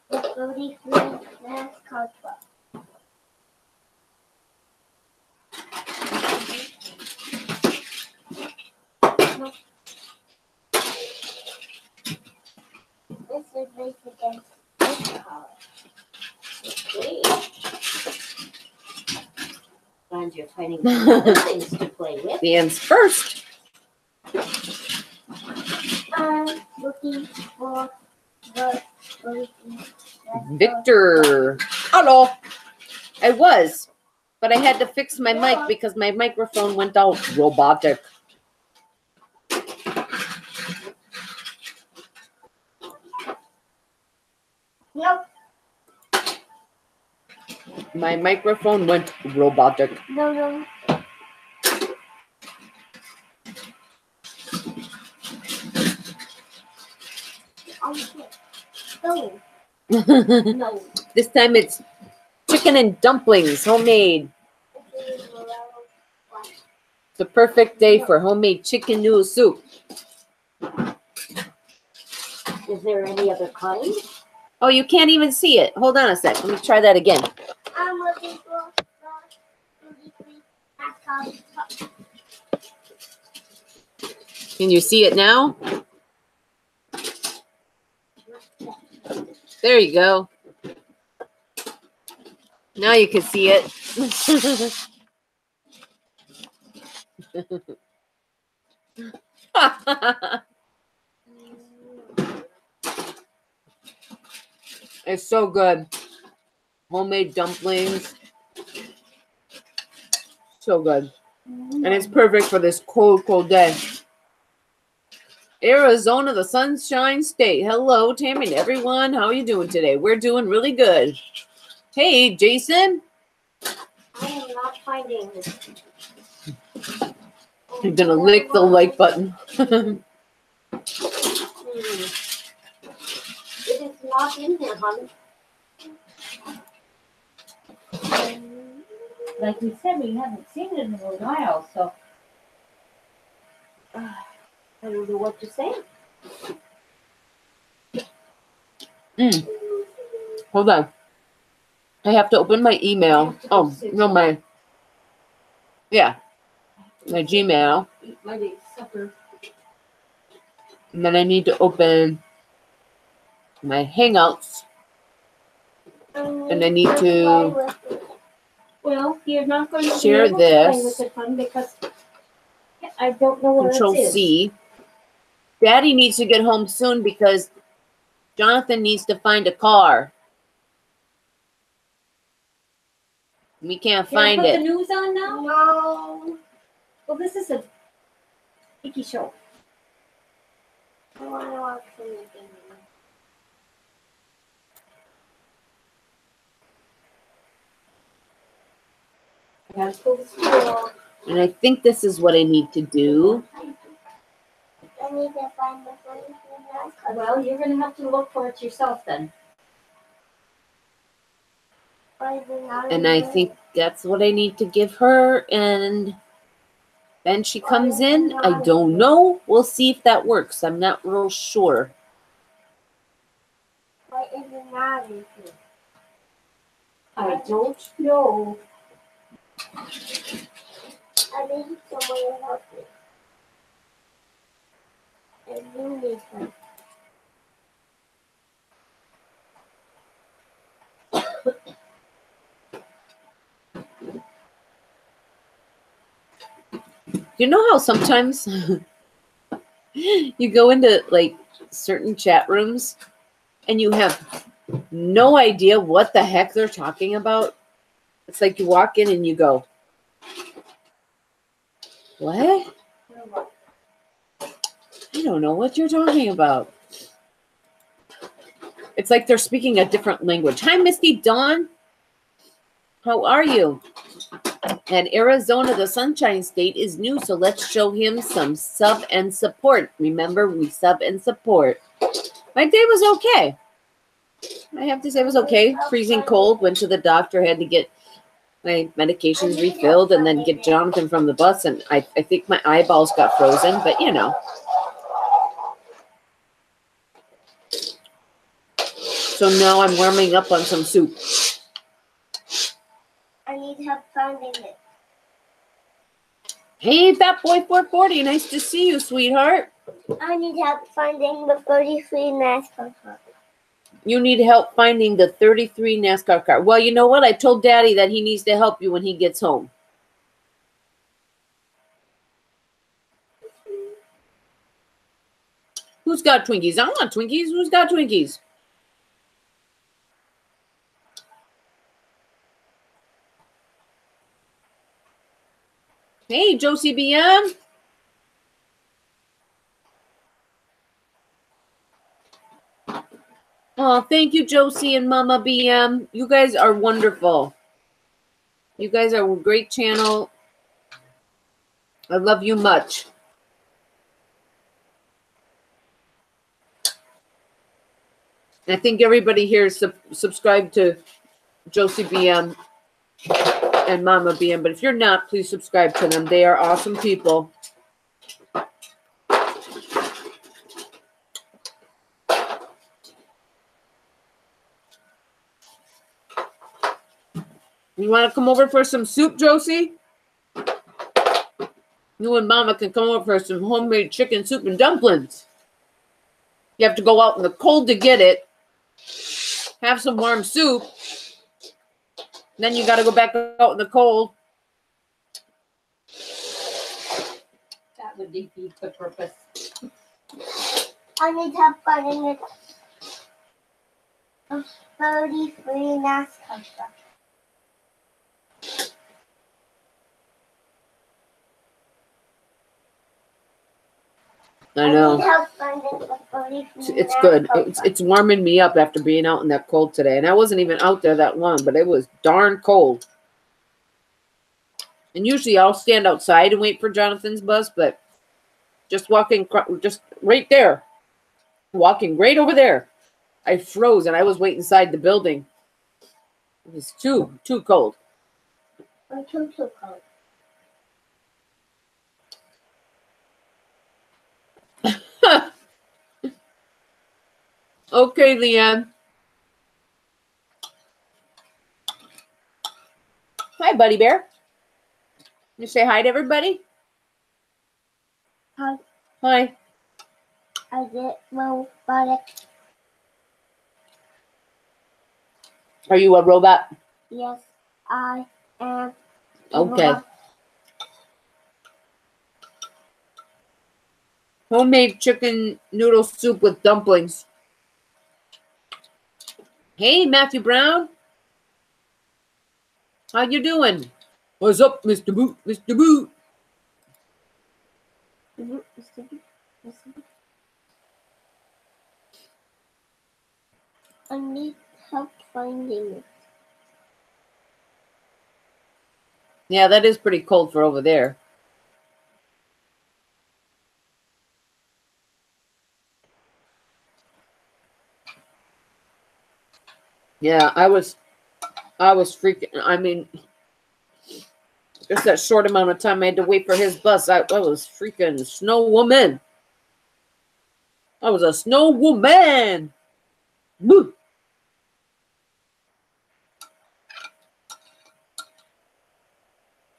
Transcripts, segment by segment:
It's 33 minutes called 12. This is race against this color. Okay. And you're finding some other things to play with. Dan's first. I'm looking for the Victor. Hello. I was, but I had to fix my mic because my microphone went out robotic. Nope. My microphone went robotic. No. No. No. This time it's chicken and dumplings, homemade. It's a perfect day for homemade chicken noodle soup. Is there any other kind? Oh, you can't even see it. Hold on a sec. Let me try that again. I'm looking for the Can you see it now? There you go. Now you can see it. It's so good. Homemade dumplings. So good. And it's perfect for this cold, cold day. Arizona, the Sunshine State. Hello, Tammy and everyone. How are you doing today? We're doing really good. Hey, Jason. I am not finding this. You're going to lick the like button. It is not in here, honey. Like we said, we haven't seen it in a while, so I don't know what to say. Hold on. I have to open my email. Oh, no, my Gmail. Eat my big supper. And then I need to open my Hangouts. And I need to Well, you're not going to share be able to play this. with it, hon, because I don't know where Control it is. C. Daddy needs to get home soon because Jonathan needs to find a car. We can't Can I find put the it. news on now? No. Well, this is a icky show. I want to watch something. I gotta go to school. And I think this is what I need to do. I need to find the first one. Well, you're gonna have to look for it yourself then. And I think that's what I need to give her. And then she comes in. I don't know. We'll see if that works. I'm not real sure. Why is it not in here? I don't know. I need someone to help me. And you need help. You know how sometimes you go into like certain chat rooms and you have no idea what the heck they're talking about? It's like you walk in and you go, what? I don't know what you're talking about. It's like they're speaking a different language. Hi, Misty Dawn. How are you? And Arizona, the Sunshine State, is new, so let's show him some sub and support. Remember, we sub and support. My day was okay. I have to say it was okay. Freezing cold. Went to the doctor, had to get my medications refilled, and then get Jonathan from the bus. And I think my eyeballs got frozen, but you know. So now I'm warming up on some soup. I need help finding it. Hey, Fat Boy 440, nice to see you, sweetheart. I need help finding the 33 NASCAR car. You need help finding the 33 NASCAR car. Well, you know what? I told Daddy that he needs to help you when he gets home. Who's got Twinkies? I want Twinkies. Who's got Twinkies? Hey, Josie BM. Oh, thank you, Josie and Mama BM. You guys are wonderful. You guys are a great channel. I love you much. I think everybody here subscribe to Josie BM and Mama BM. But if you're not, please subscribe to them. They are awesome people. You want to come over for some soup, Josie? You and Mama can come over for some homemade chicken soup and dumplings. You have to go out in the cold to get it. Have some warm soup. Then you got to go back out in the cold. That would defeat the purpose. I need help finding it. A 33 NASCAR car. I know. I need help finding the 33 It's good. NASCAR car. It's warming me up after being out in that cold today. And I wasn't even out there that long, but it was darn cold. And usually I'll stand outside and wait for Jonathan's bus, but just walking, just right there, walking right over there, I froze and I was waiting inside the building. It was too cold. I'm too cold. Okay, Leanne. Hi, Buddy Bear. You say hi to everybody? Hi. Hi. I get robotic. Are you a robot? Yes, I am. Okay. Robot. Homemade chicken noodle soup with dumplings. Hey, Matthew Brown. How you doing? What's up, Mr. Boot? Mr. Boot. I need help finding it. Yeah, that is pretty cold for over there. Yeah, I was freaking. I mean, just that short amount of time I had to wait for his bus. I was freaking snow woman. I was a snow woman. Woo.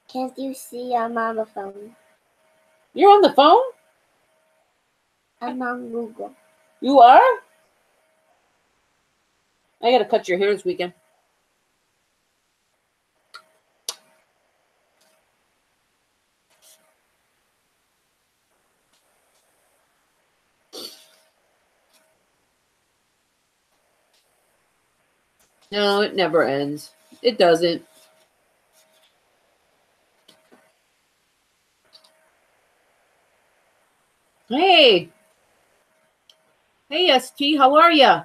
Can't you see I'm on the phone? You're on the phone? I'm on Google. You are? I gotta cut your hair this weekend. No, it never ends. It doesn't. Hey. Hey, ST, how are ya?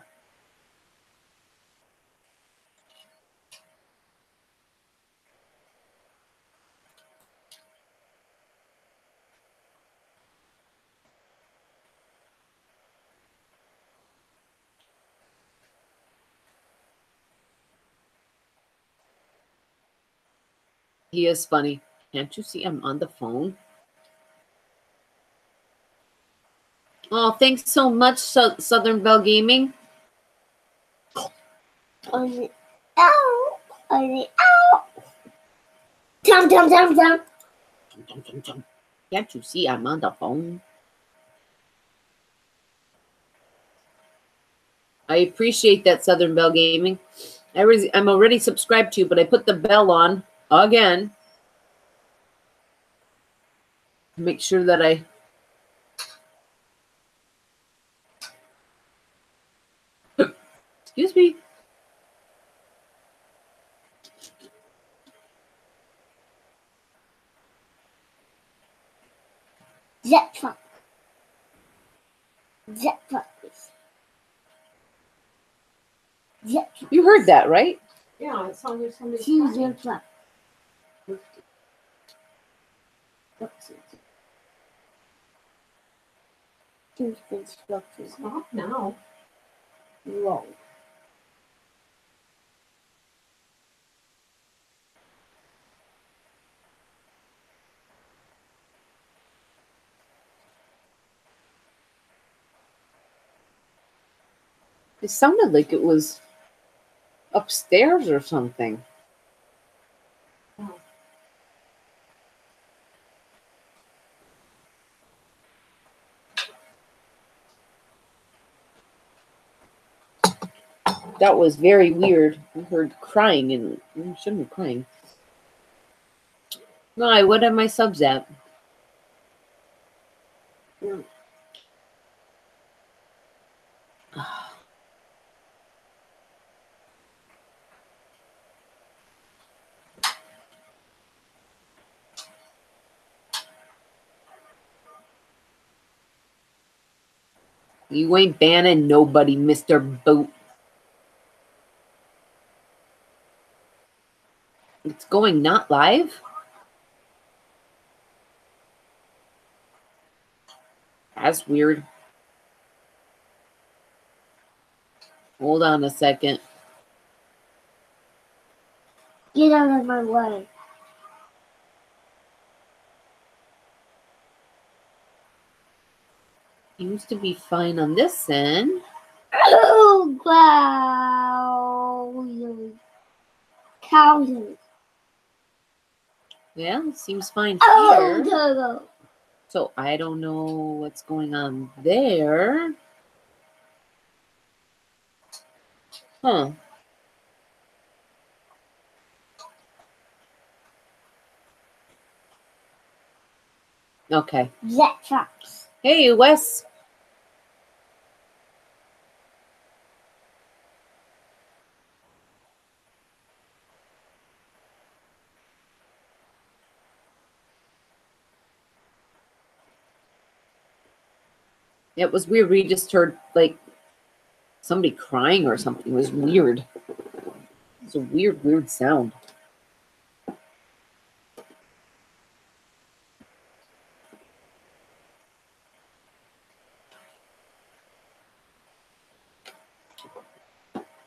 He is funny. Can't you see I'm on the phone? Oh, thanks so much, Southern Bell Gaming. On the ow. On the ow. Tum tum tum tum. Can't you see I'm on the phone? I appreciate that, Southern Bell Gaming. I'm already subscribed to you, but I put the bell on again. Make sure that I... Excuse me. Jet truck. Jet truck. Jet truck. You heard that, right? Yeah, it sounds like somebody's Choose crying. your truck. Choose construction. Stop now. Roll. It sounded like it was upstairs or something. That was very weird. I heard crying and I shouldn't be crying. Why? What are my subs at? You ain't banning nobody, Mr. Boot. It's going not live? That's weird. Hold on a second. Get out of my way. Seems to be fine on this end. Oh, wow. Thousands. Yeah, it seems fine Oh, here. turbo. So I don't know what's going on there. Huh. Okay. Jet trucks. Hey, Wes. It was weird. We just heard like somebody crying or something. It was weird. It's a weird, weird sound.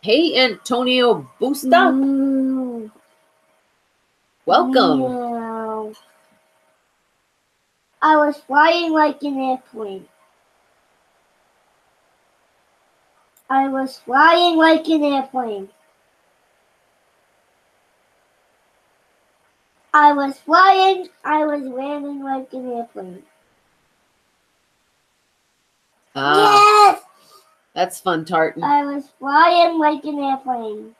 Hey, Antonio Busta. Welcome. No. I was flying like an airplane. I was flying like an airplane. I was flying. I was landing like an airplane. Yes! That's fun, Tartan. I was flying like an airplane.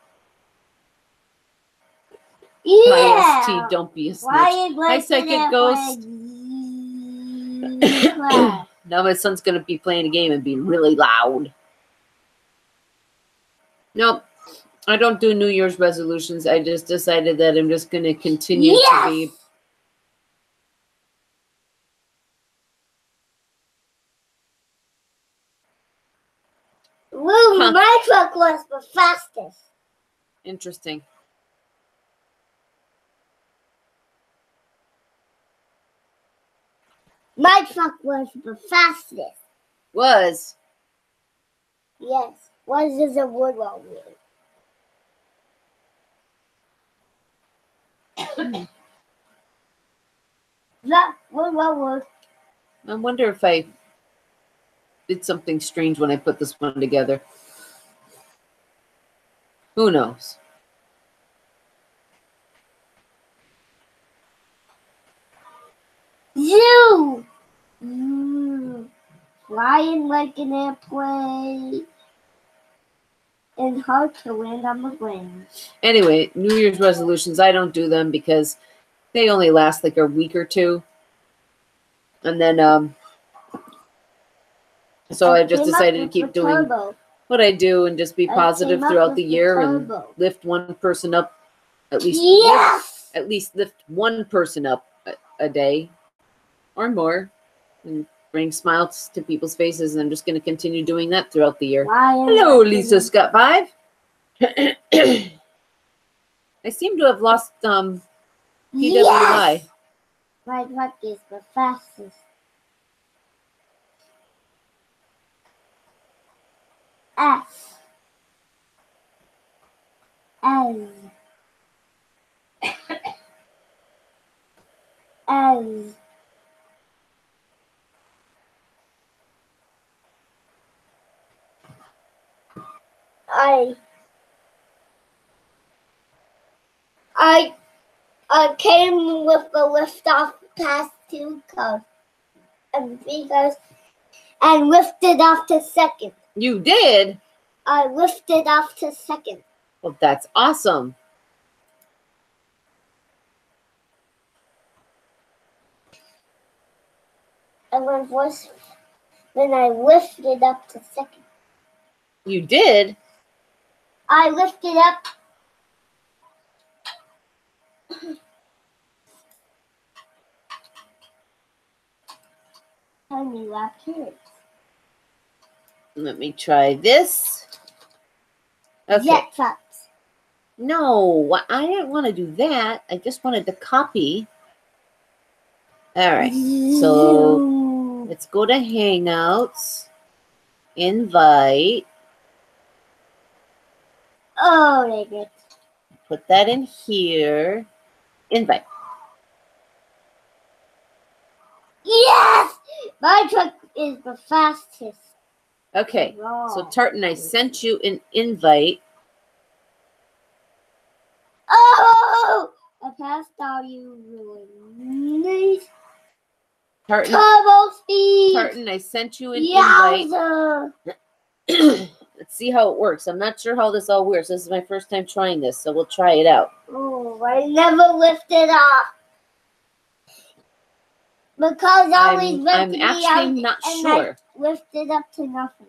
Yeah! IST, don't be a snitch. Flying like Hi, Psychic an Ghost. airplane. Now my son's going to be playing a game and be really loud. Nope. I don't do New Year's resolutions. I just decided that I'm just going to continue to be... Woo, my truck was the fastest. Interesting. My truck was the fastest. Was. Yes. Was is a word well word. That word. I wonder if I did something strange when I put this one together. Who knows? You! Flying like an airplane. And hard to land on the ground. Anyway, New Year's resolutions, I don't do them because they only last like a week or two. And then, so I just decided to keep doing what I do and just be positive throughout the year and lift one person up, at least, lift one person up a day or more and bring smiles to people's faces. And I'm just going to continue doing that throughout the year. Hello, Lisa Scott 5. I seem to have lost PWI. Yes! My truck is the fastest. S. N. N. I came with the lift off past 2 cars and 3 cars and lifted off to second. You did? I lifted off to second. Well, that's awesome. And when I lifted up to second. You did? I lifted up. Tiny lap here. Let me try this. Okay. Jet trucks. No, I didn't want to do that. I just wanted to copy. All right. So let's go to Hangouts. Invite. Oh, dang it. Put that in here. Invite. Yes! My truck is the fastest. Okay. So Tartan, I sent you an invite. Oh! I passed all you ruined. Tartan, Turbo speed! Tartan, I sent you an invite. Yowza! Let's see how it works. I'm not sure how this all works. This is my first time trying this, so we'll try it out. Oh, I never lifted off. Because I always I'm actually not sure. I lifted up to nothing.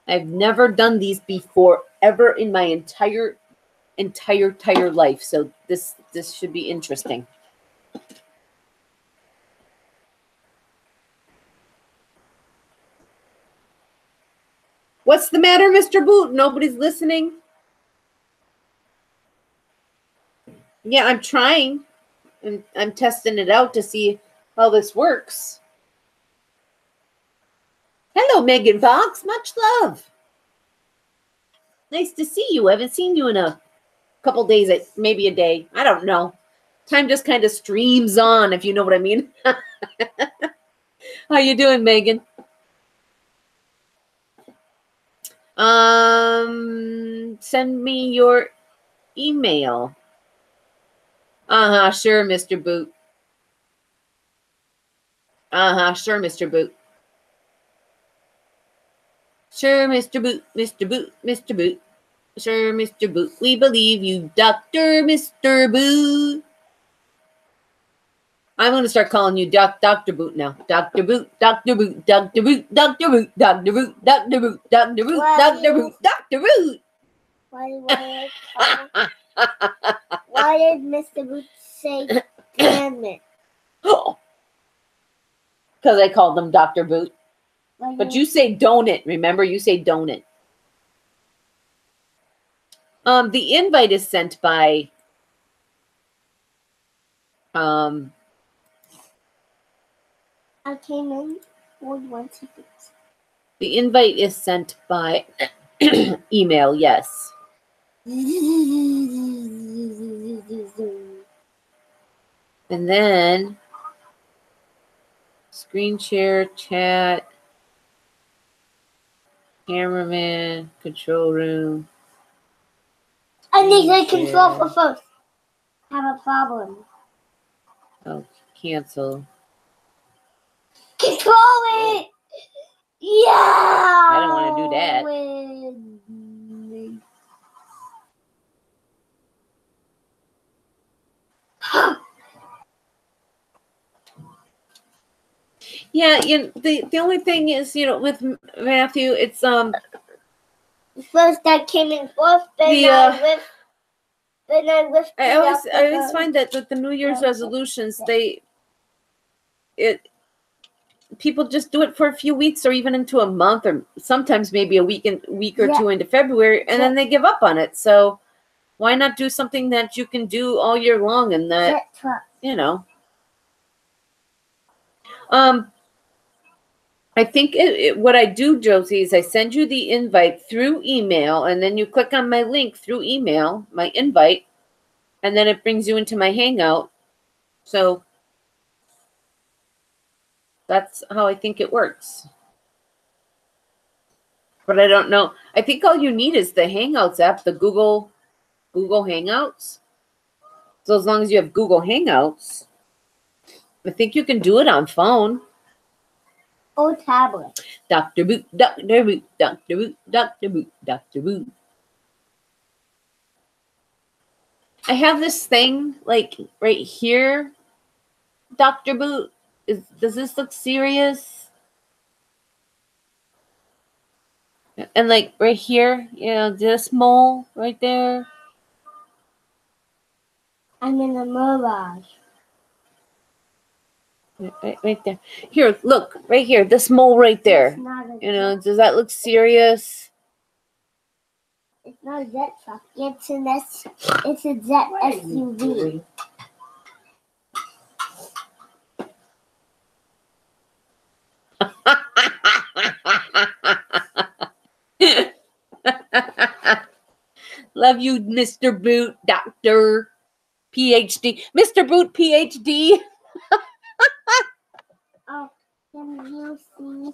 I've never done these before, ever in my entire life. So this should be interesting. What's the matter, Mr. Boot? Nobody's listening? Yeah, I'm trying. I'm testing it out to see how this works. Hello, Megan Fox. Much love. Nice to see you. I haven't seen you in a couple days, maybe a day. I don't know. Time just kind of streams on, if you know what I mean. How you doing, Megan? Send me your email. Sure, Mr. Boot. Sure, Mr. Boot. Sure, Mr. Boot, Mr. Boot, Mr. Boot. Sure, Mr. Boot. We believe you, Dr. Mr. Boot. I'm going to start calling you Dr. Boot now. Dr. Boot, Dr. Boot, Dr. Boot, Dr. Boot, Dr. Boot, Dr. Boot, Dr. Boot, Dr. Boot, Dr. Boot. Why did Mr. Boot say commandment? Because I called them Dr. Boot. But you say donut. Remember, you say donut. The invite is sent by I came in for 1 second. the invite is sent by email, yes. And then screen share, chat, cameraman, control room. I need to control for first. Have a problem. Oh, cancel. Control it! Yeah! I don't want to do that. Yeah, the only thing is, with Matthew, it's First I came in fourth, then I lifted I up the always first. find that with the New Year's resolutions, people just do it for a few weeks or even into a month or sometimes maybe a week or two into February, and then they give up on it. So why not do something that you can do all year long and that I think what I do, Josie, is I send you the invite through email, and then you click on my link through email, my invite, and then it brings you into my Hangout. So that's how I think it works. But I don't know. I think all you need is the Hangouts app, the Google Hangouts. So as long as you have Google Hangouts, I think you can do it on phone. Or tablet. Dr. Boot, Dr. Boot, Dr. Boot, Dr. Boot, Dr. Boot. I have this thing like right here, Dr. Boot. Does this look serious? And like right here, this mole right there. I'm in a mirage. Right there. Here, look, right here, this mole right there. Does that look serious? It's not a jet truck. It's a jet SUV. Love you, Mr. Boot, Dr. PhD. Mr. Boot, PhD. Oh, can you see?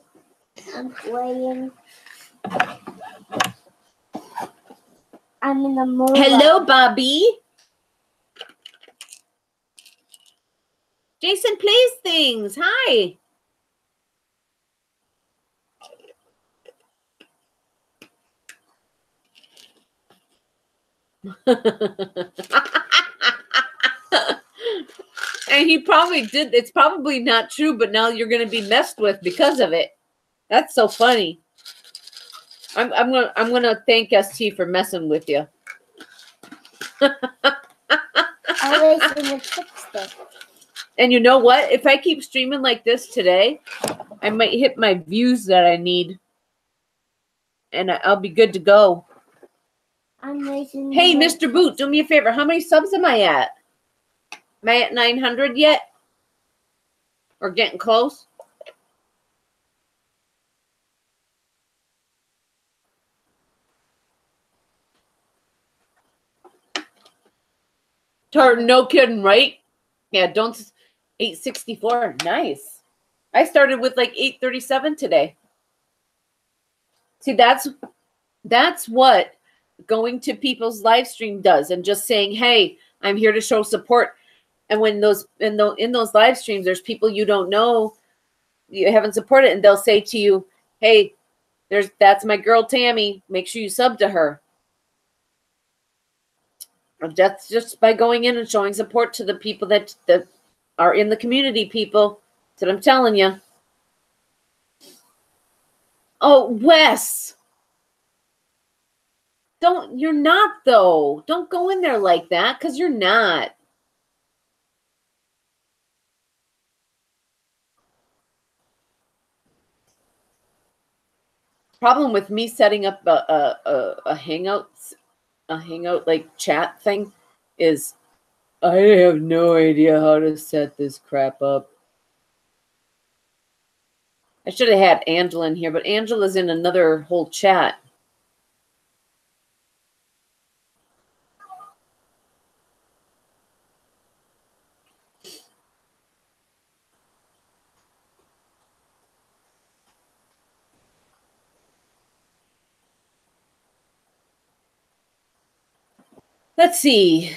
I'm playing. I'm in the mirage. Hello, Bobby. Jason plays things. Hi. And he probably did. It's probably not true, but now you're going to be messed with because of it. That's so funny. I'm gonna thank ST for messing with you. Always in the tipstick. And you know what? If I keep streaming like this today, I might hit my views that I need, and I'll be good to go. I'm racing. Hey, Mr. Boot, do me a favor. How many subs am I at? Am I at 900 yet? Or getting close? No kidding, right? Yeah, don't 864. Nice. I started with like 837 today. See, that's what going to people's live stream does, and just saying, "Hey, I'm here to show support." And when in those live streams, there's people you don't know, you haven't supported, and they'll say to you, "Hey, that's my girl Tammy. Make sure you sub to her." That's just by going in and showing support to the people that are in the community. People, that's what I'm telling you. Oh, Wes. You're not though. Don't go in there like that, because you're not. Problem with me setting up a hangout like chat thing is I have no idea how to set this crap up. I should have had Angela in here, but Angela's in another whole chat. Let's see.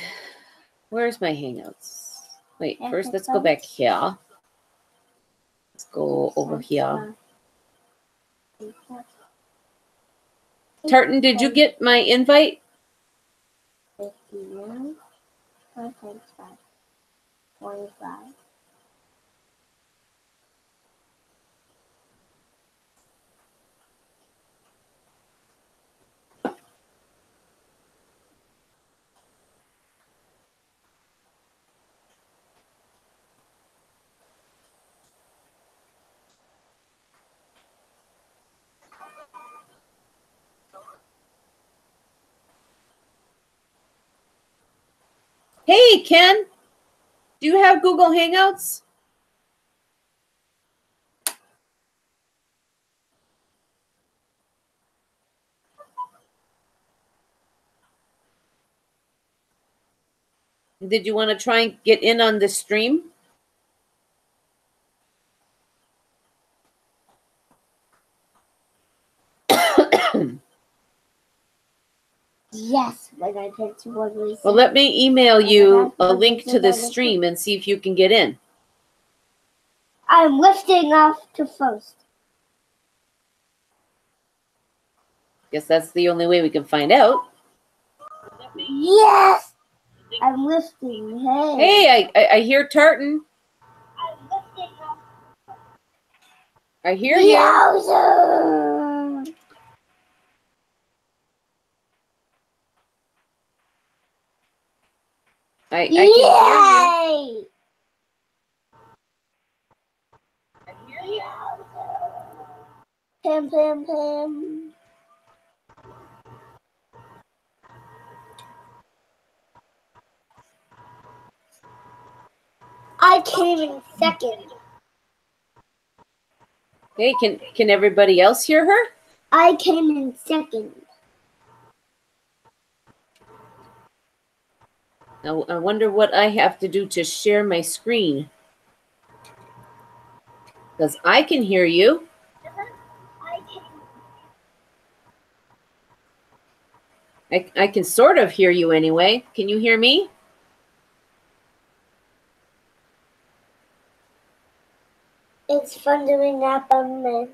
Where's my Hangouts? Wait, Yeah, first let's that's go back here. Let's go over here. Tartan, did you get my invite? 51, 25. Hey, Ken, do you have Google Hangouts? Did you want to try and get in on this stream? Yes, when I get to one reason. Well, let me email you a link to this stream and see if you can get in. I'm lifting off to first. Guess that's the only way we can find out. Yes! I'm lifting. Hey. Hey, I hear Tartan. I'm lifting off. I hear you. Yowza! I can hear you. Yay! I hear you. Pam, pam, pam. I came in second. Hey, can everybody else hear her? I came in second. Now, I wonder what I have to do to share my screen. Because I can hear you. I can sort of hear you anyway. Can you hear me? It's fun doing that on me.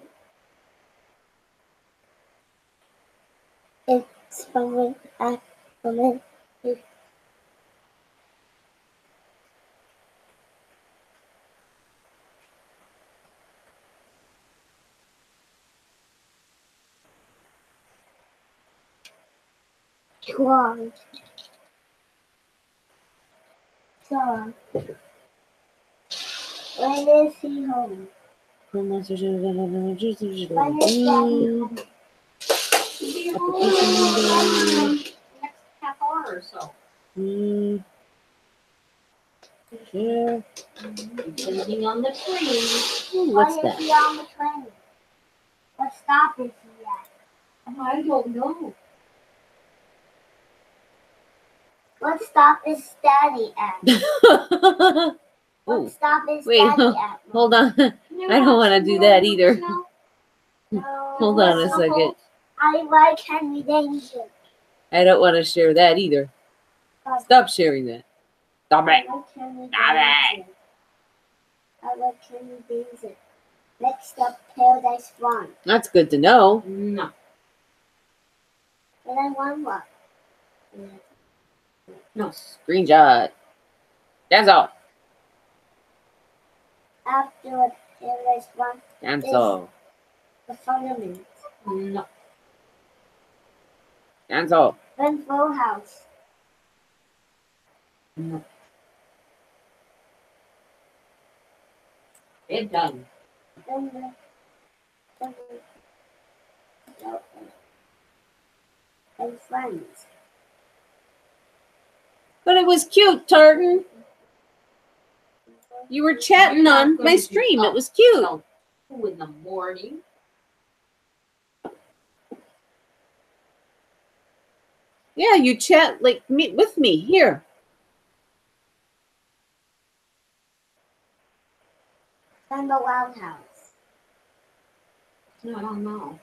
It's fun doing that on me. Long. So, when is he home? When is Daddy home? Next half hour or so. Yeah. Depending on the train. What's When that? is he on the train? What stop is he at? I don't know. What stop is Daddy at? What Oh, stop is wait, Daddy at? hold on. I don't want to do that either. No. Hold on a second. I like Henry Danger. I don't want to share that either. Stop sharing that. Stop I it. like Henry Stop it. Danger. I like Henry Danger. Next up, Paradise Run. That's good to know. No. And I want what? No. Screenshot. That's all. After Paradise Run, That's all. the Fundamentals. No. That's all. Then Full House. No. They're done. Then and Friends. But it was cute, Tartan. You were chatting You're not on going my to stream. It talk was cute. till 2 in the morning. Yeah, you chat like me with me here. Then the Wild House. No, I don't know.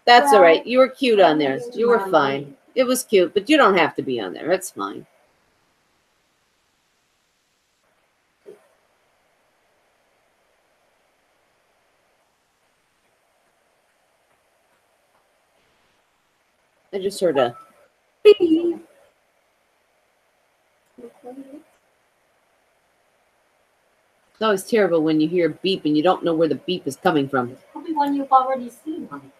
That's Well, all right. You were cute on there. You were fine. It was cute, but you don't have to be on there. It's fine. I just heard a beep. It's always terrible when you hear a beep and you don't know where the beep is coming from. Probably one you've already seen, honey.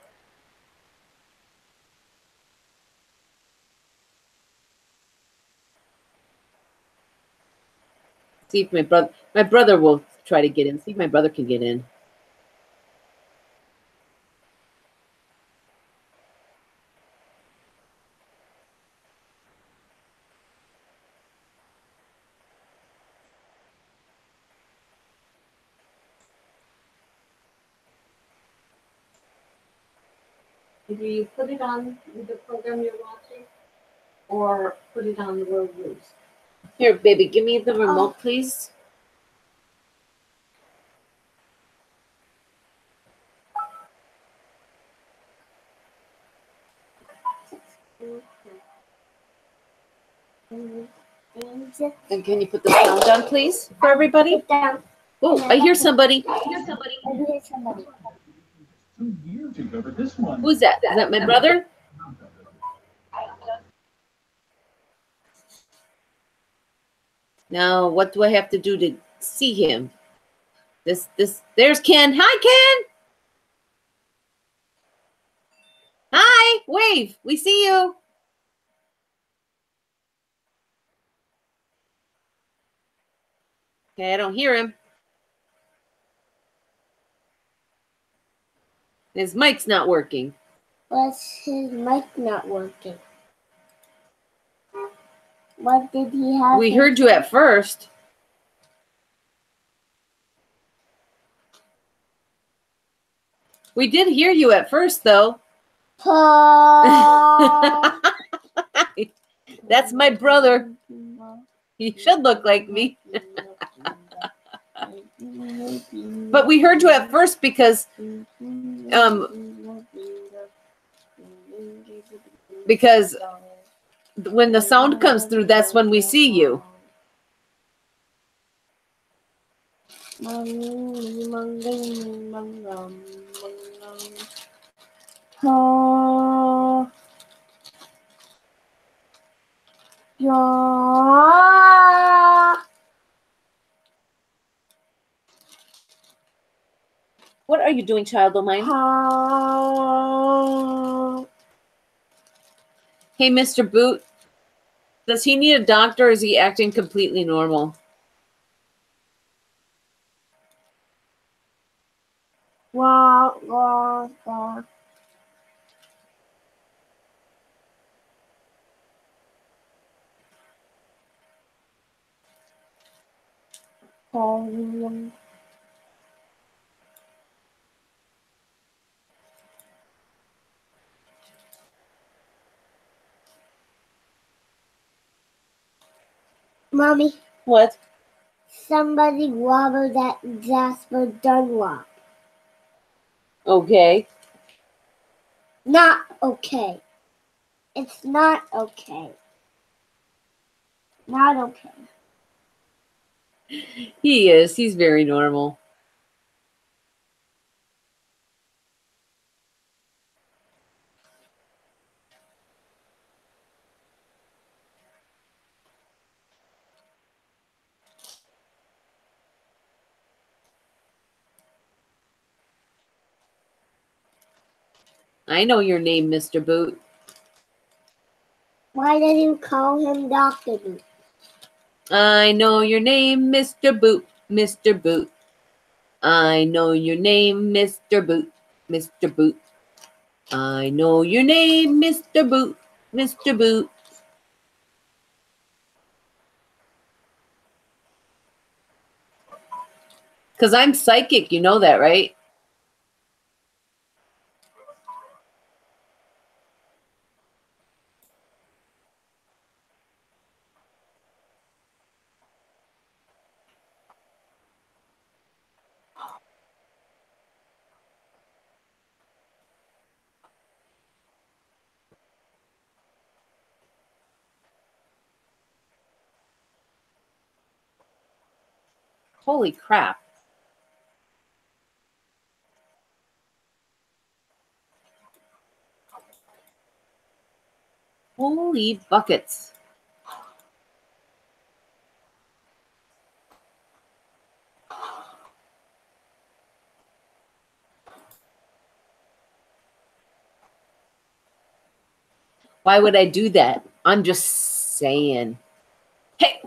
See if my brother will try to get in. See if my brother can get in. Either you put it on the program you're watching, or put it on the World News. Here, baby, give me the remote, please. And can you put the sound on, please, for everybody? Oh, I hear somebody. I hear somebody. 2 years you covered this one. Who's that? Is that my brother? Now, what do I have to do to see him? There's Ken. Hi, Ken. Hi, wave. We see you. Okay, I don't hear him. His mic's not working. What's his mic not working? What did he have? We heard you at first. We did hear you at first, though. That's my brother. He should look like me. But we heard you at first because when the sound comes through, that's when we see you. What are you doing, child of mine? Hey, Mr. Boot, does he need a doctor or is he acting completely normal? Mommy, What? somebody wobbled that Jasper Dunlop. Okay. Not okay. It's not okay. Not okay. He is. He's very normal. I know your name, Mr. Boot. Why did you call him Dr. Boot? I know your name, Mr. Boot, Mr. Boot. I know your name, Mr. Boot, Mr. Boot. I know your name, Mr. Boot, Mr. Boot. Because I'm psychic, you know that, right? Holy crap. Holy buckets. Why would I do that? I'm just saying. Hey.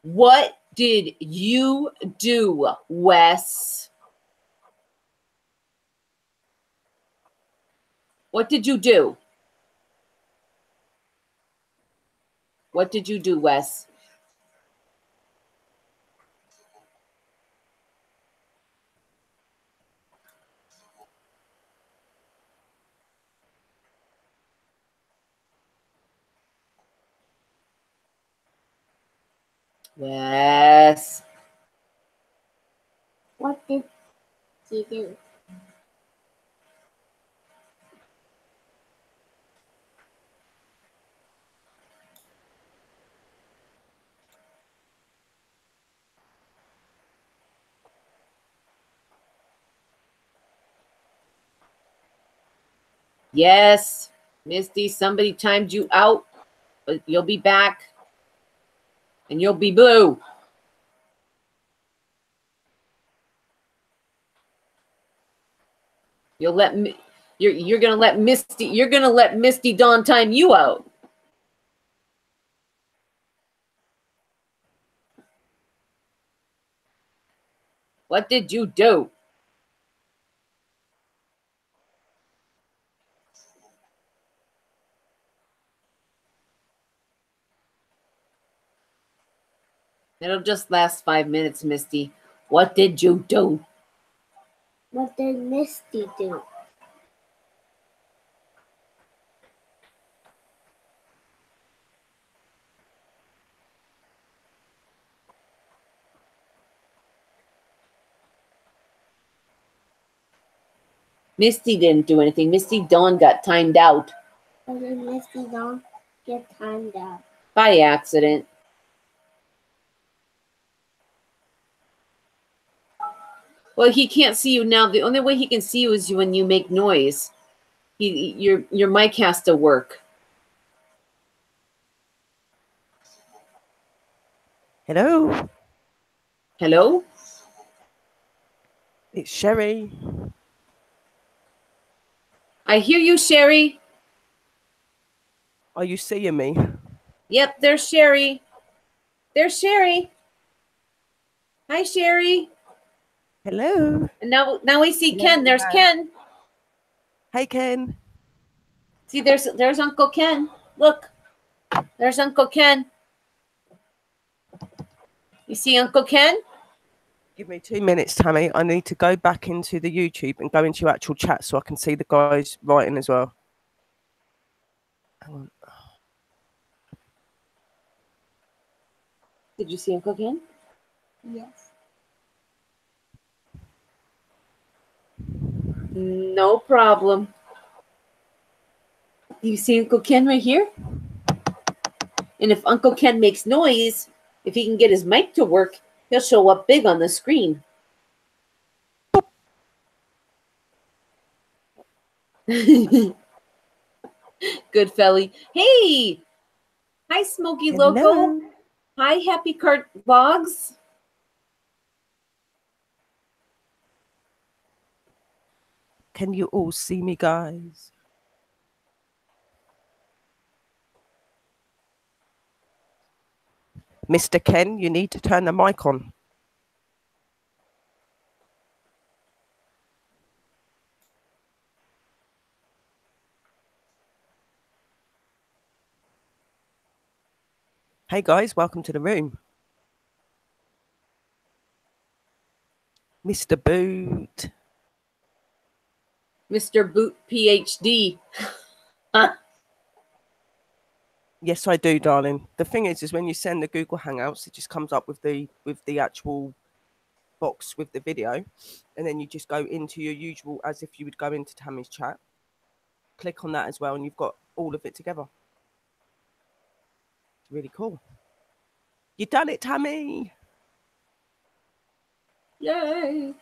What did you do, Wes? What did you do? What did you do, Wes? Wes. What did you do? Yes, Misty, somebody timed you out, but you'll be back. And you'll be blue. You'll let me. You're gonna let Misty. You're gonna let Misty Dawn time you out. What did you do? It'll just last 5 minutes, Misty. What did you do? What did Misty do? Misty didn't do anything. Misty Dawn got timed out What did Misty don't get timed out? by accident. Well, he can't see you now. The only way he can see you is when you make noise. Your mic has to work. Hello, Hello? it's Sherry. I hear you, Sherry. Are you seeing me? Yep, there's Sherry. There's Sherry. Hi, Sherry. Hello. And now we see Hello, Ken. There's hi. Ken. Hey, Ken. See, there's Uncle Ken. Look, there's Uncle Ken. You see Uncle Ken? Give me 2 minutes, Tammy. I need to go back into the YouTube and go into your actual chat so I can see the guys writing as well. Hang on. Did you see Uncle Ken? Yes. No problem. You see Uncle Ken right here? And if Uncle Ken makes noise, if he can get his mic to work, he'll show up big on the screen. Good felly. Hey! Hi, Smoky Loco. Hello. Hi, Happy Cart Vlogs. Can you all see me, guys? Mr. Ken, you need to turn the mic on. Hey, guys, welcome to the room. Mr. Boot. Mr. Boot PhD. Huh? Yes, I do, darling. The thing is when you send the Google Hangouts, it just comes up with the actual box with the video, and then you just go into your usual, as if you would go into Tammy's chat. Click on that as well, and you've got all of it together. It's really cool. You done it, Tammy. Yay.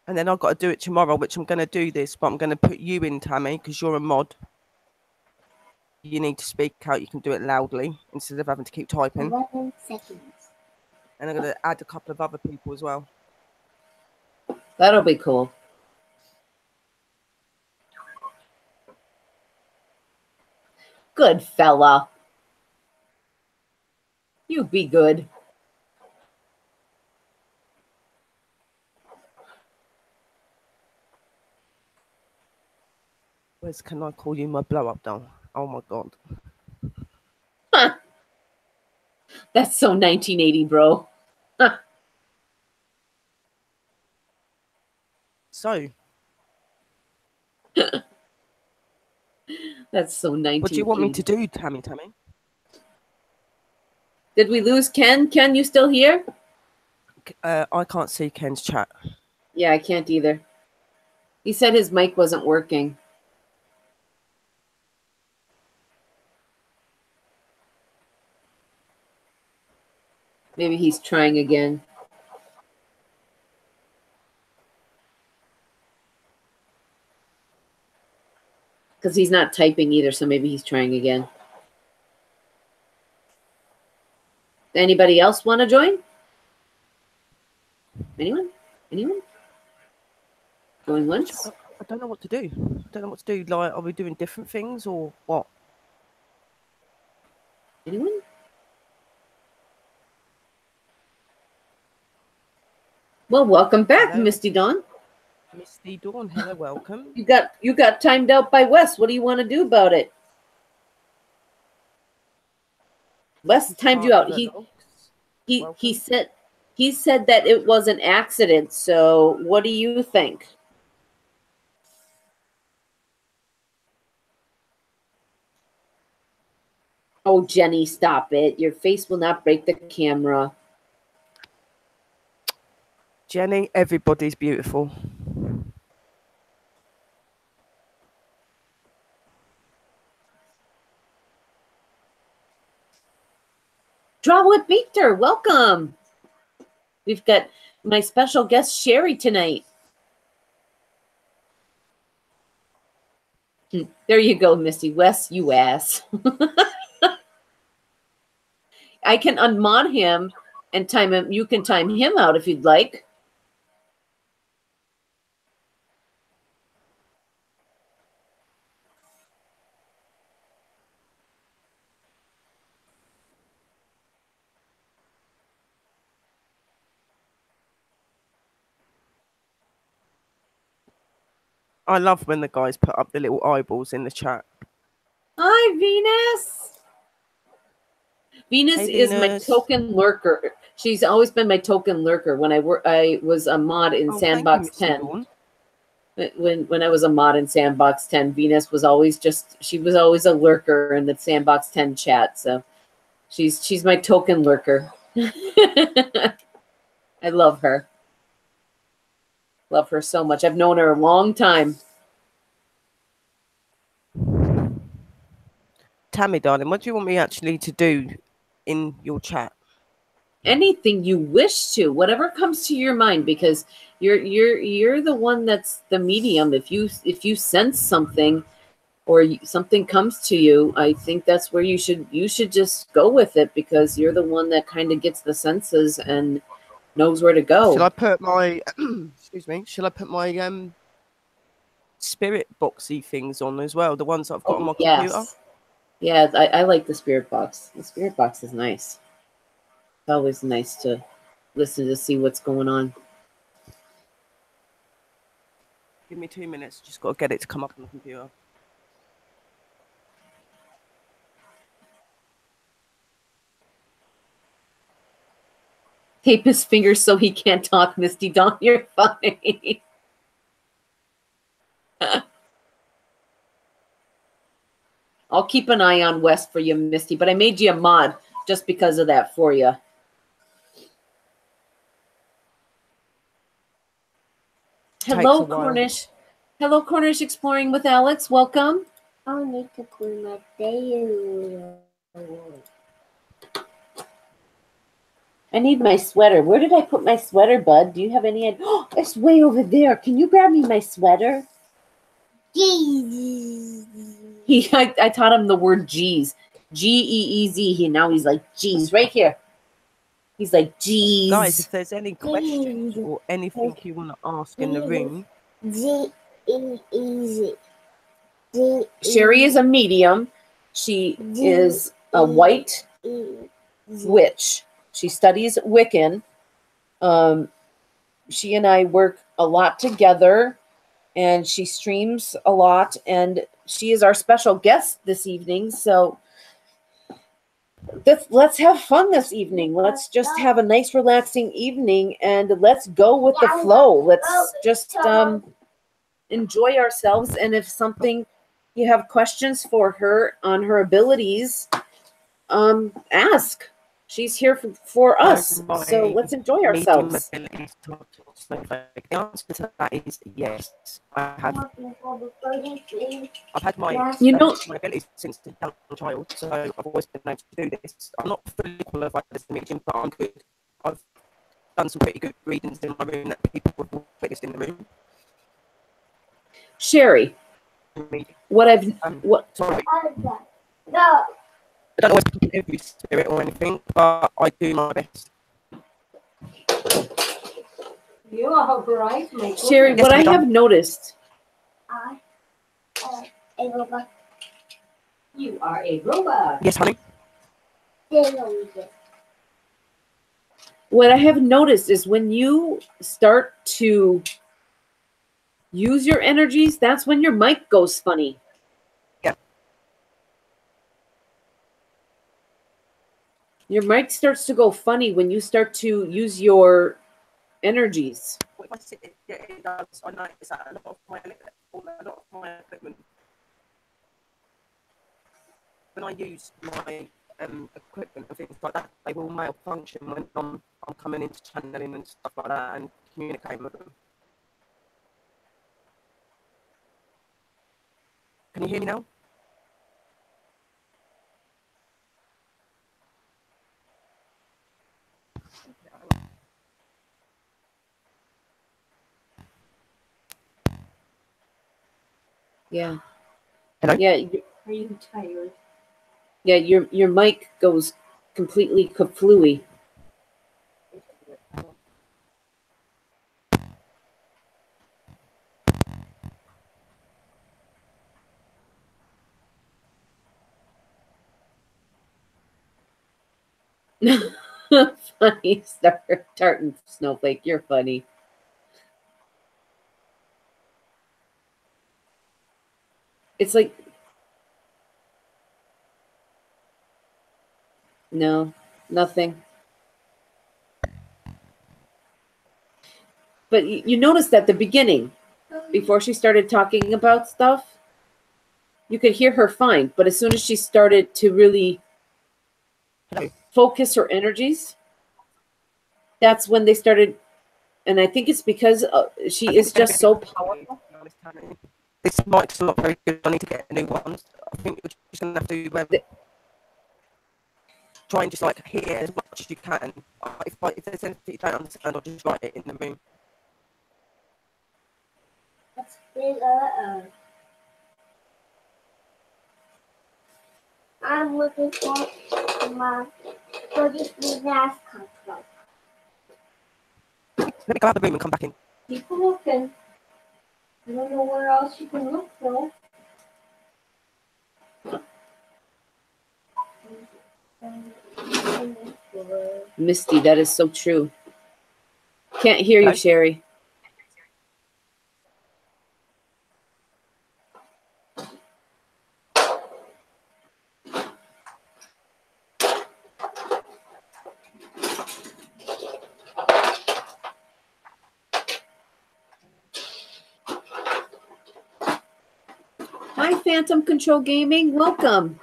And then I've got to do it tomorrow, which I'm going to do this, but I'm going to put you in, Tammy, because you're a mod. You need to speak out. You can do it loudly instead of having to keep typing. 11 seconds. And I'm going to add a couple of other people as well. That'll be cool. Good fella. You be good. Where's can I call you my blow up doll? Oh my god. Huh. That's so 1980, bro. Huh. So, That's so 1980. what do you want me to do, Tammy? Did we lose Ken? Ken, you still here? I can't see Ken's chat. Yeah, I can't either. He said his mic wasn't working. Maybe he's trying again. Because he's not typing either, so maybe he's trying again. Anybody else want to join? Anyone? Anyone? Going once? I don't know what to do. I don't know what to do. Like, are we doing different things or what? Anyone? Well, welcome back, Hello. Misty Dawn. Misty Dawn, hello, welcome. You got timed out by Wes. What do you want to do about it? Wes timed you out. He said that it was an accident. So what do you think? Oh, Jenny, stop it. Your face will not break the camera. Jenny, everybody's beautiful. Draw with Victor, welcome. We've got my special guest, Sherry, tonight. There you go, Misty. Wes, you ass. I can unmod him and time him. You can time him out if you'd like. I love when the guys put up the little eyeballs in the chat. Hi, Venus. Venus Hey, is my Venus. token lurker. She's always been my token lurker. When I was a mod in Sandbox 10. When I was a mod in Sandbox 10, Venus was always she was always a lurker in the Sandbox 10 chat. So she's my token lurker. I love her. Love her so much. I've known her a long time. Tammy, darling, what do you want me actually to do in your chat? Anything you wish to, whatever comes to your mind, because you're the one that's the medium. If you sense something or something comes to you, I think that's where you should just go with it, because you're the one that kind of gets the senses and knows where to go. Shall I put my excuse me? Shall I put my spirit boxy things on as well? The ones that I've got on my computer. Yeah, I like the spirit box. The spirit box is nice. It's always nice to listen to see what's going on. Give me 2 minutes. Just got to get it to come up on the computer. Tape his fingers so he can't talk, Misty Dawn. You're funny. I'll keep an eye on West for you, Misty, but I made you a mod just because of that for you. Hello, Cornish. Hello, Cornish Exploring with Alex. Welcome. I need to clean my day. I need my sweater. Where did I put my sweater, bud? Do you have any idea? Oh, it's way over there. Can you grab me my sweater? I taught him the word G's. Geez. Now he's like, geez, right here. He's like, geez. Guys, if there's any questions or anything you want to ask in the room, Sherry is a medium. She is a white witch. She studies Wiccan. She and I work a lot together, and she streams a lot, and she is our special guest this evening. So let's have fun this evening. Let's just have a nice, relaxing evening, and let's go with the flow. Let's just enjoy ourselves. And if something you have questions for her on her abilities, ask. She's here for us. So let's enjoy ourselves. The answer to that is yes. I've had my my abilities since a young child, so I've always been able to do this. I'm not fully qualified as a medium, but I'm good. I've done some pretty good readings in my room that people have witnessed in the room. Sherry, sorry. I don't always keep every spirit or anything, but I do my best. You are bright, my goodness. Sherry, what I have noticed. You are a robot. Yes, honey. What I have noticed is when you start to use your energies, that's when your mic goes funny. Yeah. Your mic starts to go funny when you start to use your energies. If I sit there, it does. I notice that a lot of my equipment, when I use my equipment and things like that, they will malfunction when I'm coming into channeling and stuff like that and communicating with them. Can you hear me now? Yeah. Hello? Yeah. Are you tired? Yeah, your mic goes completely kaflooey. Funny, Tartan Snowflake. You're funny. It's like, no, nothing. But you noticed at the beginning, before she started talking about stuff, you could hear her fine. But as soon as she started to really focus her energies, that's when they started. And I think it's because she is just so powerful. This mic's not very good. I need to get a new one. I think you're just going to have to try and just like hear as much as you can. If there's anything you don't understand, I'll just write it in the room. I'm looking for my NASCAR club. Let me go out the room and come back in. Keep looking. I don't know where else you can look though. Misty, that is so true. Can't hear you, Sherry. Hi, Phantom Control Gaming. Welcome.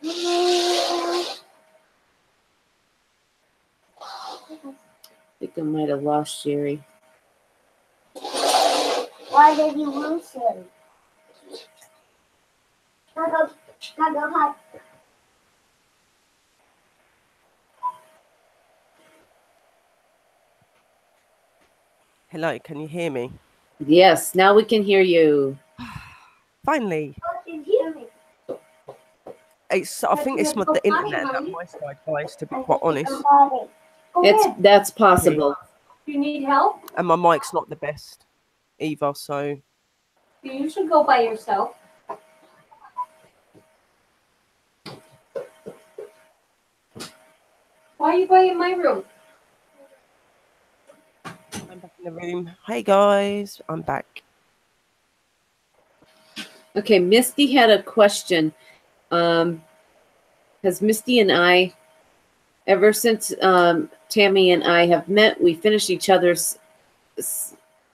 think I might have lost Sherry. Why did you lose him? Gotta go hide. Hello, can you hear me? Yes, now we can hear you. Finally. How did you hear me? I think it's the internet that my side, guys, to be quite honest. That's possible. Do you need help? And my mic's not the best either, so You should go by yourself. Why are you going in my room? I'm back in the room. Hey guys, I'm back. Okay, Misty had a question. Because Misty and I, ever since Tammy and I have met, we finish each other's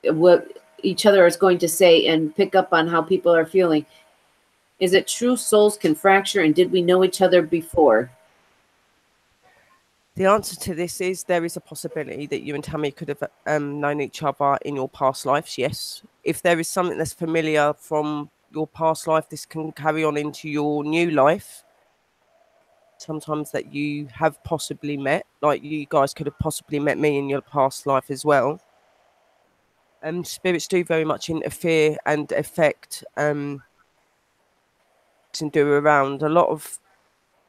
what each other is going to say and pick up on how people are feeling. Is it true souls can fracture, and did we know each other before? The answer to this is there is a possibility that you and Tammy could have known each other in your past lives, yes. If there is something that's familiar from your past life, this can carry on into your new life. Sometimes that you have possibly met, like you guys could have possibly met me in your past life as well. Spirits do very much interfere and affect and do around a lot of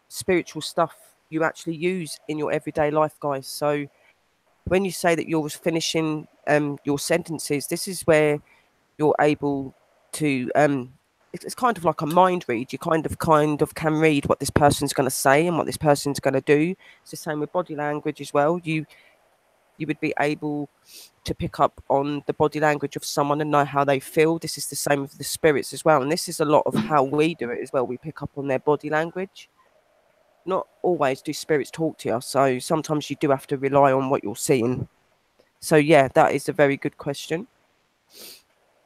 spiritual stuff you actually use in your everyday life, guys. So when you say that you're finishing your sentences, this is where you're able to it's kind of like a mind read. You kind of can read what this person's going to say and what this person's going to do. It's the same with body language as well. You would be able to pick up on the body language of someone and know how they feel. This is the same with the spirits as well, and this is a lot of how we do it as well. We pick up on their body language. Not always do spirits talk to you, so sometimes you do have to rely on what you're seeing. So yeah, that is a very good question.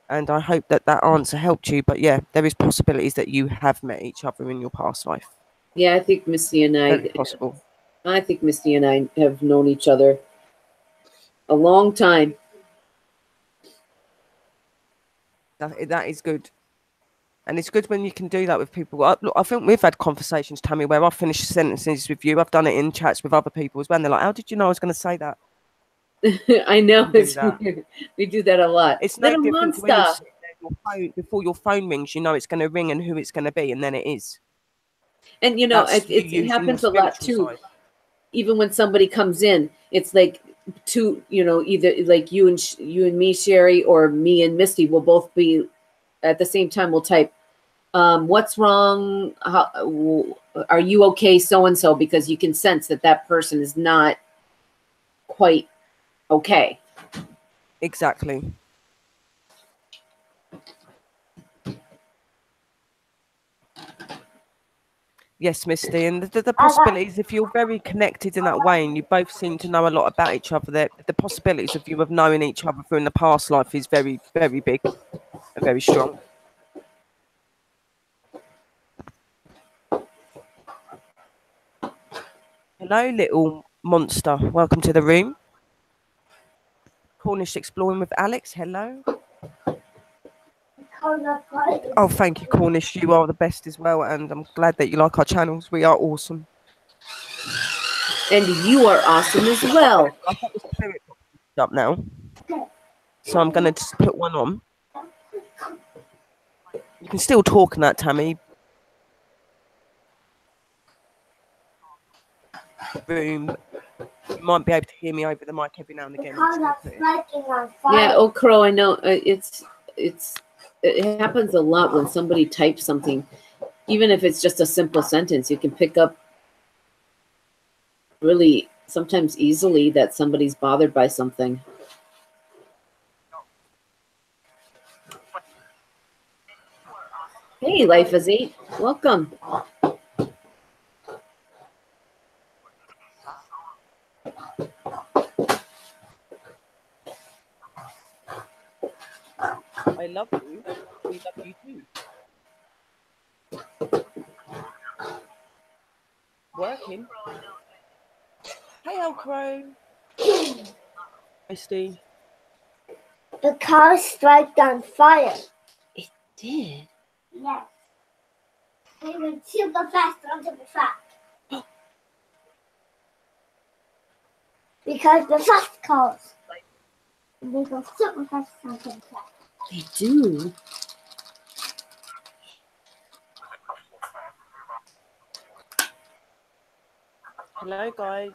And I hope that answer helped you. But yeah, there is possibilities that you have met each other in your past life. Yeah, I think Misty and Very possible. I think Misty and I have known each other a long time. That is good. And it's good when you can do that with people. Look, I think we've had conversations, Tammy, where I've finished sentences with you. I've done it in chats with other people as well. And they're like, how did you know I was going to say that? I know. Do We do that a lot. It's no Little different to when you're monster. sitting there, your phone, before your phone rings, you know it's going to ring and who it's going to be, and then it is. And you know, That's you it using the happens a lot spiritual too. side. Even when somebody comes in, it's like either like you and me, Sherry, or me and Misty will both be at the same time. We'll type, "What's wrong? Are you okay?" So and so, because you can sense that person is not quite okay. Exactly. Yes, Misty, and the possibilities, if you're very connected in that way and you both seem to know a lot about each other, the possibilities of you of knowing each other through in the past life is very, very big and very strong. Hello, little monster. Welcome to the room. Cornish Exploring with Alex. Hello. Oh, thank you, Cornish. You are the best as well, and I'm glad that you like our channels. We are awesome. And you are awesome as well. I've got the spirit box up now, so I'm going to just put one on. You can still talk in that, Tammy. Room. You might be able to hear me over the mic every now and again. Yeah, oh Crow, I know. It happens a lot when somebody types something, even if it's just a simple sentence. You can pick up really sometimes easily that somebody's bothered by something. Hey, Life is 8. Welcome. I love you. We love you too. Working. Hey, old crow. Misty. The car struck on fire. It did. Yes. They went super fast onto the track. Because the fast cars. And they go super fast onto the track. They do. Hello, guys.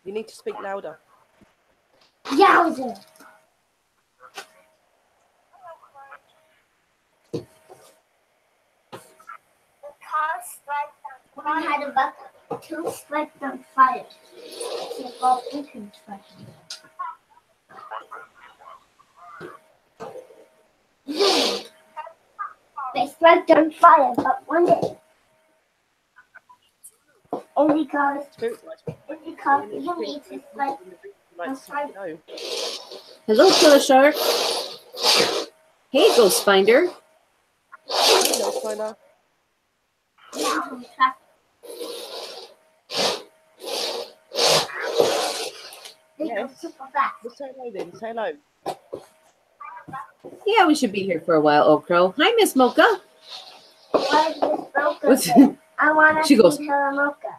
You need to speak louder. Yowzer! The car struck on fire. One had a bucket. Two struck on fire. They both can strike. They struck on fire, but one day. Only cars you need to strike on fire. Hello, Killer Shark. Hey, Ghost Finder. Hello, Finder. Yes. Well, say hello then. Say hello. Yeah, we should be here for a while, Oak Crow. Hi, Miss Mocha. What is this broken What's thing? I want to She goes- feed her a mocha.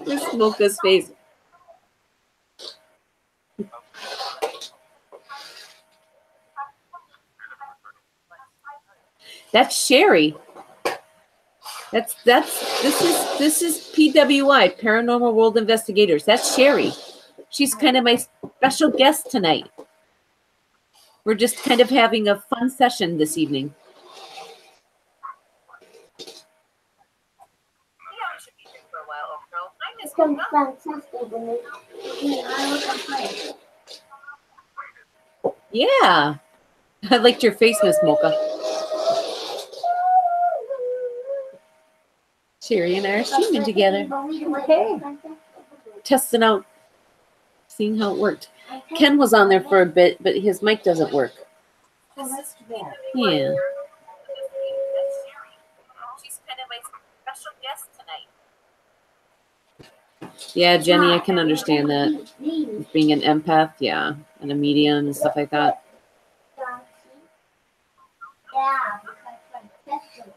Miss Mocha's face. That's Sherry. This is PWI, Paranormal World Investigators. That's Sherry. She's kind of my special guest tonight. We're just kind of having a fun session this evening. It's going to be fantastic when I look at play. Yeah. I liked your face, Miss Mocha. Sherry and I are streaming together. Okay. Testing out, seeing how it worked. Ken was on there for a bit, but his mic doesn't work. Yeah. Yeah, Jenny, I can understand that. Being an empath, yeah, and a medium and stuff like that. Yeah, because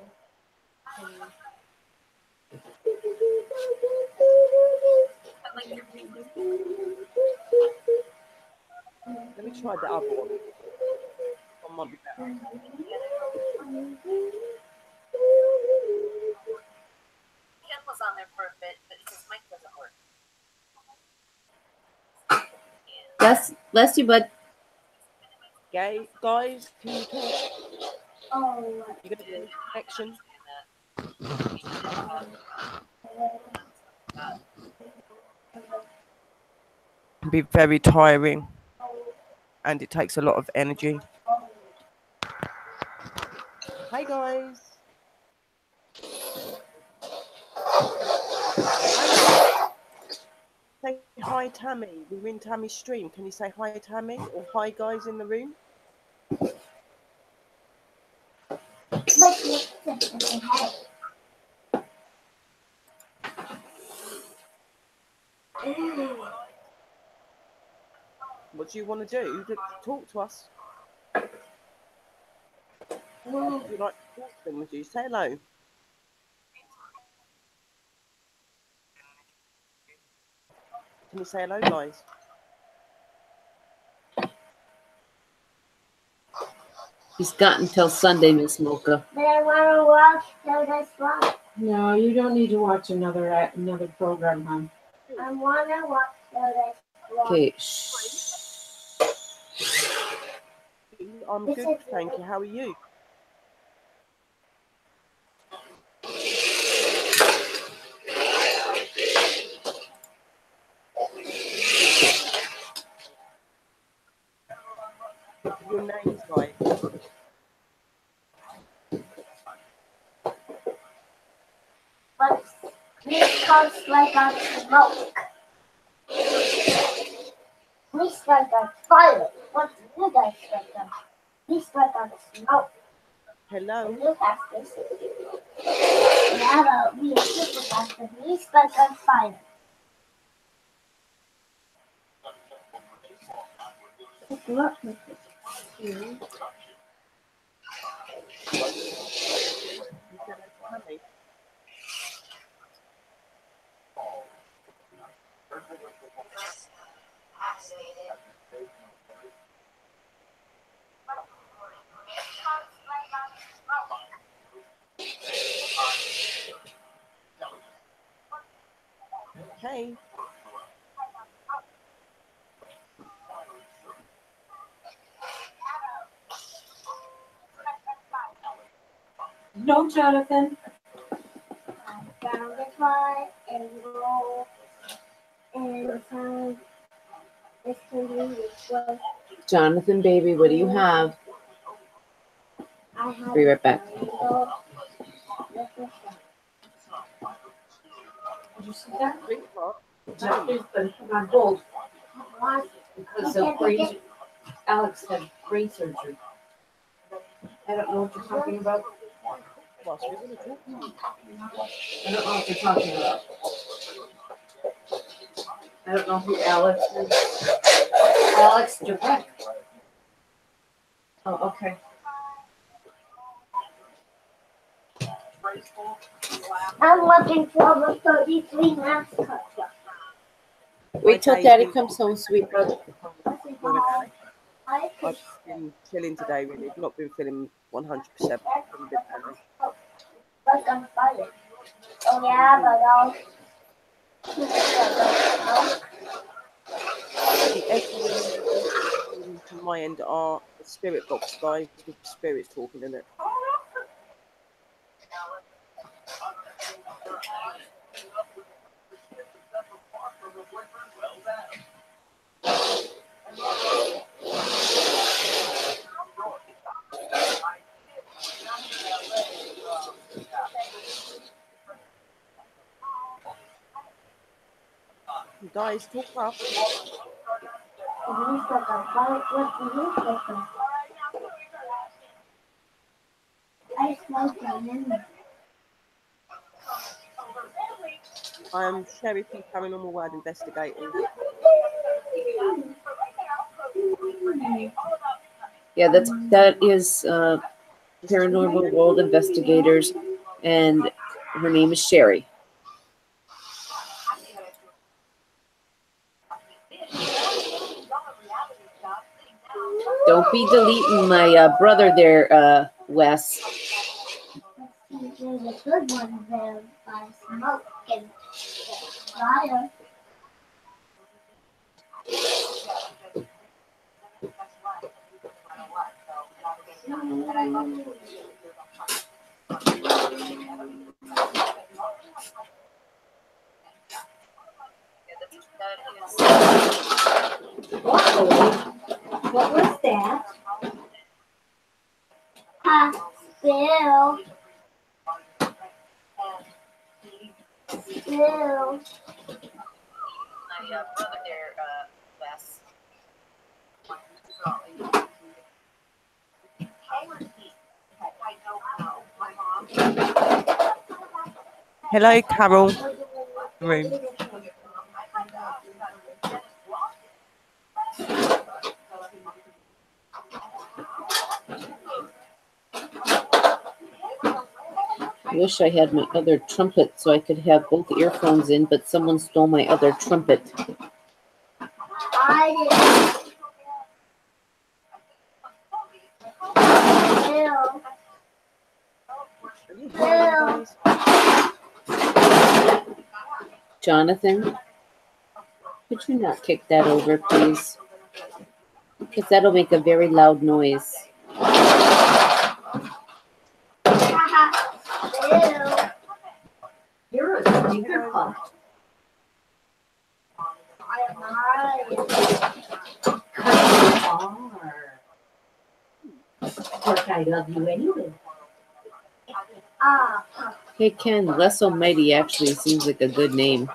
Let me try the other one. One might be better. Ken was on there for a bit, but his mic doesn't work. Bless you, bud. Okay, guys, can you talk? Oh, You got a connection? Can be very tiring, and it takes a lot of energy. Hi, guys. Say hi, Tammy. We're in Tammy's stream. Can you say hi, Tammy, or hi, guys in the room? What do you want to do? Talk to us. Would you like to talk to them? Would you say hello? Can you say hello, guys? He's got until Sunday, Miss Mocha. but I want to watch Paradise Rock. No, you don't need to watch another program, hon. I want to watch Paradise Rock. Okay. I'm good, thank you. How are you? Your name's right. But this comes like on smoke. We strike on fire. What do you guys strike on? We strike on smoke. Hello. You faster. Yeah, but we are super faster. We spent on fire. Look. Hey. No, Jonathan. I found a toy and roll and found this candy which was Jonathan, baby, what do you have? I had Be right back. Did you see that? Drink what? No, it's been put on hold because of brain. Alex had brain surgery. I don't know what you're talking about. Whilst we're gonna talk. I don't know what you're talking about. I don't know who Alex is. Alex Direct. Oh, okay. I'm looking for the 33 mascot. Wait till Daddy comes home, sweetheart. I've been chilling today, really. I've not been feeling 100%. I've been a bit better. Like on fire. Oh yeah, but I'll The everything from my end are the spirit box guys with the spirits talking in it. You guys talk up. I smoked them. I'm Sheriff Paranormal Word investigating. Yeah, that is Paranormal World Investigators, and her name is Sherry. Don't be deleting my brother there, Wes. There's a good one there by smoke and fire. What was that? Bill. Bill. My brother there, Wes. Hello, Carol. Room. I wish I had my other trumpet so I could have both earphones in, but someone stole my other trumpet. I did. Bill. Jonathan, could you not kick that over, please? Because that'll make a very loud noise. Bill. You're a sneaker pup. Of course, I love you anyway. Hey, Ken, Less Almighty actually seems like a good name.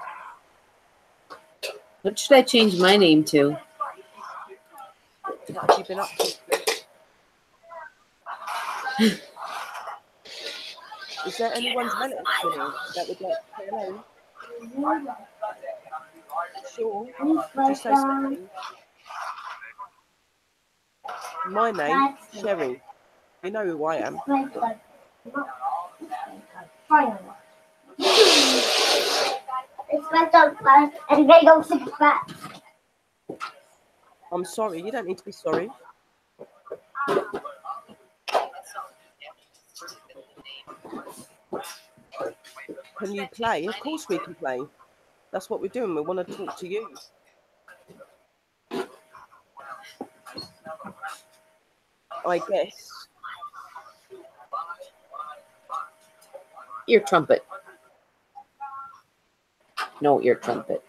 What should I change my name to? What have you been up to? Is there anyone's relatives in here that would like to say hello? Sure. Did you say something? My name, Sherry. You know who I am. It's my dog first, and they don't sit back. I'm sorry. You don't need to be sorry. Can you play? Of course we can play. That's what we're doing. We want to talk to you. I guess. Ear trumpet. No ear trumpet.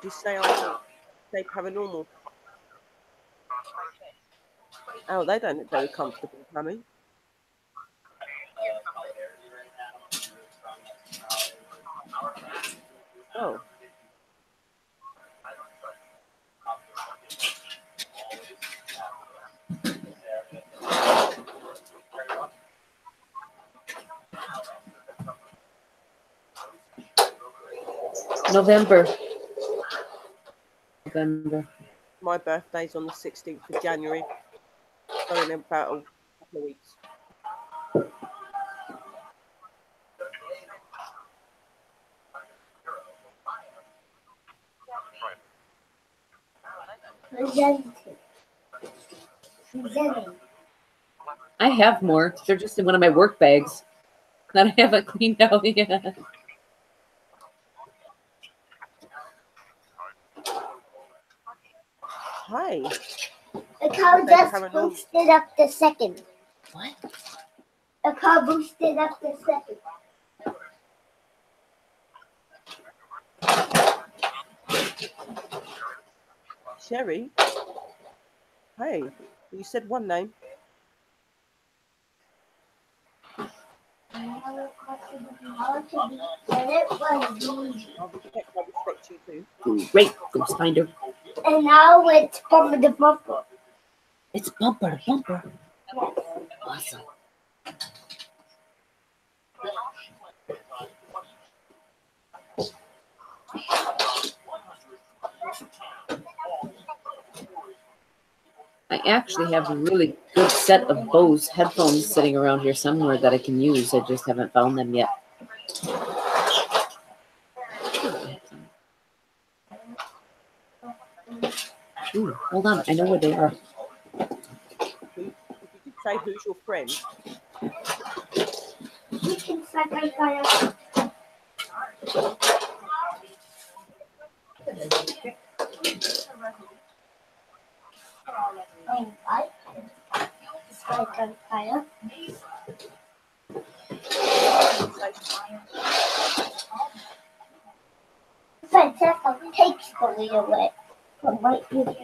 You say I'm what? Say paranormal. Oh, they don't look very comfortable, Tammy. Oh. November. My birthday's on the 16th of January. So in about a couple of weeks. I have more. They're just in one of my work bags that I haven't cleaned out yet. Hi. The car just paranormal. boosted up the second. What? The car boosted up the second. Sherry? Hey, you said one name. I respect you too. Great, Ghost Finder. And now it's Bumper to Bumper. It's bumper to bumper. Awesome. I actually have a really good set of Bose headphones sitting around here somewhere that I can use. I just haven't found them yet. Ooh, hold on. I know where they are. Did you say who's your friend? You can start by fire. Oh, I start by fire. Francesca takes the lead away from right here.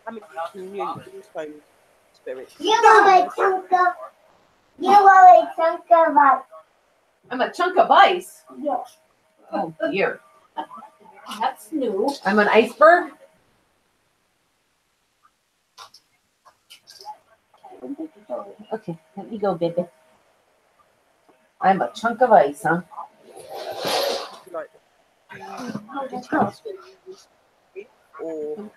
I mean, communion phone spirit. You are a chunk of ice. I'm a chunk of ice. Yes. Oh, dear. That's new. I'm an iceberg? Okay, let me go, baby. I'm a chunk of ice, huh? Like, did you ask who you was with, or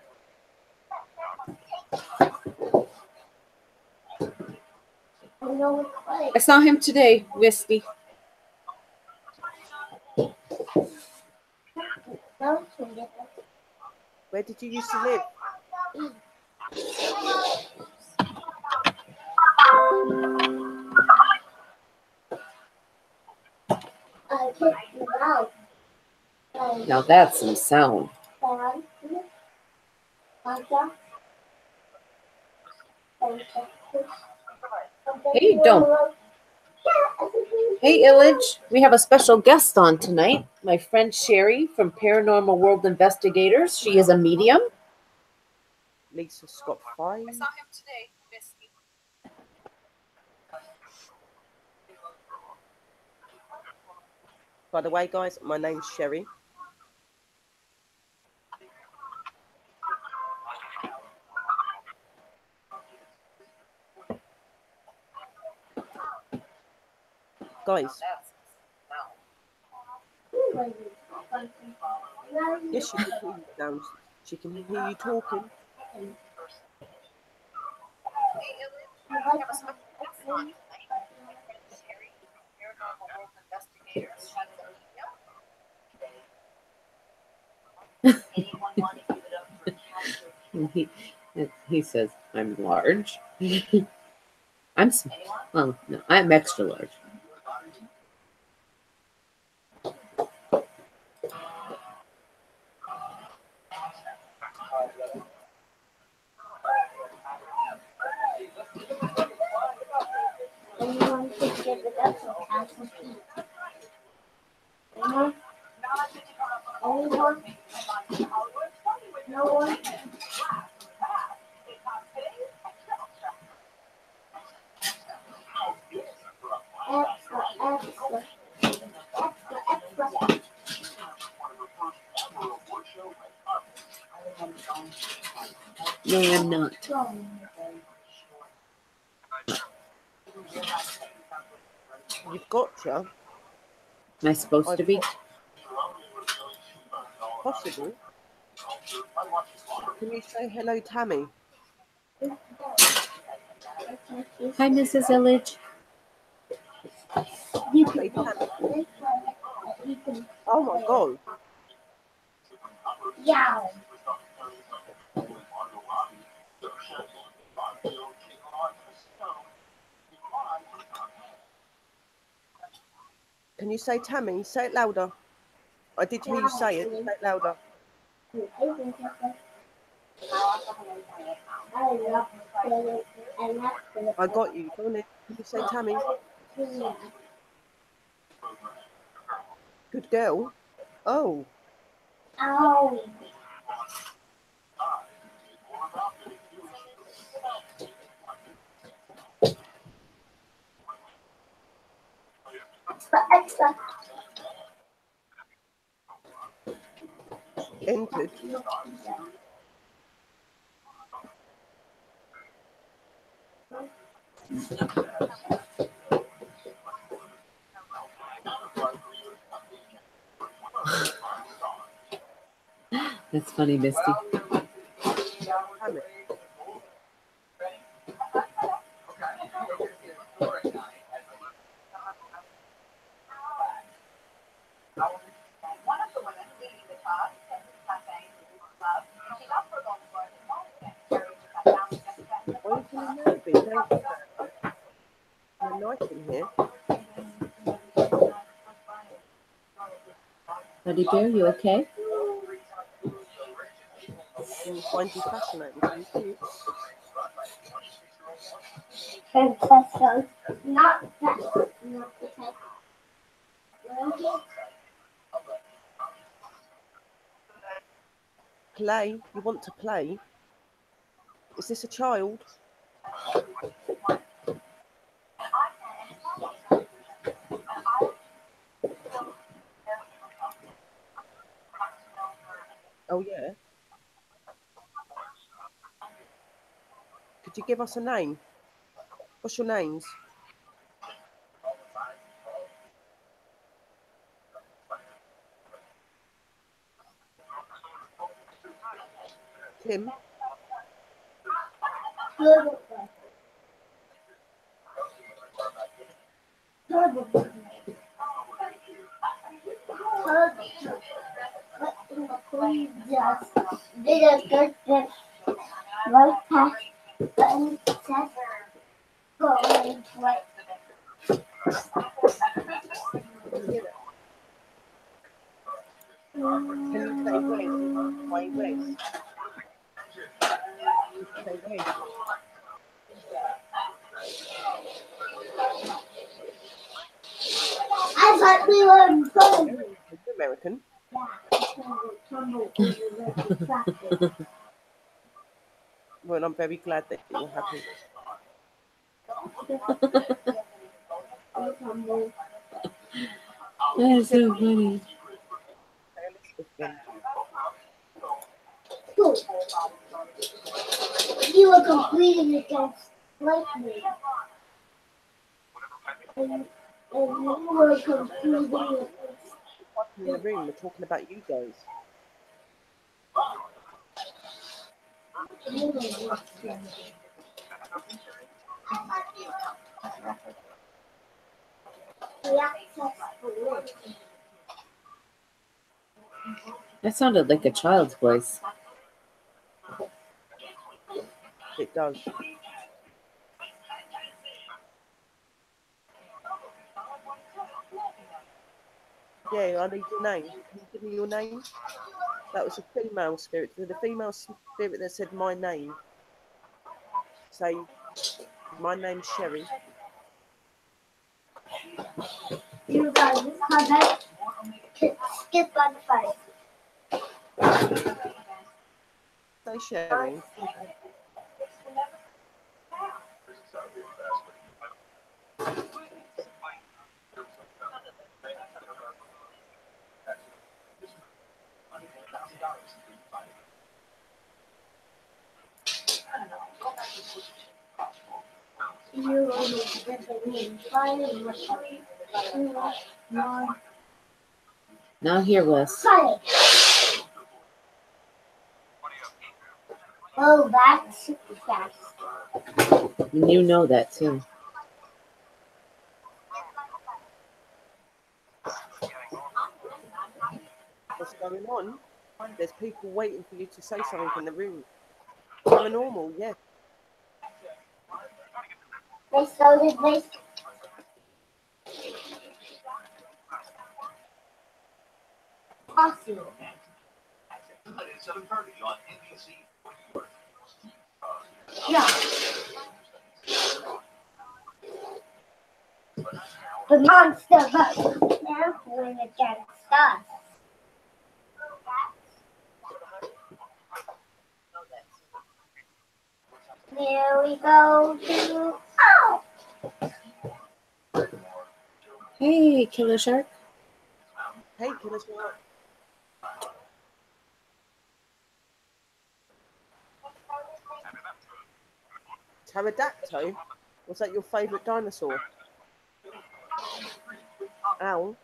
I saw him today, Misty. where did you used to live? Now that's some sound. Hey, don't. Hey, Illage. We have a special guest on tonight. My friend Sherry from Paranormal World Investigators. She is a medium. Lisa's got 5. him today, Misty. By the way, guys, my name's Sherry. Guys, yes, she can hear you down. She can hear you talking. He says, I'm large. I'm small. Well, no, I'm extra large. Anyone could give it up so Cass will eat. Anyone? Anyone? No one? Extra, extra. Extra, extra. No, I'm not. You've got to. Am I supposed to be? Possible. Can you say hello, Tammy? Hi, Mrs. Illage. You Say can Tammy. you can Oh my God. yeah. Can you say Tammy? Say it louder. I did hear you say it. Say it louder. I got you. Go on in. Can you say Tammy? Good girl. Oh. Ow. Extra, extra. Entered. That's funny, Misty. Tammy. Why are you feeling nervy? Don't be nervy. You're nice in here. Buddy Bear, you okay? And you find you fascinating. Thank you. Princess, not that. Not the type. Play. You want to play? Is this a child? Oh, yeah. Could you give us a name? What's your names? Tim? We just did a good bit right past and just going right. Can you hear that? Can you say Wes? Why Wes? Say Wes. thought we were in Poland. You're American. Well, I'm very glad that you're happy. That's so funny. Cool. You were competing against lightning. And you were competing against In the room, we're talking about you guys. That sounded like a child's voice. It does. Yeah, I need your name. Can you give me your name? That was a female spirit. The female spirit that said my name. Say, my name's Sherry. You guys comment, skip on 5. Say Sherry. You are the 5. Now here, Wes. Oh, that's super fast. And you know that too. What's going on? There's people waiting for you to say something in the room. Paranormal, yeah. They started this. Awesome. Yeah. The monster, but they're going against us. Here we go to. Oh! Hey, Killer Shark. Hey, Killer Shark. Pterodactyl? Was that your favourite dinosaur? Owl?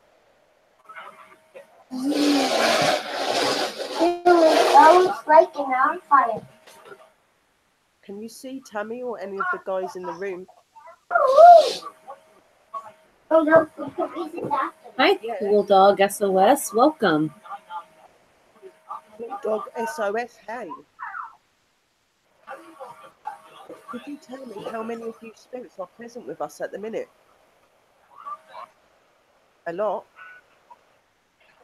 It was like an on fire. Can you see Tammy or any of the guys in the room? Oh no, is it after? Hi, Cool Dog SOS. Welcome. Dog SOS, hey. Could you tell me how many of you spirits are present with us at the minute? A lot.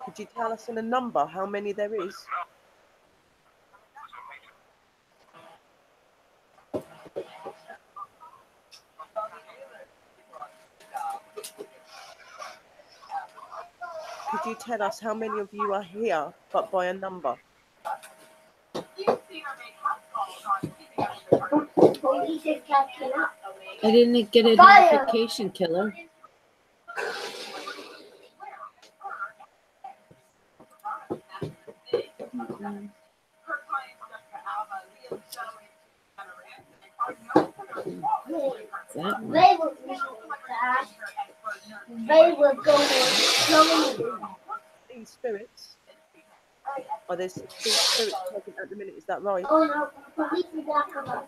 Could you tell us in a number how many there is? Could you tell us how many of you are here, but by a number? Police is catching up. I didn't get a Fire. notification, Killer. That one. They were that. They were going. These spirits? Are there 16 spirits present at the minute? Is that right? Oh no, police is after us.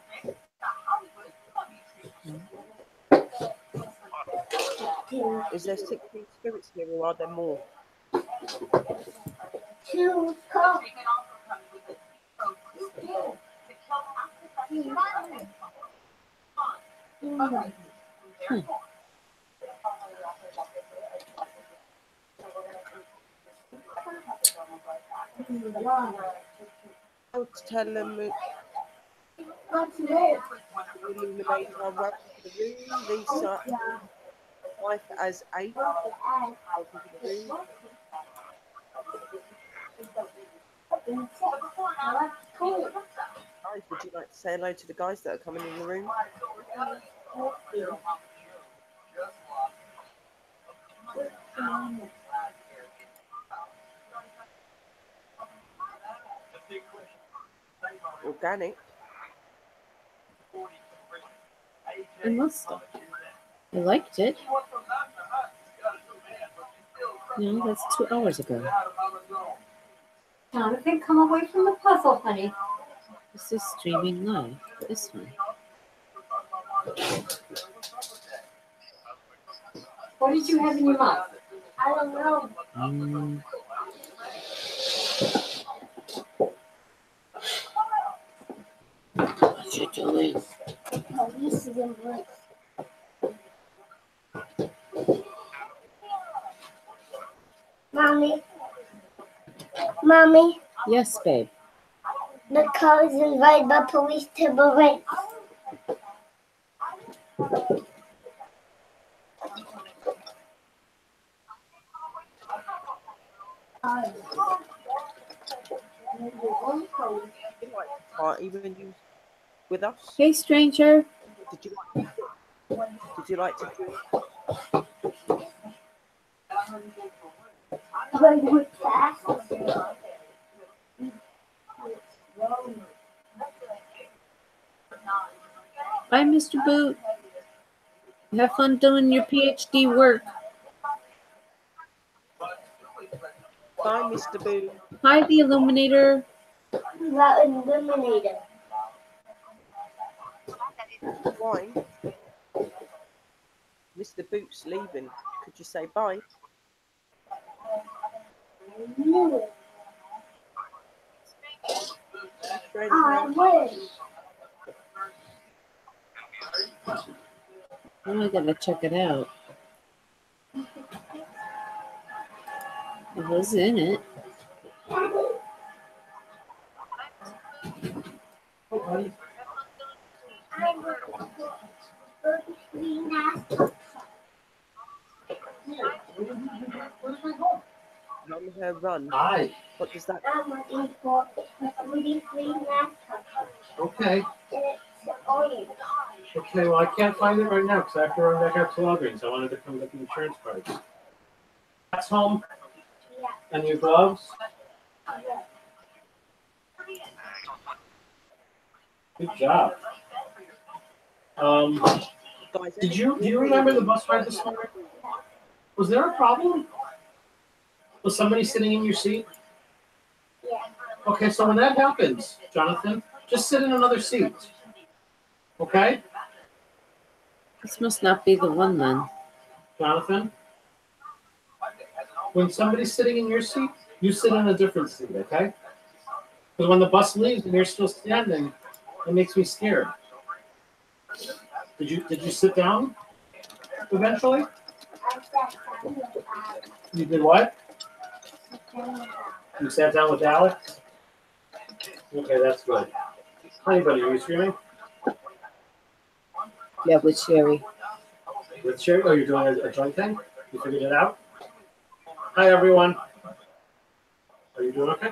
Is there 16 spirits here or are there more? 2 come. I'll tell them What's more? illuminate our right to the room, Lisa. wife as 8. Guys, would you like to say hello to the guys that are coming in the room? Organic. I must have. I liked it. No, that's 2 hours ago. Jonathan, come away from the puzzle, honey. This is streaming live. This one. What did you have in your mouth? I don't know. What you doing? Police is in blue. Mommy, Yes, babe. the car is invited by police to the race. Party when you with us? Hey, stranger. Did you like to drink? Bye, Mr. Boot. Have fun doing your PhD work. Bye, Mr. Boo. Hi, the Illuminator. That eliminator. Why? Mr. Boot's leaving. Could you say bye? I win. Now I gotta check it out. It was in it. Mum her run. Hi. What does that I'm looking for a 33 NASCAR. Okay. And it's orange. Okay, well, I can't find it right now because I have to run back out to Walgreens. I wanted to come get the insurance cards. That's home. Yeah. And your gloves? Good job. guys? Do you remember the bus ride this morning? Was there a problem? Was somebody sitting in your seat? Yeah. Okay, so when that happens, Jonathan, just sit in another seat. Okay? This must not be the one then. Jonathan? When somebody's sitting in your seat, you sit in a different seat, okay? Because when the bus leaves and you're still standing, it makes me scared. Did you sit down eventually? You did what? You sat down with Alex? Okay, that's good. Hi, buddy, are you streaming? Yeah, with Sherry. With Sherry? Oh, you're doing a joint thing? You figured it out? Hi, everyone. Are you doing okay?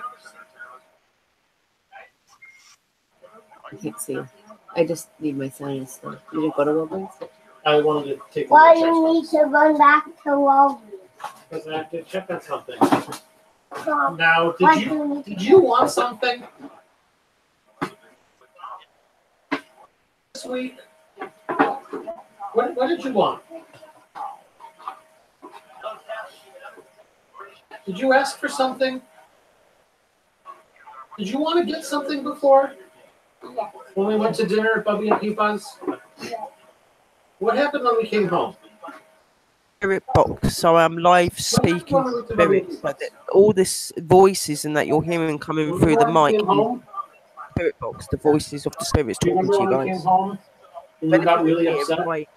I can't see. I just need my sinus though. You didn't go to Walgreens? I wanted to take Why a do you need to run back to Walgreens? because I have to check on something. So, Now, why did do you need to you want something this week? What did you want? Did you ask for something? Did you want to get something before? Yeah. When we went to dinner at Bubby and Peepa's? Yeah. What happened when we came home? spirit box? So I'm live speaking to spirits. So that all this voices and that you're hearing coming through the mic Came home? is spirit box, the voices of the spirits Do you talking remember to you when we came guys. home and you got really Here, upset? right.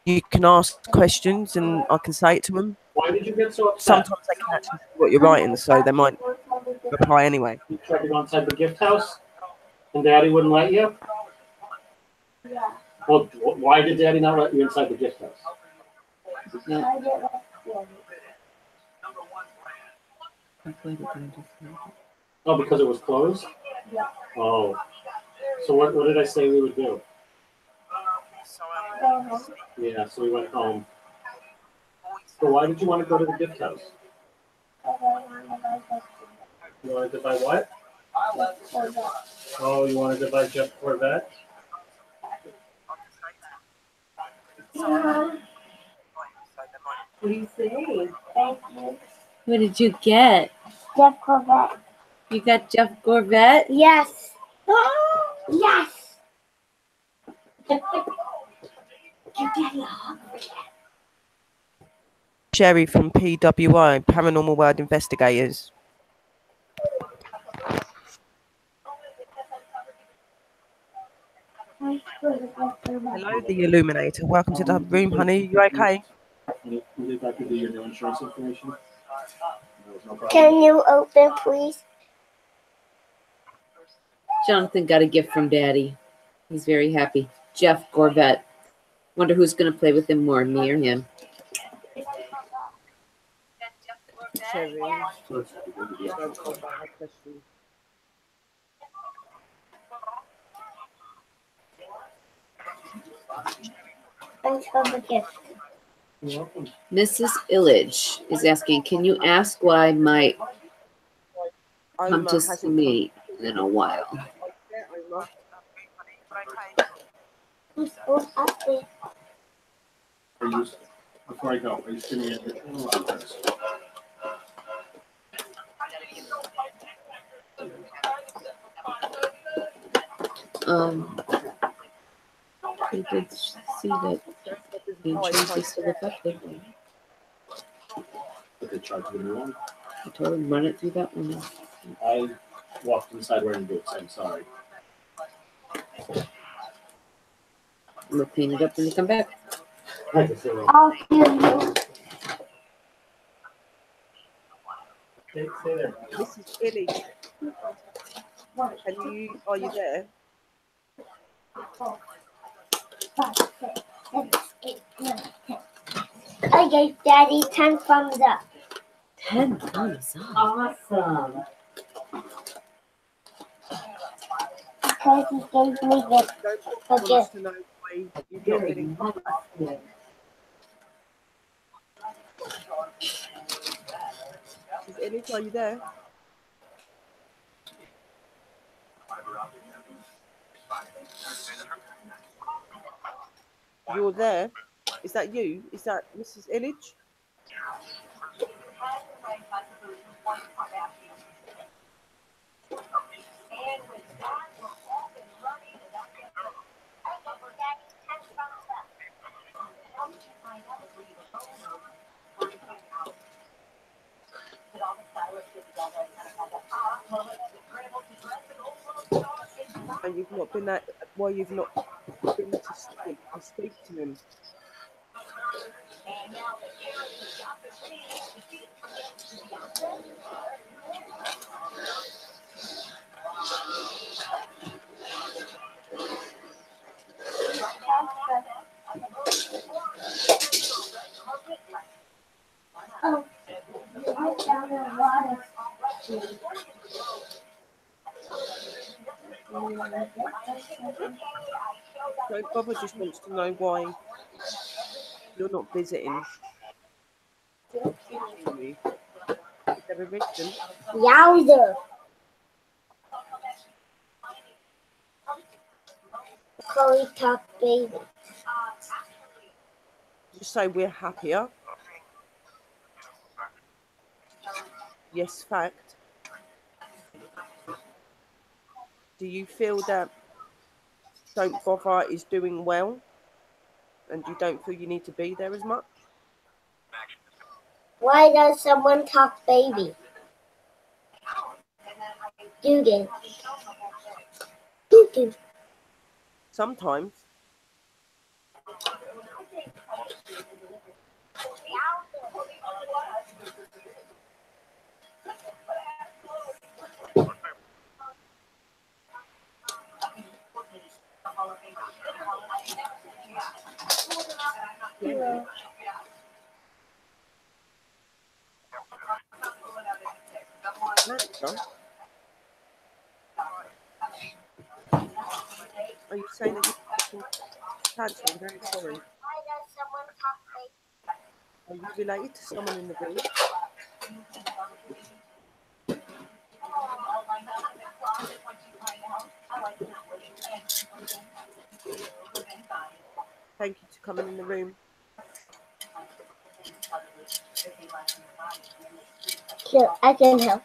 You can ask questions and I can say it to them. Why did you get so upset? Sometimes they can actually see what you're writing, so they might reply anyway. You tried to go inside the gift house and Daddy wouldn't let you? Yeah. Well, why did Daddy not let you inside the gift house? No. I did like Oh, because it was closed? Yeah. Oh. So what did I say we would do? Go home. Yeah, so we went home. So why did you want to go to the gift house? You wanted to buy what? Oh, you wanted to buy Jeff Corvette? Yeah. What do you say? Thank you. What did you get? Jeff Corvette. You got Jeff Corvette? Yes. Yes. Give Daddy a hug. Sherry from PWI, Paranormal World Investigators. Hello, the Illuminator. Welcome to the room, honey. You okay? You did have to do your new insurance information? There was no problem. Can you open, please? Jonathan got a gift from Daddy. He's very happy. Jeff Corvette. Wonder who's going to play with him more, me or him. Sherry. Let's- Thanks for the gift. You're welcome. Mrs. Illage is asking, can you ask why my come Oma to hasn't see me in a while? Oma. Who's up there? Are you, before I go, are you sitting at your channel address? I did see that the insurance is still effective. Did they charge you the new one? I told him run it through that one. I walked inside wearing boots. I'm sorry. We'll clean it up when you come back. I'll give you. Stay there. Mrs. Illy, are you there? 5, 6, 7, 8, 9, 10. I gave Daddy 10 thumbs up. 10 thumbs up. Awesome. Because he gave me this. Don't want us to know why you've not Very been nice. Mrs. Illy, are you there? You're there? Is that you? Is that Mrs. Illich? And you've not been that. Why you've not been to speak to him? Oh, I found a lot of Don't bother just wants to know why you're not visiting. You. Is there a reason? Yowzer. Chloe Talk Baby. Just say we're happier. Yes, fact. Do you feel that Don't Bother is doing well and you don't feel you need to be there as much? Why does someone talk baby? Dugan. Dugan. Sometimes. Yeah. Are you saying that you're cancelled? I'm very sorry. Are you related to someone in the room? Thank you for coming in the room. Sure, I can help.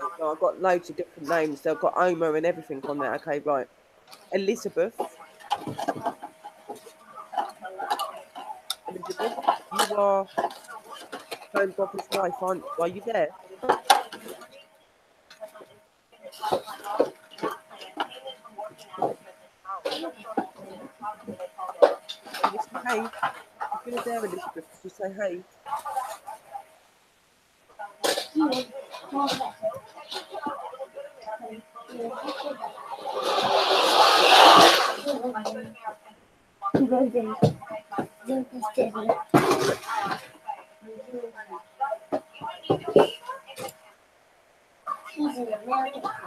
Okay, so I've got loads of different names. They've got Oma and everything on there. Okay, right. Elizabeth. Elizabeth, you are Joan Bobber's wife, aren't you? Are you there? Can you say hey? If you're there, Elizabeth, could you say hey?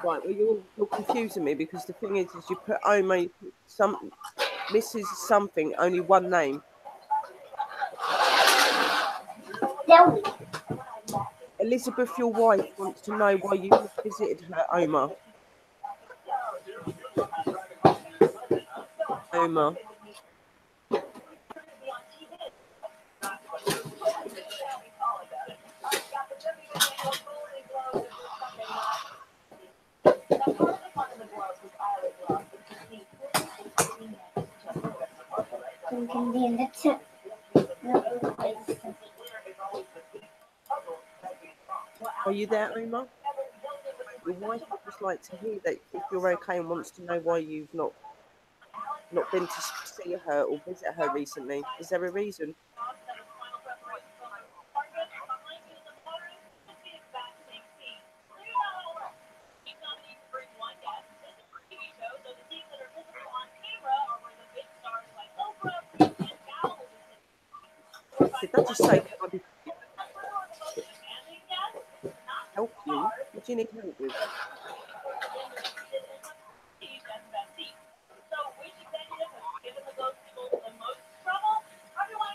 Right, well, you're confusing me because the thing is you put Oma, you put some Mrs. something, only one name. Elizabeth, your wife, wants to know why you visited her, Oma. Oma. Are you there, Oma? Your wife would just like to hear that if you're okay and wants to know why you've not been to see her or visit her recently. Is there a reason? Did that just say, can I be help you? What do you need help with?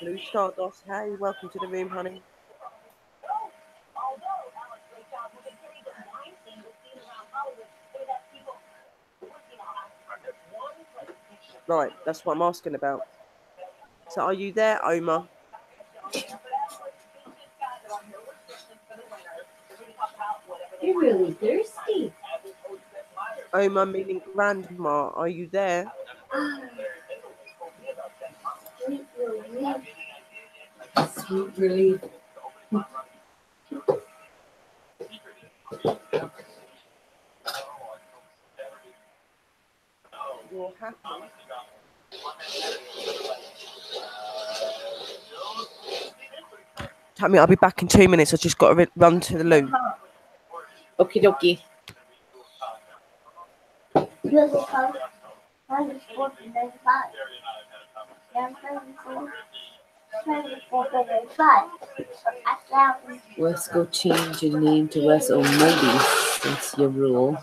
Blue Stardust, hey, welcome to the room, honey. Right, that's what I'm asking about. So are you there, Oma? You're really thirsty. Oma meaning grandma, are you there? Sweet relief. You're happy? Tammy, I'll be back in 2 minutes. I just got to run to the loo. Okie dokie. Let's go change your name to Wes Almighty since you rule.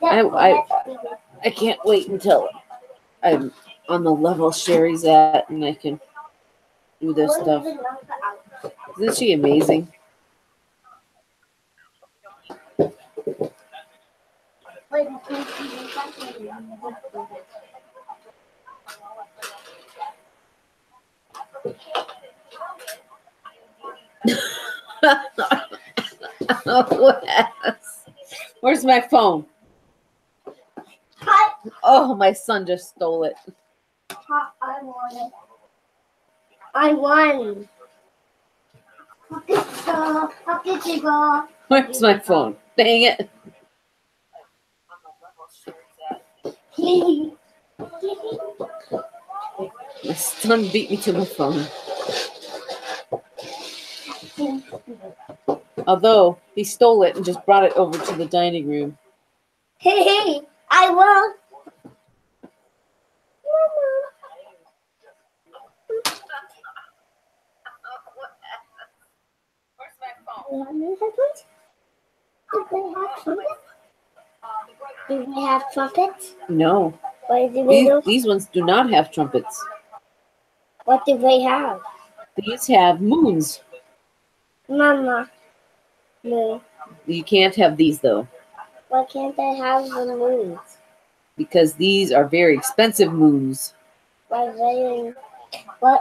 I can't wait until I'm on the level Sherry's at and I can do this stuff. Isn't she amazing? Where's my phone? Oh, my son just stole it. I won it. I won. Where's my phone? Dang it. My son beat me to my phone. Although he stole it and just brought it over to the dining room. Hey, I will. Do they have trumpets? No, What do they do? these ones do not have trumpets. What do they have? These have moons. Mama. No. You can't have these though, Why can't they have the moons? because these are very expensive moons. What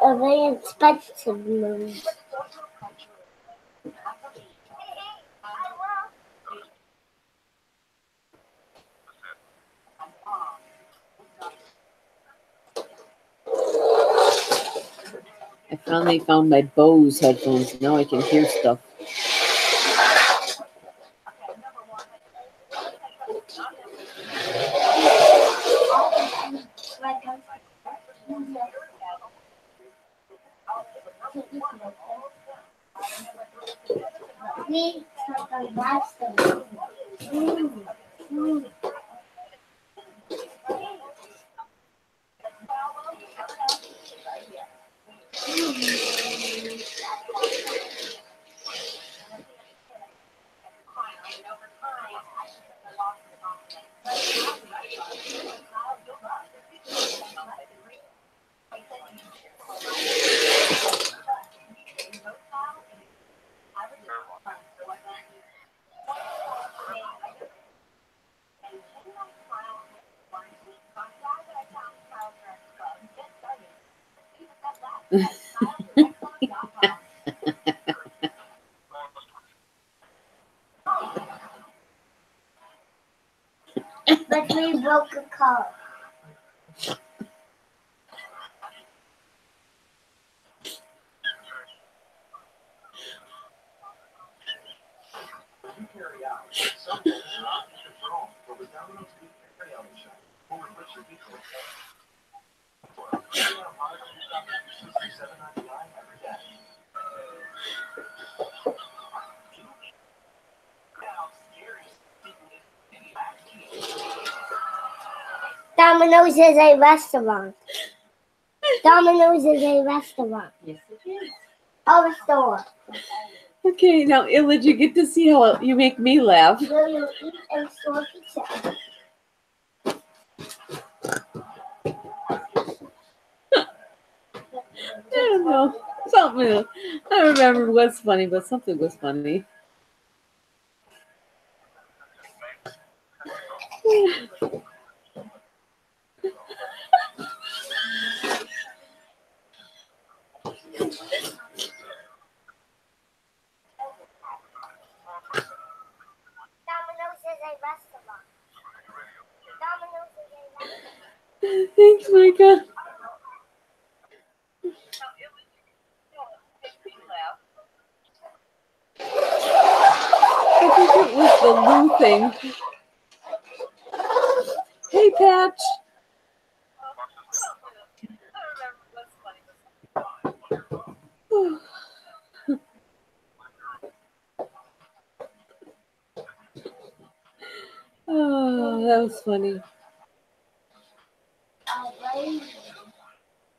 are they expensive moons? I finally found my Bose headphones. Now I can hear stuff. We took a master. But we broke a car. Domino's is a restaurant. Domino's is a restaurant. Yes, it is. Or a store. Okay, now Illid, you get to see how you make me laugh. Will you eat and store pizza? I don't know. Something. I don't remember what's funny, but something was funny. Domino's is a restaurant. Domino's is a restaurant. Thanks, Micah. I think it was the Lou thing. Hey, Patch. Oh, that was funny.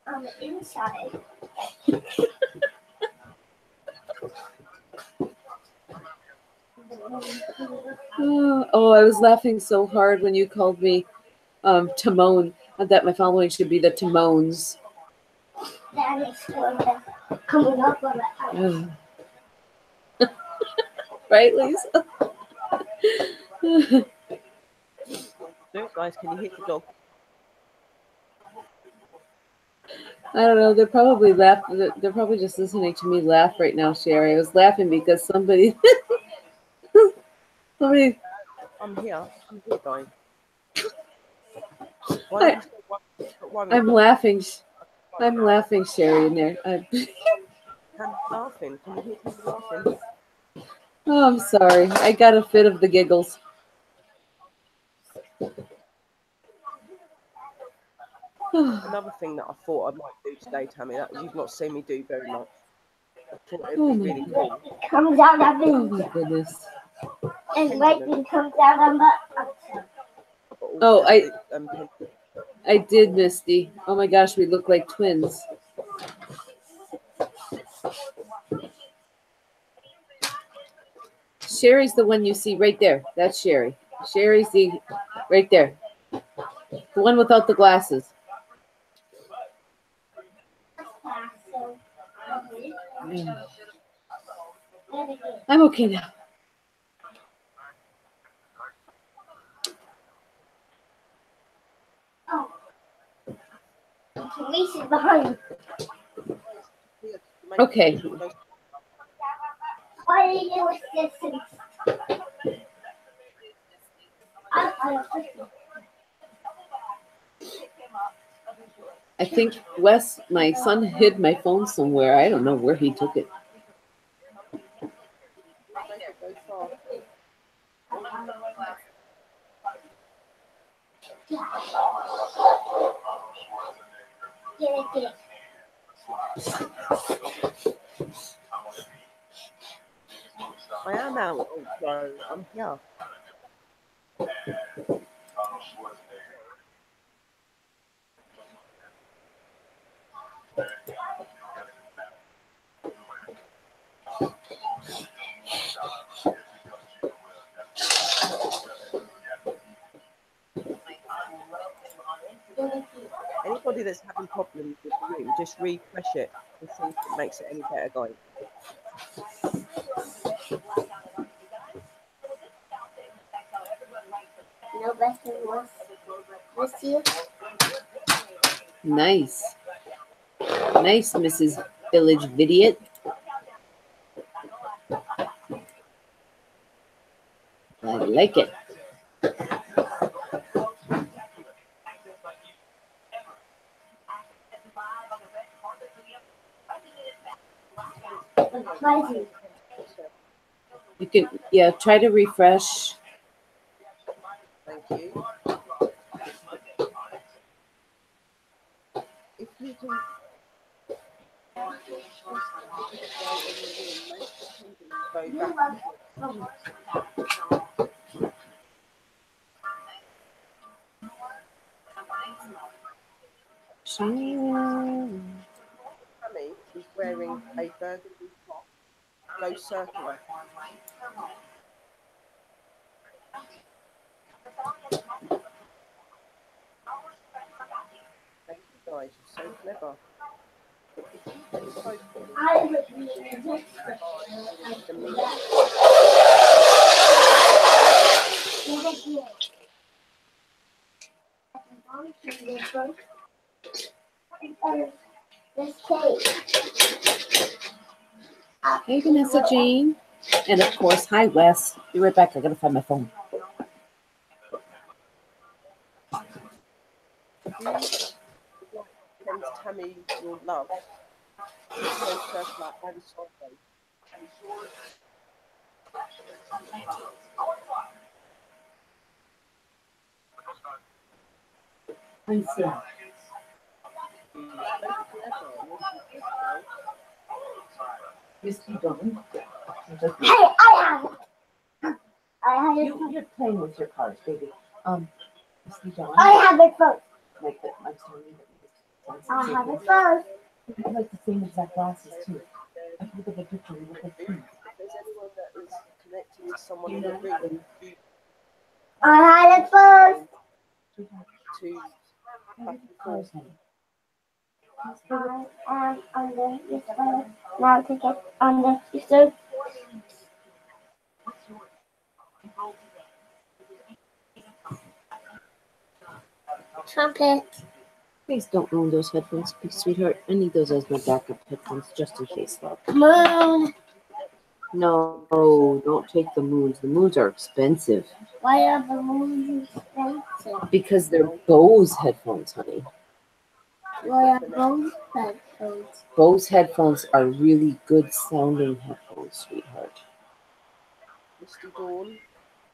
On the inside. Oh, I was laughing so hard when you called me Timon. I thought my following should be the Timones. That is coming up on the house. Right, Lisa? No, guys, can you hit the dog? I don't know. They're probably They're probably just listening to me laugh right now, Sherry. I was laughing because somebody. I'm here, guys. Why are you so worried? I'm laughing. I'm laughing, Sherry, in there. I'm laughing. Can you hear me laughing? Oh, I'm sorry. I got a fit of the giggles. Another thing that I thought I might do today, Tammy, that you've not seen me do very much. I thought it would be really cool. It comes out of Oh it. my goodness. And lightning comes out on the outside. Oh, the, I did, Misty. Oh my gosh, we look like twins. Sherry's the one you see right there. That's Sherry. Sherry's the right there. The one without the glasses. I'm okay now. Teresa's behind. Okay. Why do you with this? I think Wes, my son, hid my phone somewhere. I don't know where he took it. Get it. I am out, so I'm here. Anybody that's having problems with the room, just refresh it and see if it makes it any better, guys. No better was this year. Nice. Nice, Mrs. Village Vidiot. I like it. You can, yeah, try to refresh. Thank you. If you can go back. Tammy is wearing a burgundy top. Go circular. Thank you guys, you're so clever. Hey, Vanessa Jean. And of course, hi, Wes. Be right back. I gotta find my phone. Send Tammy your love. Go circular and sideways. I see. Misty Dawn. Hey, I have it. You're playing with your cards, baby. Misty Dawn. I have it first. Like that. I'm telling you that. I have it first. I like the same exact glasses too. I can look at the picture. We look at If there's anyone that is connected to someone in the room, I had it first. to back and forth. I am under your spell. Now to get under your spell. Trumpet. Please don't ruin those headphones, sweetheart. I need those as my backup headphones just in case, love. Moon. No, don't take the moons. The moons are expensive. Why are the moons expensive? Because they're Bose headphones, honey. Why are those headphones? Bose headphones are really good sounding headphones, sweetheart. Misty Dawn.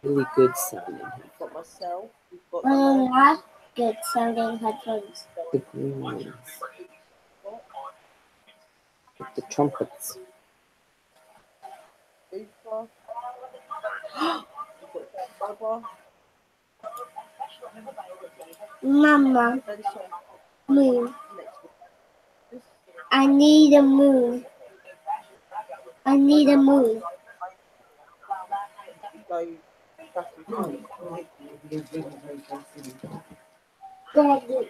Really good sounding headphones. We've got myself. We've got Not good sounding headphones. The green ones. With the trumpets. Ufa. We've got Baba. Mama, move. I need a move. I need a move. Go back and forth. Daddy.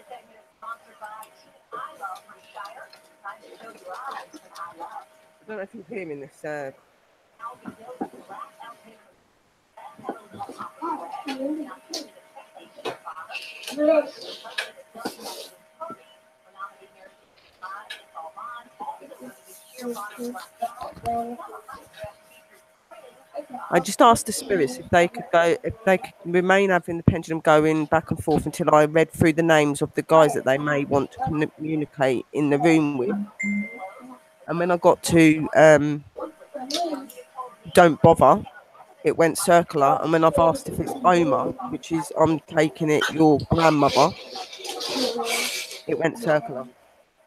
I don't know if you're hearing this. I just asked the spirits if they could remain having the pendulum going back and forth until I read through the names of the guys that they may want to communicate in the room with. And when I got to don't bother, it went circular. And when I've asked if it's Oma, which is I'm taking it your grandmother, it went circular.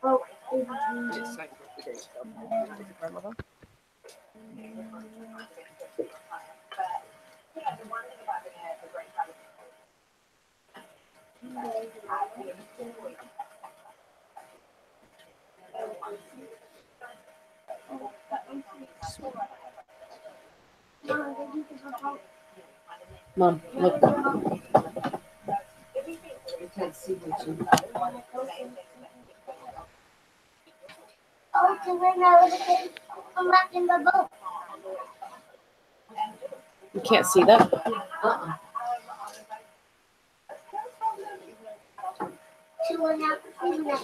It's same again. Is it grandmother? Mom, look. You can't see what you. Oh, can I know I'm back in the boat? You can't see that? Uh-uh. 2.5 minutes.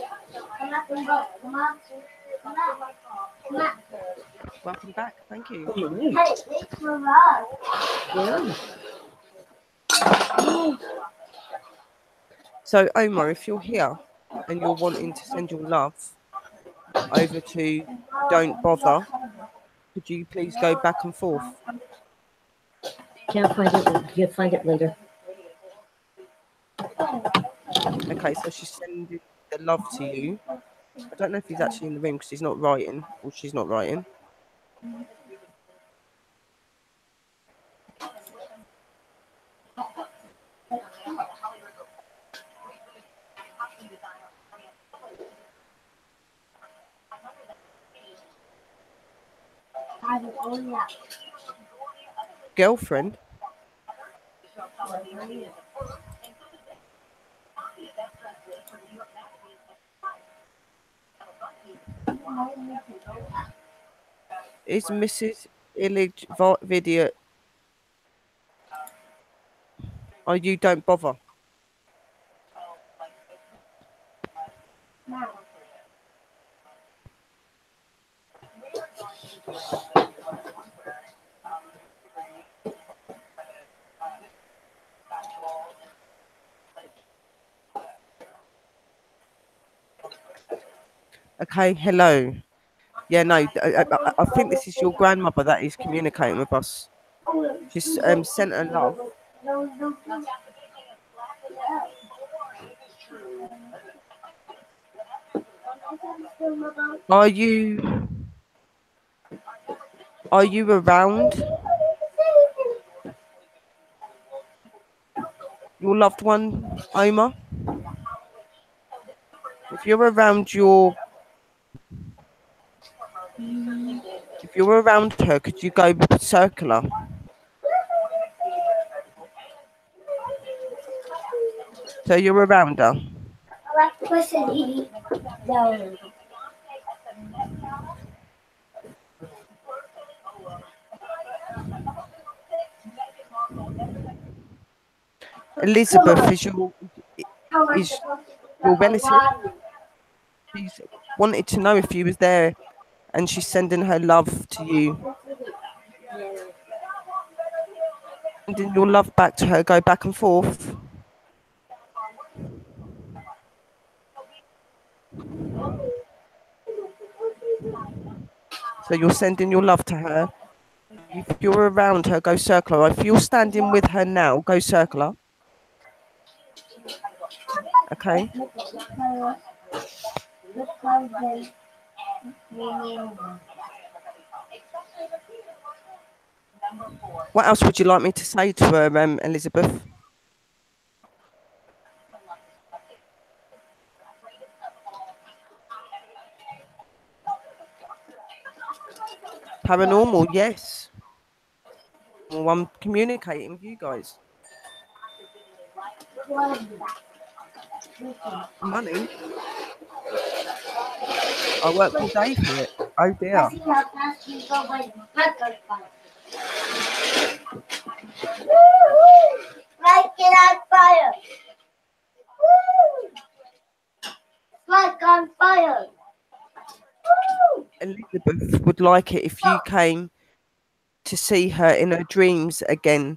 Come up in the boat. Come up. Come up. Come up. Welcome back. Thank you. Hey, it's for us. Yeah. So, Omar, if you're here and you're wanting to send your love over to Don't Bother, could you please go back and forth? Can't find it. You'll find it later. Okay, so she's sending the love to you. I don't know if he's actually in the room because he's not writing or she's not writing. Girlfriend? Is Mrs. Illich video? Oh, you don't bother. Okay, hello. Yeah, no, I think this is your grandmother that is communicating with us. She's sent her love. Are you around your loved one, Oma? If you're around her, could you go circular? So you're around her. Electricity. No. Elizabeth is your relative. She's wanted to know if you was there, and she's sending her love to you. Sending your love back to her. Go back and forth. So you're sending your love to her. If you're around her, go circular. If you're standing with her now, go circular. Okay. What else would you like me to say to her, Elizabeth? Paranormal, yes. Well, I'm communicating with you guys. Money. I work all day for it. Oh dear. I see how fast you go when you put on fire. Like it on fire. Woo! Like on fire. Woo! Elizabeth would like it if you came to see her in her dreams again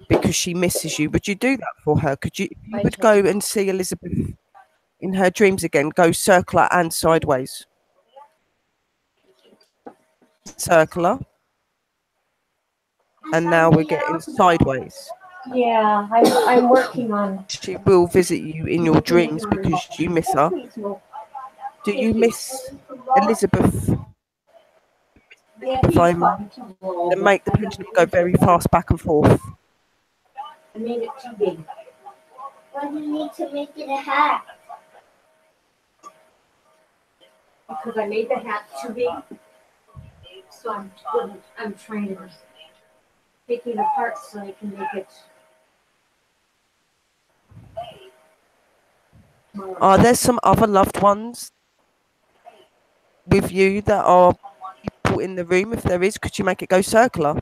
because she misses you. Would you do that for her? Could you, if you would go and see Elizabeth in her dreams again, go circular and sideways? Circular. And now we're getting sideways. Yeah, I'm working on. She will visit you in your dreams because you miss her. Do you miss Elizabeth? If I'm to make the pendulum go very fast back and forth. I made it too big. Why do you need to make it a hat? Because I made the hat too big. So I'm trying to take it apart so I can make it. Are there some other loved ones with you that are people in the room? If there is, could you make it go circular?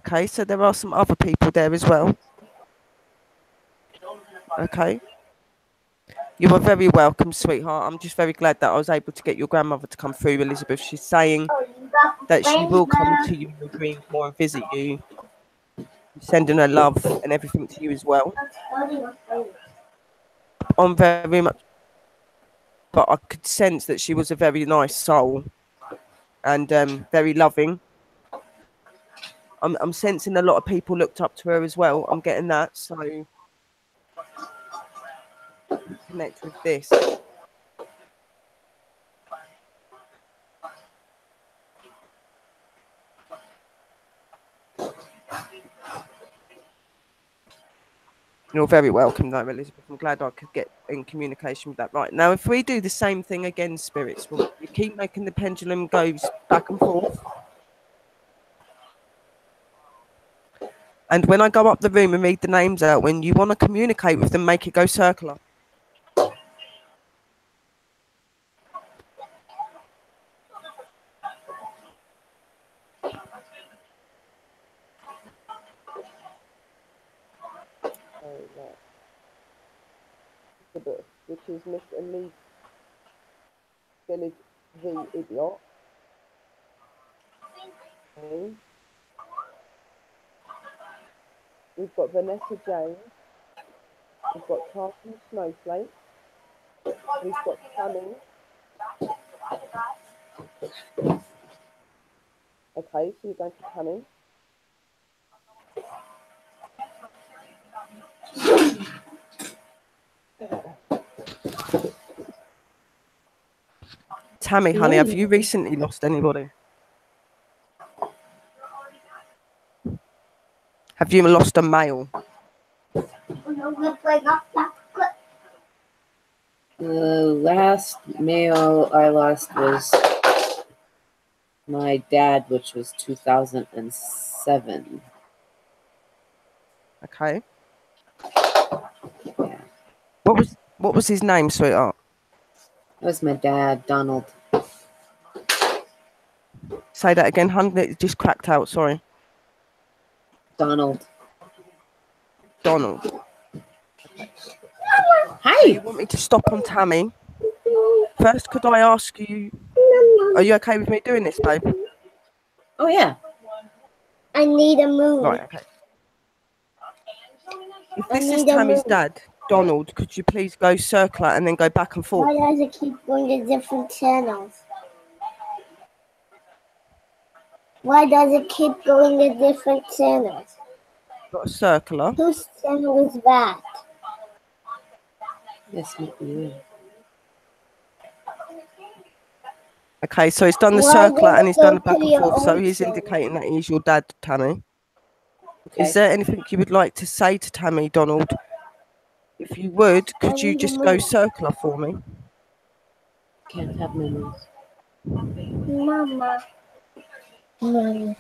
Okay, so there are some other people there as well. Okay. You are very welcome, sweetheart. I'm just very glad that I was able to get your grandmother to come through, Elizabeth. She's saying that she will come to you in your dreams more and visit you, sending her love and everything to you as well. I'm very much, but I could sense that she was a very nice soul and very loving. I'm sensing a lot of people looked up to her as well. I'm getting that, so connect with this. You're very welcome, though, Elizabeth. I'm glad I could get in communication with that. Right, now, if we do the same thing again, spirits, will you keep making the pendulum go back and forth? And when I go up the room and read the names out, when you want to communicate with them, make it go circular. Which is Miss Elise Village the Idiot. Okay. We've got Vanessa James. We've got Carson Snowflake. We've got Tammy. Okay, so you're going to Tammy. Tammy, honey, have you recently lost anybody? Have you lost a male? The last male I lost was my dad, which was 2007. Okay. Yeah. What was his name, sweetheart? That was my dad, Donald. Say that again, hun. It just cracked out, sorry. Donald. Donald. Hi. You want me to stop on Tammy? First, could I ask you, are you okay with me doing this, babe? Oh, yeah. I need a move. Right, okay. If this is Tammy's dad, Donald, could you please go circular and then go back and forth? Why does it keep going to different channels? Why does it keep going to different channels? Got a circular. Whose channel is that? Yes, you. Okay, so he's done the Why circular did and it he's done go the back to and your forth, so own he's channel? indicating that he's your dad, Tammy. Okay. Is there anything you would like to say to Tammy, Donald, If you would, I could you need to just go move. circular for me? Can't have memories. Mama. Mama.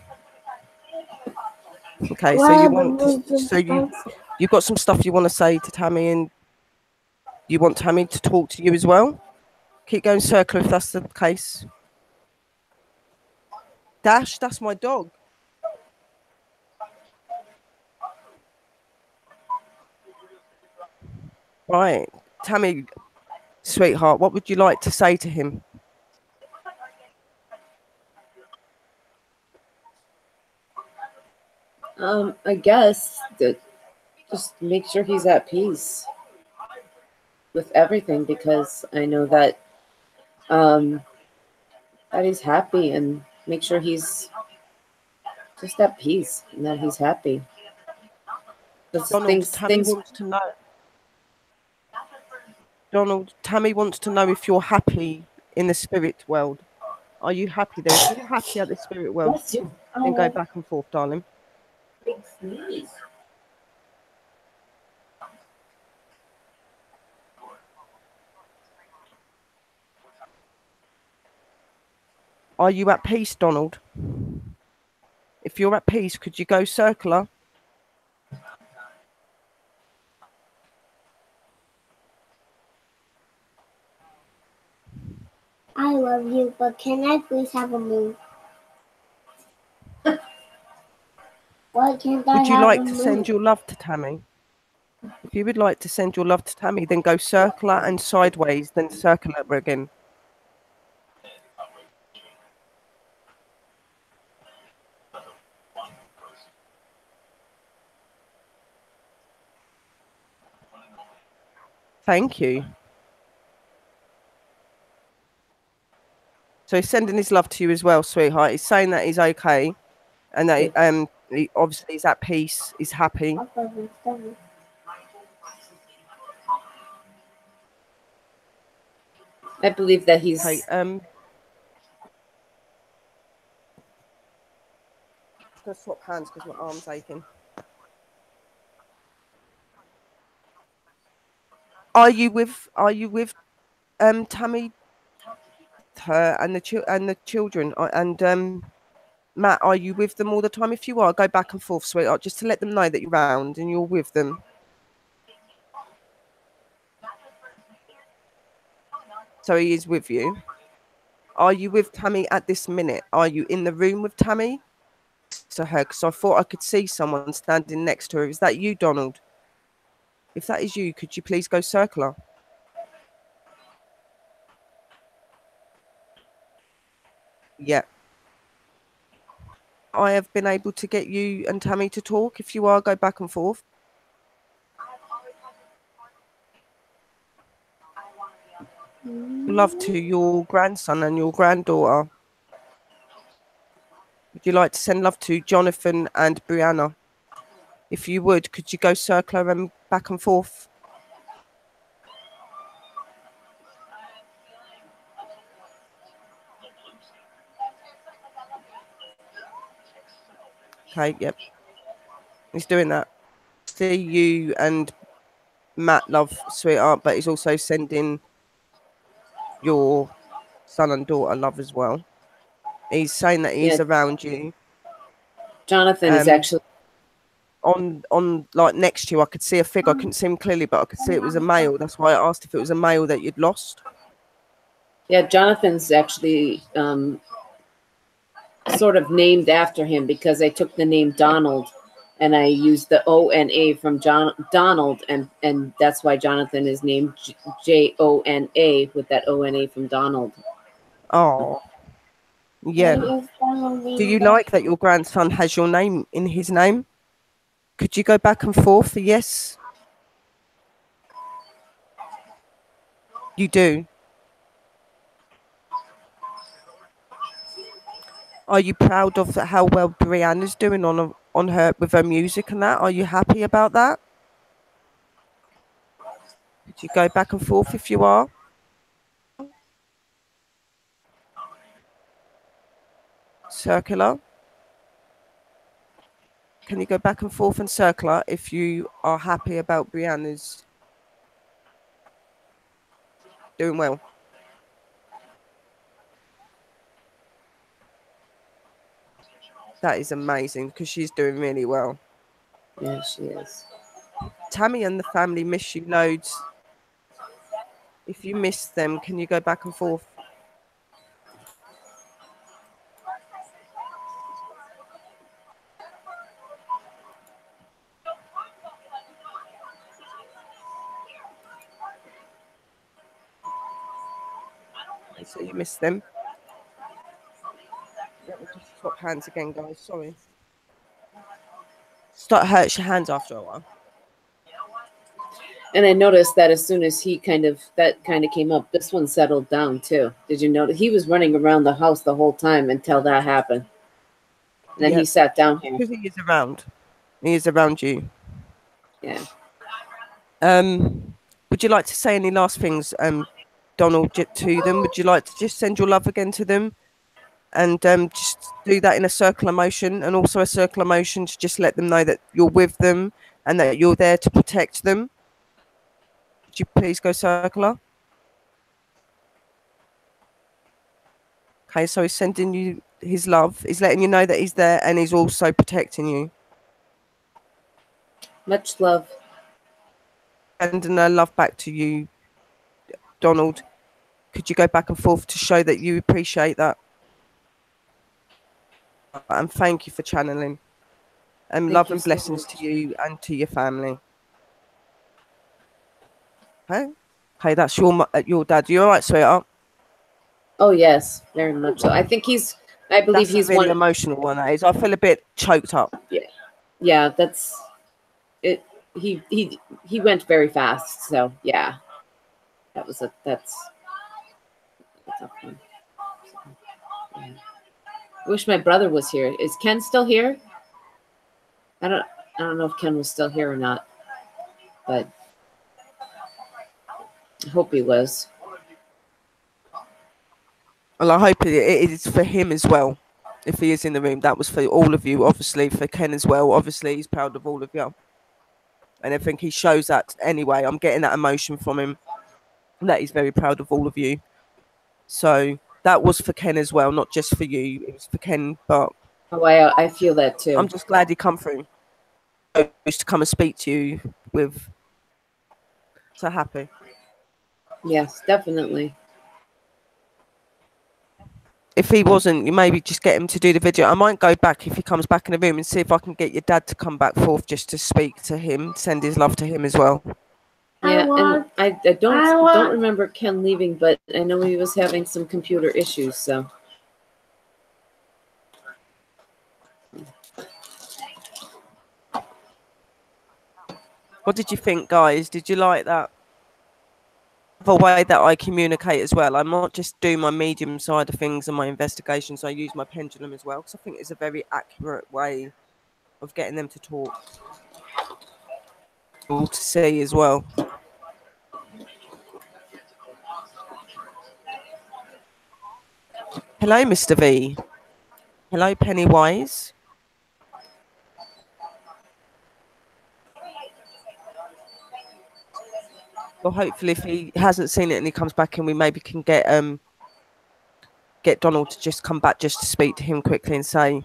Okay, so Why you are the want to, moving so you've got some stuff you want to say to Tammy, and you want Tammy to talk to you as well. Keep going circular if that's the case. Dash, that's my dog. Right, Tammy, sweetheart, what would you like to say to him? I guess that just make sure he's at peace with everything, because I know that that he's happy, and make sure he's just at peace and that he's happy. Donald, Tammy wants to know. Donald, Tammy wants to know if you're happy in the spirit world. Are you happy there? If you're happy at the spirit world, Bless you. then go back and forth, darling. Big sneeze. Are you at peace, Donald? If you're at peace, could you go circular? I love you, but can I please have a move? Why can't I Would you have like a to move? send your love to Tammy? If you would like to send your love to Tammy, then go circular and sideways, then circular again. Thank you. So he's sending his love to you as well, sweetheart. He's saying that he's okay, and that he obviously is at peace, he's happy. I believe that he's Okay, I'm gonna swap hands because my arm's aching. Are you with Tammy, her and the children, and Matt? Are you with them all the time? If you are, go back and forth, sweetheart, just to let them know that you're around and you're with them. So he is with you. Are you with Tammy at this minute? Are you in the room with Tammy? To her, because I thought I could see someone standing next to her. Is that you, Donald? If that is you, could you please go circular? Yeah. I have been able to get you and Tammy to talk. If you are, go back and forth. Love to your grandson and your granddaughter. Would you like to send love to Jonathan and Brianna? If you would, could you go circular and back and forth? Okay, yep. He's doing that. See you and Matt, love, sweetheart, but he's also sending your son and daughter love as well. He's saying that he's around you. Jonathan is actually on like next to you. I could see a figure. I couldn't see him clearly, but I could see it was a male. That's why I asked if it was a male that you'd lost. Yeah, Jonathan's actually sort of named after him, because I took the name Donald and I used the O-N-A from Donald, and that's why Jonathan is named J-O-N-A with that O-N-A from Donald. Oh, yeah. Do you like that your grandson has your name in his name? Could you go back and forth for yes? You do. Are you proud of how well Brianna's doing on her with her music and that? Are you happy about that? Could you go back and forth if you are? Circular. Can you go back and forth and circular if you are happy about Brianna's doing well. That is amazing because she's doing really well. Yeah, she is. Tammy and the family miss you loads. If you miss them, can you go back and forth? Okay, so you miss them. Let me just swap hands again, guys. Sorry. Start hurts your hands after a while. And I noticed that as soon as that kind of came up, this one settled down too. Did you notice? He was running around the house the whole time until that happened. And then Yeah. he sat down here. Because he is around. He is around you. Yeah. Would you like to say any last things, Donald, to them? Would you like to just send your love again to them? And just do that in a circle of motion, and also a circle of motion to just let them know that you're with them and that you're there to protect them. Would you please go circular? Okay, so he's sending you his love. He's letting you know that he's there and he's also protecting you. Much love. Sending love back to you, Donald. Could you go back and forth to show that you appreciate that? And thank you for channeling. And Thank love you and so blessings much. to you and to your family. Okay? Okay, that's your dad. You all right, sweetheart? Oh yes, very much so. I believe That's he's a really one. emotional one. That is. I feel a bit choked up. Yeah, that's it. He went very fast. So yeah, that's a tough one. Yeah. I wish my brother was here. Is Ken still here? I don't know if Ken was still here or not, but I hope he was. Well, I hope it is for him as well. If he is in the room, that was for all of you, obviously, for Ken as well. Obviously, he's proud of all of you. And I think he shows that anyway. I'm getting that emotion from him that he's very proud of all of you. So that was for Ken as well, not just for you. It was for Ken, but Oh, I feel that too. I'm just glad he come through. To come and speak to you with. So happy. Yes, definitely. If he wasn't, you maybe just get him to do the video. I might go back if he comes back in the room and see if I can get your dad to come back forth just to speak to him, send his love to him as well. Yeah, and I don't remember Ken leaving, but I know he was having some computer issues. So What did you think, guys? Did you like that? The way that I communicate as well. I might just do my medium side of things and my investigations. I use my pendulum as well because I think it's a very accurate way of getting them to talk. To see as well. Hello, Mr. V. Hello, Pennywise. Well, hopefully, if he hasn't seen it and he comes back, and we maybe can get Donald to just come back just to speak to him quickly and say.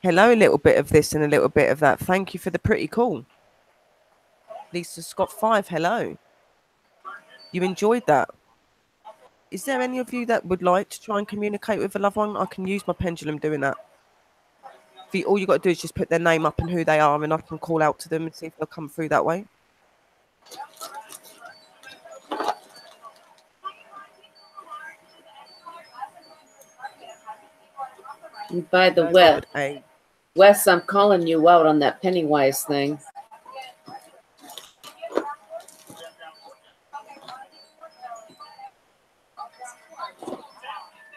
Hello, a little bit of this and a little bit of that. Thank you for the pretty call. Lisa Scott 5, hello. You enjoyed that? Is there any of you that would like to try and communicate with a loved one? I can use my pendulum doing that. All you got to do is just put their name up and who they are, and I can call out to them and see if they'll come through that way. and by the way, Wes, I'm calling you out on that Pennywise thing.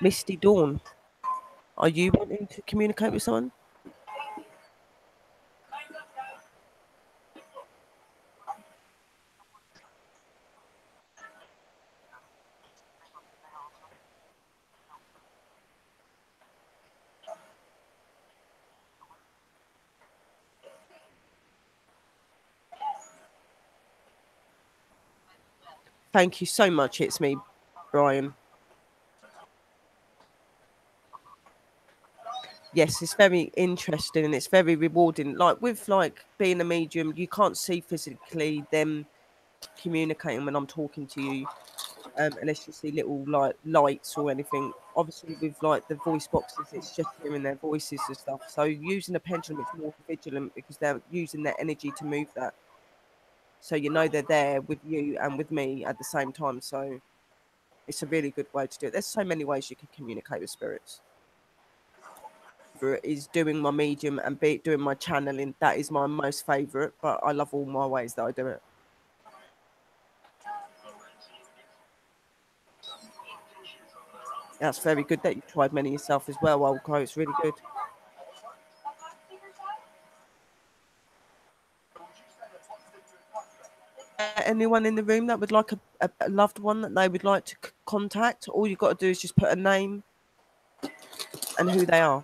Misty Dawn, are you wanting to communicate with someone? Thank you so much. It's me, Brian. Yes, it's very interesting and it's very rewarding. Like with like being a medium, you can't see physically them communicating when I'm talking to you, unless you see little like lights or anything. Obviously, with like the voice boxes, it's just hearing their voices and stuff. So using a pendulum, it's more vigilant because they're using their energy to move that. So you know they're there with you and with me at the same time. So it's a really good way to do it. There's so many ways you can communicate with spirits. Is doing my medium and doing my channeling. That is my most favorite, but I love all my ways that I do it. That's very good that you've tried many yourself as well, Old Crow. It's really good. Anyone in the room that would like a loved one that they would like to contact? All you've got to do is just put a name and who they are.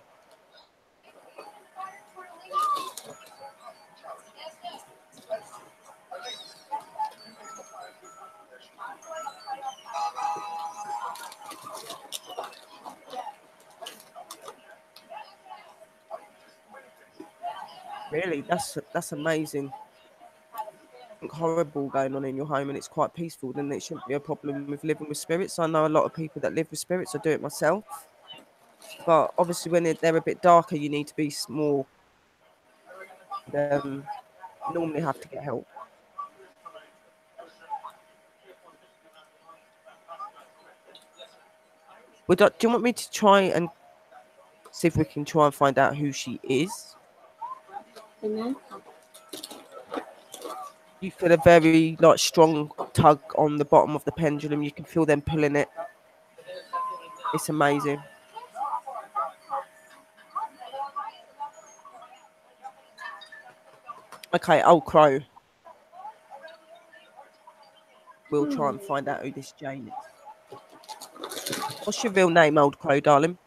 Really, that's amazing. Horrible going on in your home and it's quite peaceful, then it shouldn't be a problem with living with spirits. I know a lot of people that live with spirits. I do it myself, but obviously when they're a bit darker, you need to be more. Normally have to get help. Do you want me to try and see if we can try and find out who she is? You feel a very like strong tug on the bottom of the pendulum. You can feel them pulling it. It's amazing. Okay, Old Crow. We'll try and find out who this Jane is. What's your real name, Old Crow, darling?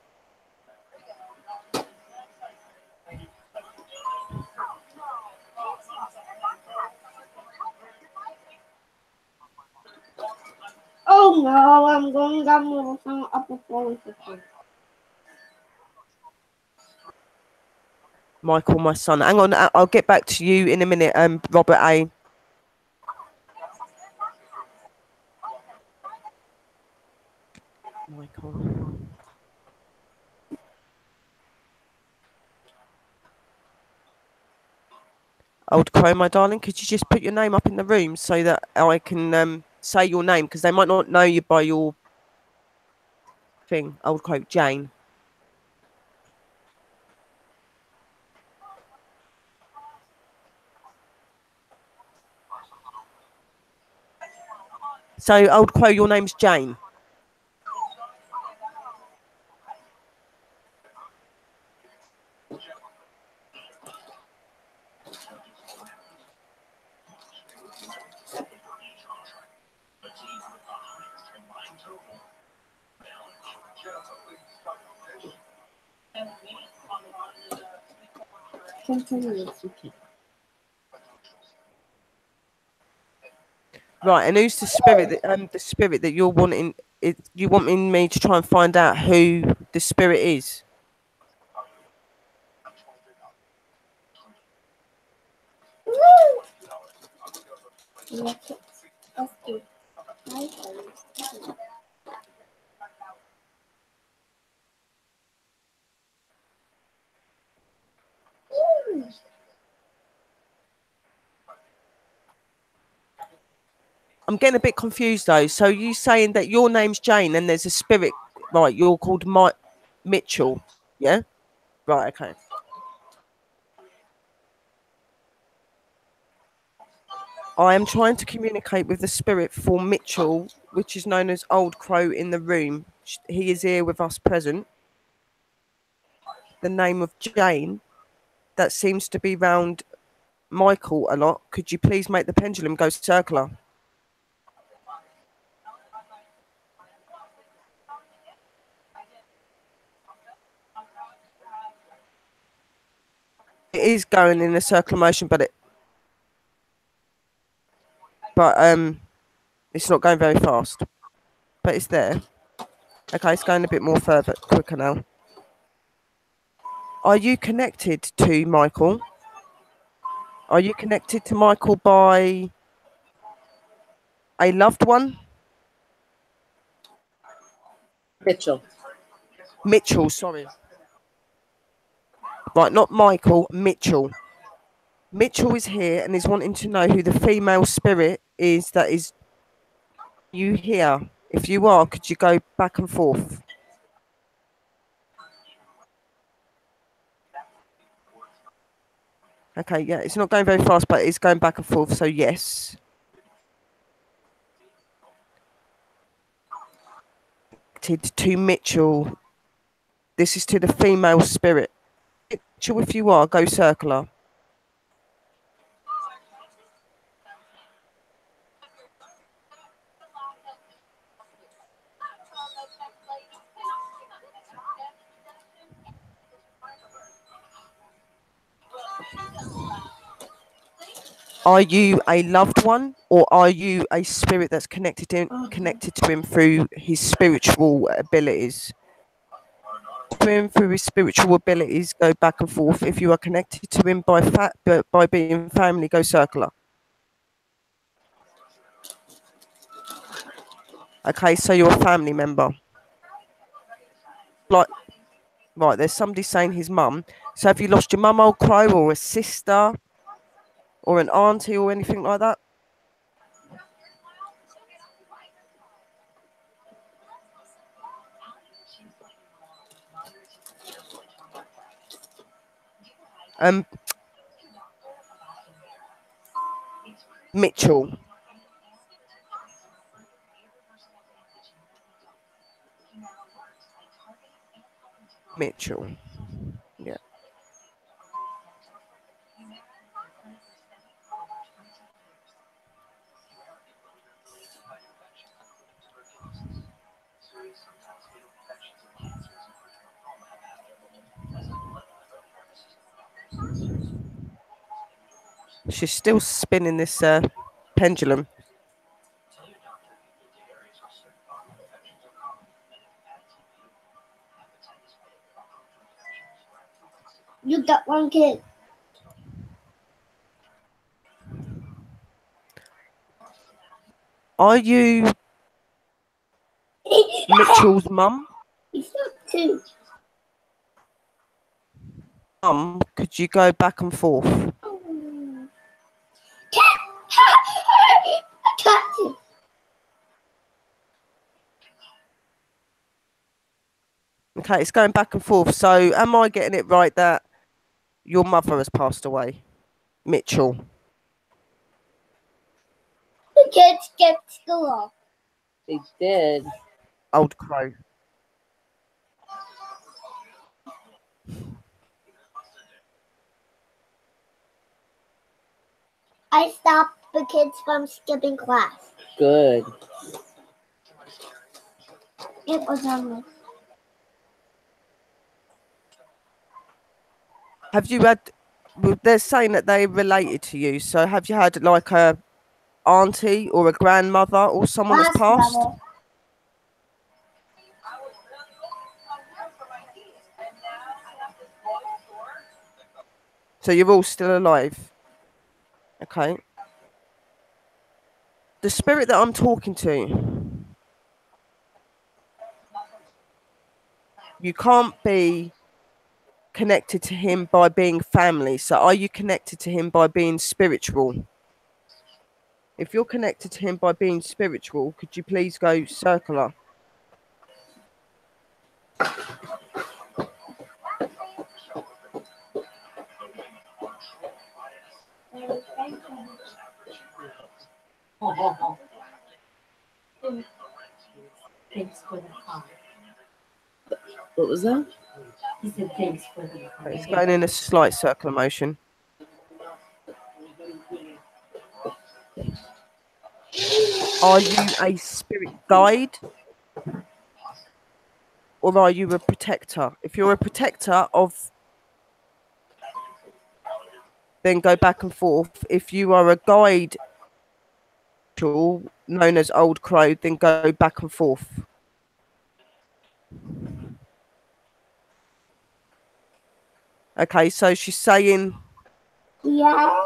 Oh no, I'm going down the upper floor. Michael, my son. Hang on, I'll get back to you in a minute, Robert A. Michael. Old Crow, my darling, could you just put your name up in the room so that I can say your name? Because they might not know you by your thing. Old Crow, Jane. So, Old Crow, your name's Jane. Right, and who's the spirit that you're wanting? You want me to try and find out who the spirit is? I'm getting a bit confused though. So you saying that your name's Jane and there's a spirit, right? You're called Mitchell, yeah? Right, okay. I am trying to communicate with the spirit for Mitchell, which is known as Old Crow in the room. He is here with us present. The name of Jane, that seems to be round Michael a lot. Could you please make the pendulum go circular? It is going in a circular motion, but It's not going very fast, but it's there. Okay, it's going a bit more further, quicker now. Are you connected to Michael? Are you connected to Michael by a loved one? Mitchell. Mitchell, sorry. Right, not Michael, Mitchell. Mitchell is here and is wanting to know who the female spirit is that is you here. If you are, could you go back and forth? Okay, yeah, it's not going very fast, but it's going back and forth, so yes. To Mitchell. This is to the female spirit. Mitchell, if you are, go circular. Are you a loved one, or are you a spirit that's connected to him through his spiritual abilities? Through his spiritual abilities, go back and forth. If you are connected to him by being family, go circular. Okay, so you're a family member. Like, right, there's somebody saying his mum. So have you lost your mum, old crow, or a sister, or an auntie, or anything like that? Mitchell. Mitchell. Yeah. She's still spinning this pendulum. You got one kid. Are you Mitchell's mum? He's got two. Mum, could you go back and forth? I got you. Okay, it's going back and forth. So am I getting it right that your mother has passed away? Mitchell. The kids skipped school. They did. Old crow. I stopped the kids from skipping class. Good. It was on. Have you had, well, they're saying that they related to you. So have you had like a auntie or a grandmother or someone that's passed? Level. So you're all still alive? Okay. The spirit that I'm talking to, you can't be connected to him by being family. So are you connected to him by being spiritual? If you're connected to him by being spiritual, could you please go circular? Thanks for the call. What was that? He said thanks for the call. It's going in a slight circular motion. Are you a spirit guide? Or are you a protector? If you're a protector of, then go back and forth. If you are a guide, known as Old Crow, then go back and forth. Okay, so she's saying Yeah.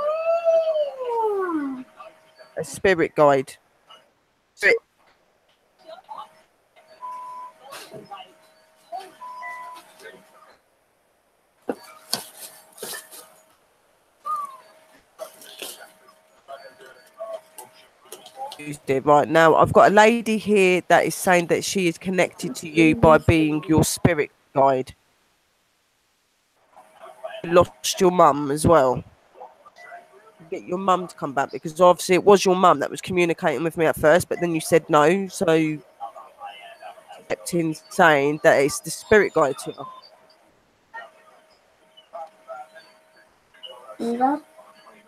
a spirit guide. Spirit. Right now, I've got a lady here that is saying that she is connected to you by being your spirit guide. You lost your mum as well. Get your mum to come back, because obviously it was your mum that was communicating with me at first, but then you said no, so you kept in saying that it's the spirit guide to her. Look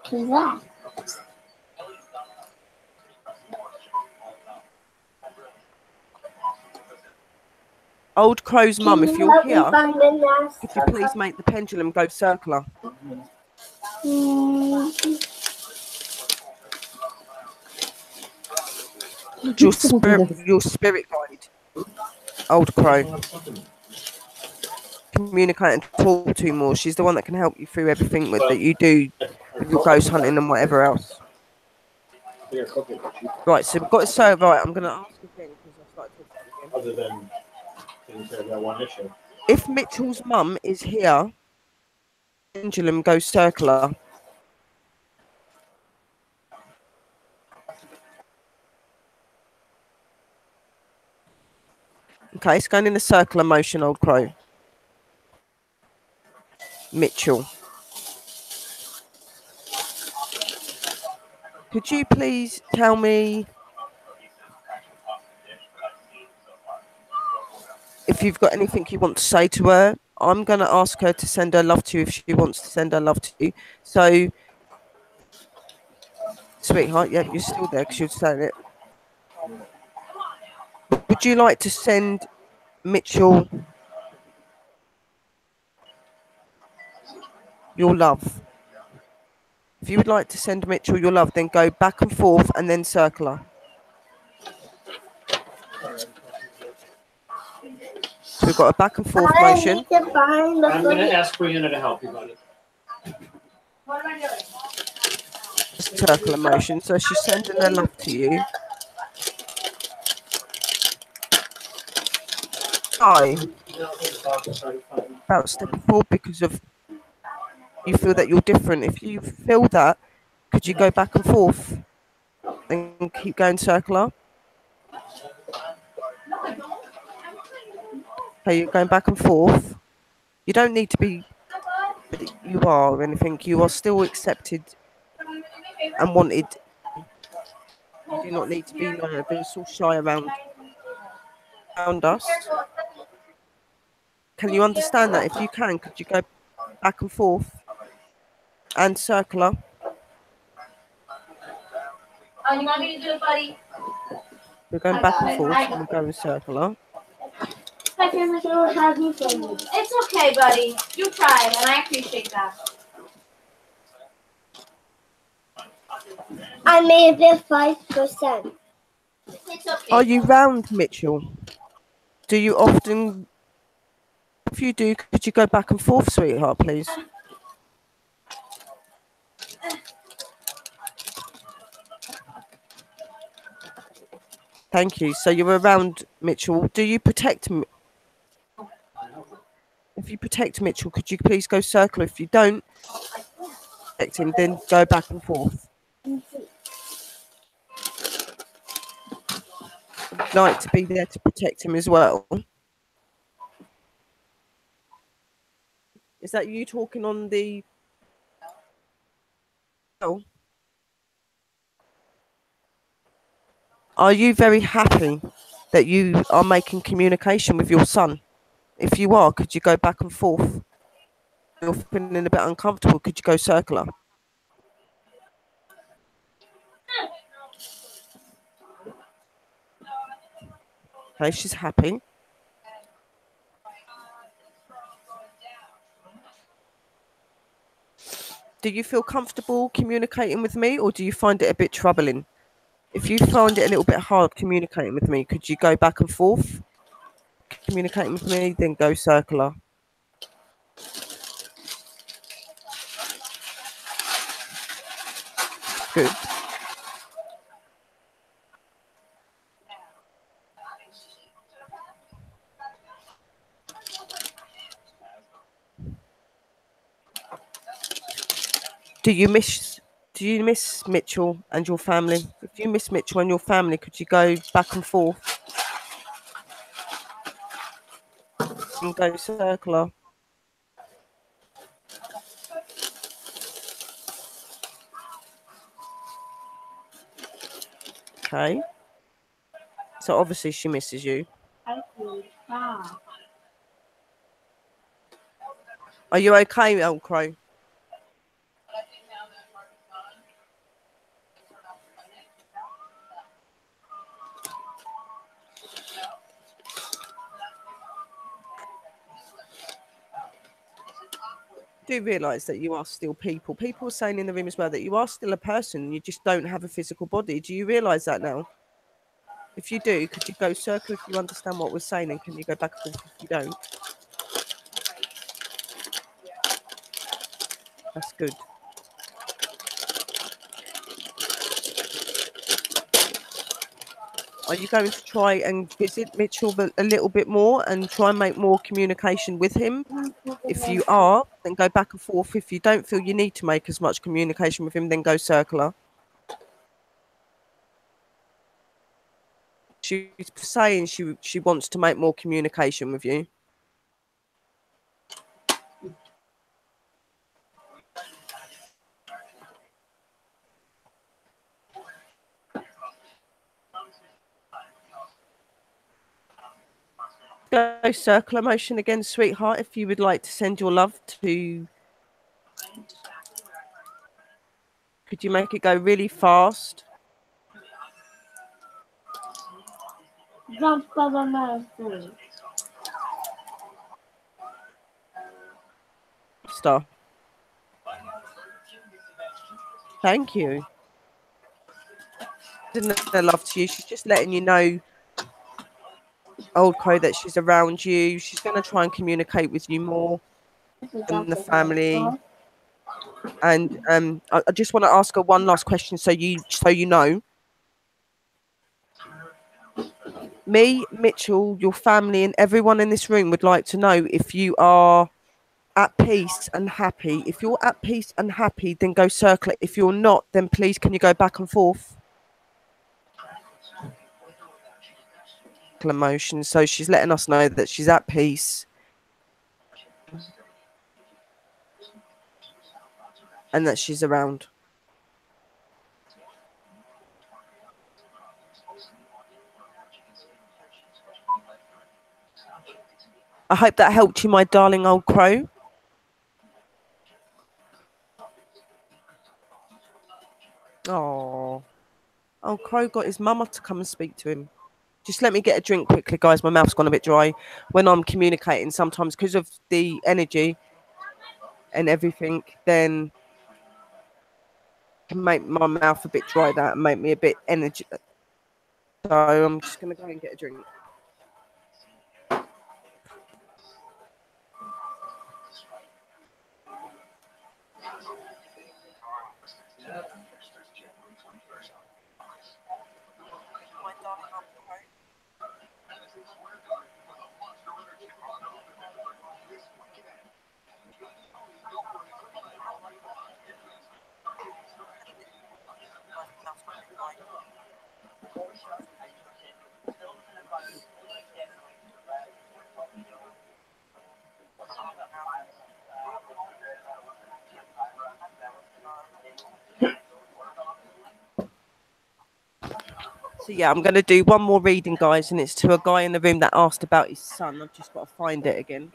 to that. Old Crow's mum, if you're Help me here, find the last could you please make the pendulum go circular? Your spirit guide, Old Crow. Communicate and talk to more. She's the one that can help you through everything that you do with your ghost hunting and whatever else. Right, so we've got it. So right, I'm going to ask again because I started talking again. Other than taking care of that one issue. If Mitchell's mum is here, pendulum goes circular. Okay, it's going in a circular motion, Old Crow. Mitchell. Could you please tell me if you've got anything you want to say to her? I'm going to ask her to send her love to you if she wants to send her love to you. So, sweetheart, yeah, you're still there because you're saying it. Would you like to send Mitchell your love? If you would like to send Mitchell your love, then go back and forth and then circular. So we've got a back and forth motion. I'm going to ask Brianna to help you about it. What am I doing? Circular motion. So she's sending her love to you. Hi. About stepping forward because of you feel that you're different. If you feel that, could you go back and forth and keep going circular? Okay, you're going back and forth. You don't need to be that you are or anything. You are still accepted and wanted. You do not need to be nervous or shy around us. Can you understand that? If you can, could you go back and forth and circular? Oh, you want me to do it, buddy? We're going back and forth and we're going circular. Hi, family. It's okay, buddy. You tried, and I appreciate that. I made it 5%. It's okay. Are you round, Mitchell? Do you often? If you do, could you go back and forth, sweetheart, please? Thank you. So you're around, Mitchell. Do you protect him? If you protect Mitchell, could you please go circle? If you don't protect him, then go back and forth. I'd like to be there to protect him as well. Is that you talking on the... Oh. Are you very happy that you are making communication with your son? If you are, could you go back and forth? You're feeling a bit uncomfortable. Could you go circular? Okay, she's happy. Do you feel comfortable communicating with me, or do you find it a bit troubling? If you find it a little bit hard communicating with me, could you go back and forth? Communicating with me, then go circular. Good. Do you miss Mitchell and your family? If you miss Mitchell and your family, could you go back and forth and go circular? Okay. So obviously she misses you. Are you okay, Old Crow? Do realise that you are still people. People are saying in the room as well that you are still a person. You just don't have a physical body. Do you realise that now? If you do, could you go circle if you understand what we're saying, and can you go back and forth if you don't? That's good. Are you going to try and visit Mitchell a little bit more and try and make more communication with him? If you are, then go back and forth. If you don't feel you need to make as much communication with him, then go circular. She's saying she wants to make more communication with you. Go circular motion again, sweetheart, if you would like to send your love to... Could you make it go really fast? Star. Thank you. Sending her love to you. She's just letting you know, Old Crow, that she's around you. She's going to try and communicate with you more and the family. And I just want to ask her one last question, so you know. Me, Mitchell, your family, and everyone in this room would like to know if you are at peace and happy. If you're at peace and happy, then go circle it. If you're not, then please can you go back and forth? Emotion. So she's letting us know that she's at peace and that she's around. I hope that helped you, my darling Old Crow. Oh, Old Crow got his mama to come and speak to him. Just let me get a drink quickly, guys. My mouth's gone a bit dry when I'm communicating sometimes because of the energy and everything. Then can make my mouth a bit dry, that and make me a bit energy. So I'm just going to go and get a drink. So yeah, I'm going to do one more reading, guys, and it's to a guy in the room that asked about his son. I've just got to find it again.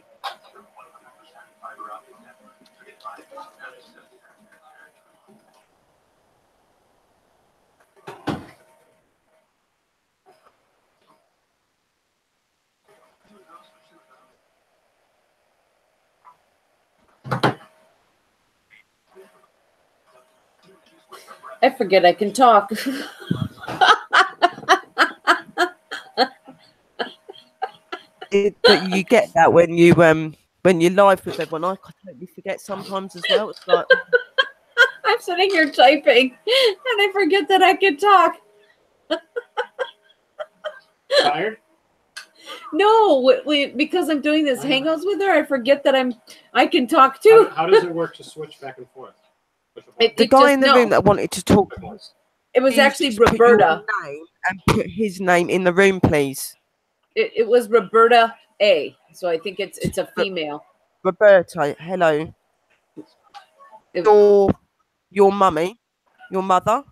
I forget I can talk. But you get that when you're live with everyone. I totally forget sometimes as well. It's like I'm sitting here typing, and I forget that I can talk. Tired? No, because I'm doing this I know. Hangouts with her, I forget that I can talk too. How does it work to switch back and forth? the guy in the room that wanted to talk. It was Please actually just put your Roberta. name and put his name in the room, please. It was Roberta A. So I think it's a female. Roberta, hello. Your mummy, your mother.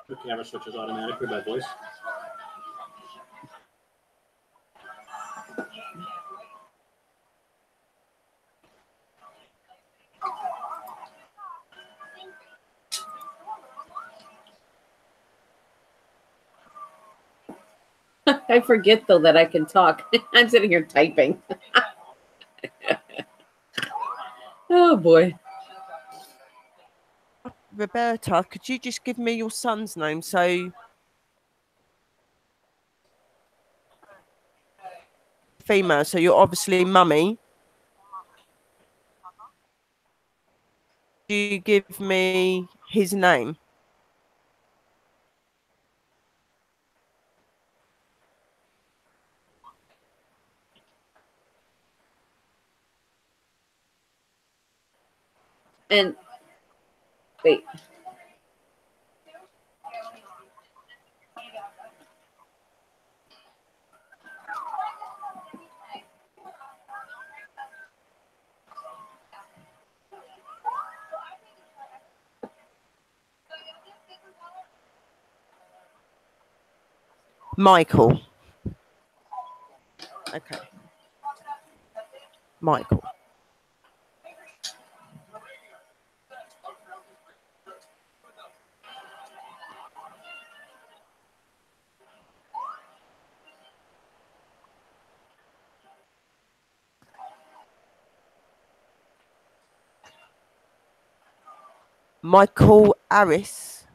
The camera switches automatically by voice. I forget though that I can talk. I'm sitting here typing. Oh boy. Roberta, could you just give me your son's name? So female, so you're obviously mummy. Do you give me his name? And wait. Michael. Okay. Michael. Michael Aris.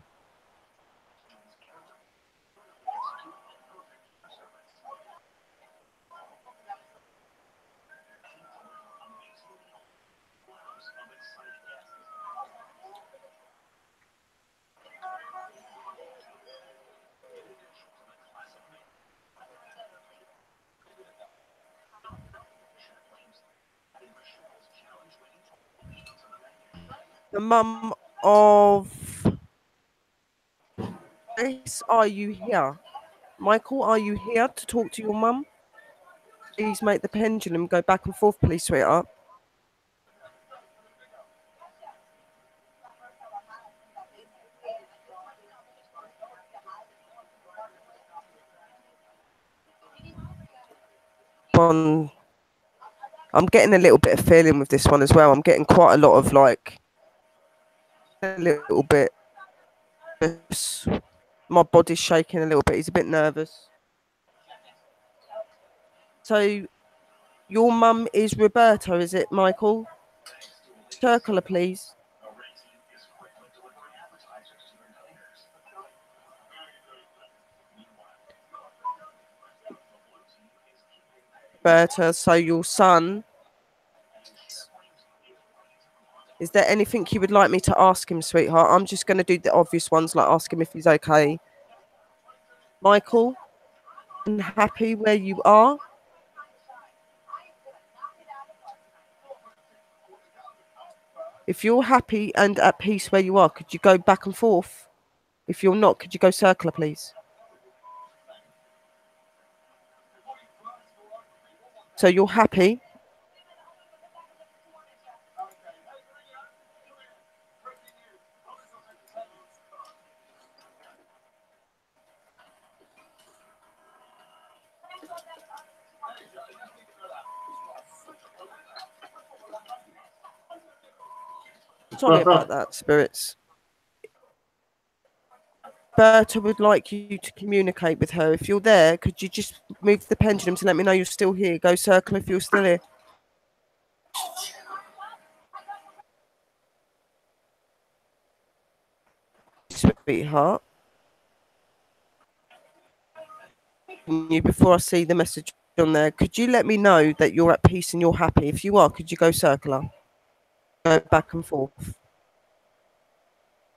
The mum of Chris, are you here? Michael, are you here to talk to your mum? Please make the pendulum go back and forth, please, sweetheart. I'm getting a little bit of feeling with this one as well. I'm getting quite a lot of like a little bit. My body's shaking a little bit. He's a bit nervous. So your mum is Roberta, is it, Michael? Circle her, please. Roberta, so your son. Is there anything you would like me to ask him, sweetheart? I'm just going to do the obvious ones, like ask him if he's okay. Michael, and happy where you are? If you're happy and at peace where you are, could you go back and forth? If you're not, could you go circular, please? So you're happy? Sorry about that, spirits. Berta would like you to communicate with her. If you're there, could you just move the pendulum to let me know you're still here? Go circle if you're still here. Sweetheart. You before I see the message on there. Could you let me know that you're at peace and you're happy? If you are, could you go circular? Go back and forth.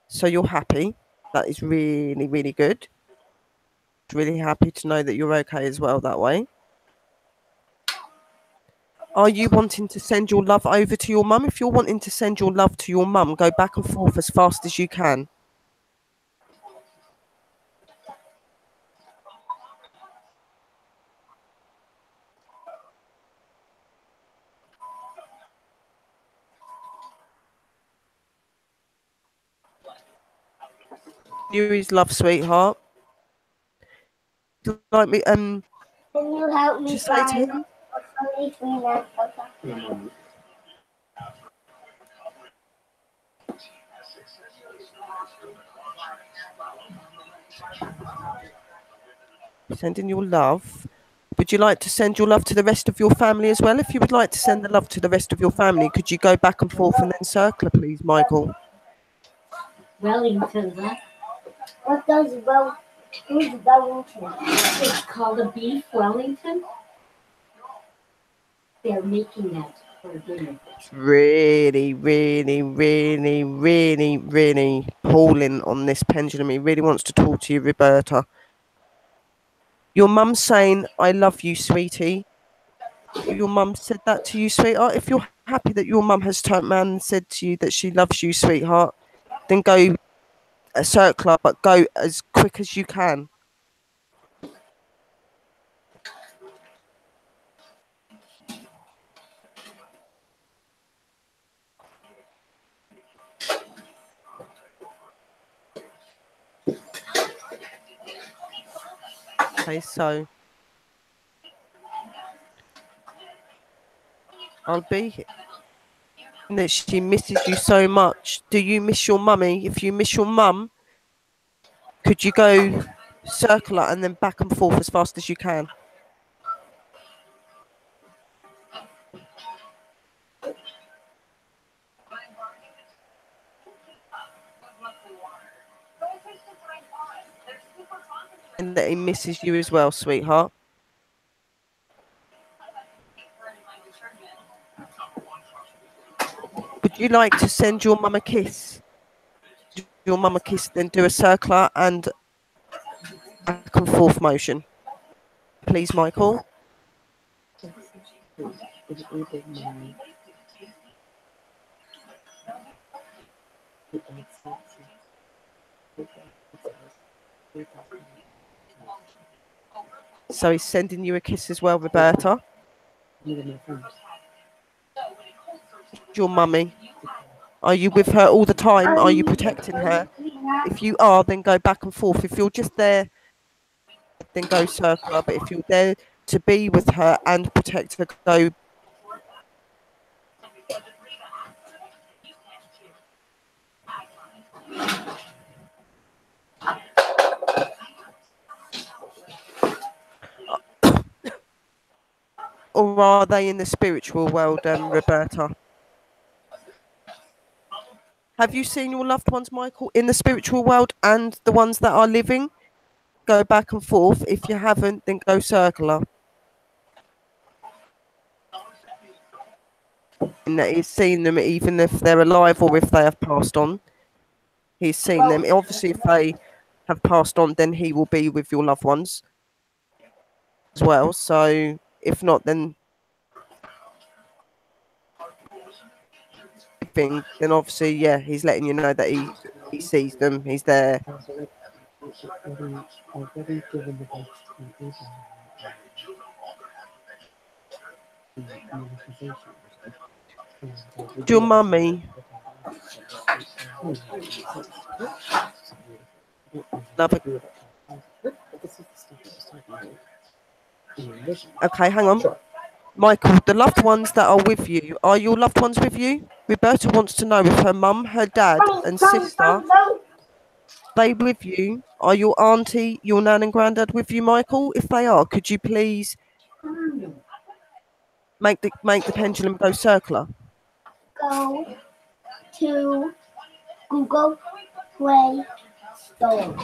So you're happy. That is really, really good. Really happy to know that you're okay as well that way. Are you wanting to send your love over to your mum? If you're wanting to send your love to your mum, go back and forth as fast as you can. You is love, sweetheart. Like me, Can you help me just say to find him. a funny thing? Sending your love. Would you like to send your love to the rest of your family as well? If you would like to send the love to the rest of your family, could you go back and forth and then circle, please, Michael? Wellington, huh? What does who's Wellington? It's called a beef Wellington. They're making that for dinner. Really, really, really, really, really pulling on this pendulum. He really wants to talk to you, Roberta. Your mum's saying, I love you, sweetie. Your mum said that to you, sweetheart. If you're happy that your mum has turned around and said to you that she loves you, sweetheart, then go a circular, but go as quick as you can. Okay, so I'll be here. That she misses you so much. Do you miss your mummy? If you miss your mum, could you go circular and then back and forth as fast as you can? And that he misses you as well, sweetheart. Would you like to send your mum a kiss? Your mum a kiss, then do a circular and back and forth motion. Please, Michael. So he's sending you a kiss as well, Roberta. Your mummy. Are you with her all the time? Are you protecting her? If you are, then go back and forth. If you're just there, then go circular. But if you're there to be with her and protect her, go. Or are they in the spiritual world, Roberta? Have you seen your loved ones, Michael, in the spiritual world and the ones that are living? Go back and forth. If you haven't, then go circular. And that he's seen them even if they're alive or if they have passed on. He's seen them. Obviously, if they have passed on, then he will be with your loved ones as well. So if not, then obviously, yeah, he's letting you know that he sees them. He's there. Your mummy. Love it. Okay, hang on. Michael, the loved ones that are with you, are your loved ones with you? Roberta wants to know if her mum, her dad and sister, are they with you? Are your auntie, your nan and granddad with you, Michael? If they are, could you please make the pendulum go circular? Go to Google Play Store.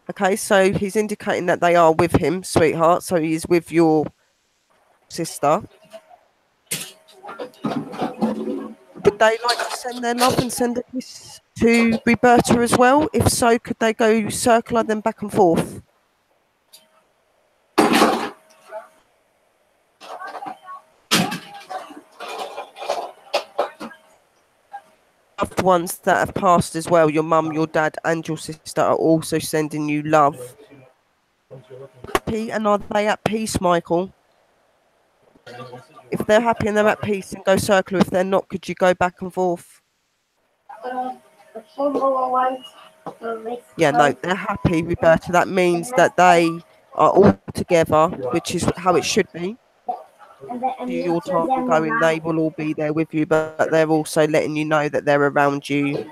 Okay, so he's indicating that they are with him, sweetheart. So he is with your sister. Would they like to send their love and send a kiss to Roberta as well? If so, could they go circular then back and forth? Loved ones that have passed as well, your mum, your dad, and your sister are also sending you love. Happy, and are they at peace, Michael? If they're happy and they're at peace, then go circular. If they're not, could you go back and forth? The football ones. Yeah, no, they're happy, Roberta. That means that they are all together, which is how it should be. Your time going, they will all be there with you, but they're also letting you know that they're around you,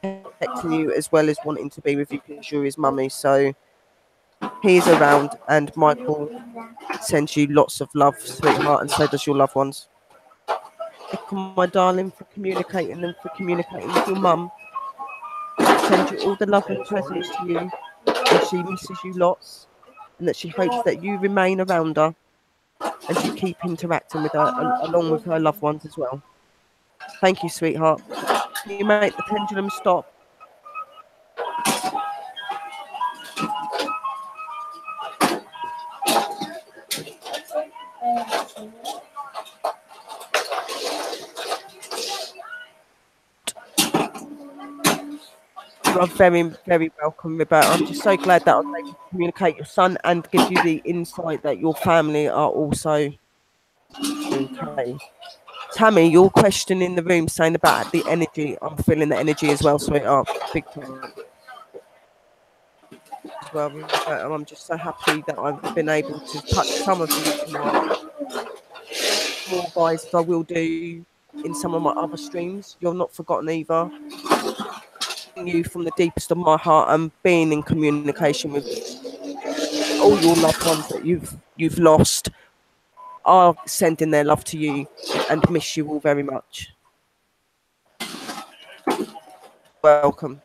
protecting you as well as wanting to be with you because you're his mummy. So he's around, and Michael sends you lots of love, sweetheart, and so does your loved ones. My darling, for communicating and for communicating with your mum. Send you all the love and presents to you, and she misses you lots, and that she hopes that you remain around her and you keep interacting with her along with her loved ones as well. Thank you, sweetheart. Can you make the pendulum stop? You are very, very welcome, Roberta. I'm just so glad that I was able to communicate your son and give you the insight that your family are also okay. Tammy, your question in the room saying about the energy. I'm feeling the energy as well, sweetheart. Big time. As well, Roberta. I'm just so happy that I've been able to touch some of you tonight. More, guys, as I will do in some of my other streams. You're not forgotten either. You from the deepest of my heart and being in communication with all your loved ones that you've lost are sending their love to you and miss you all very much. Welcome.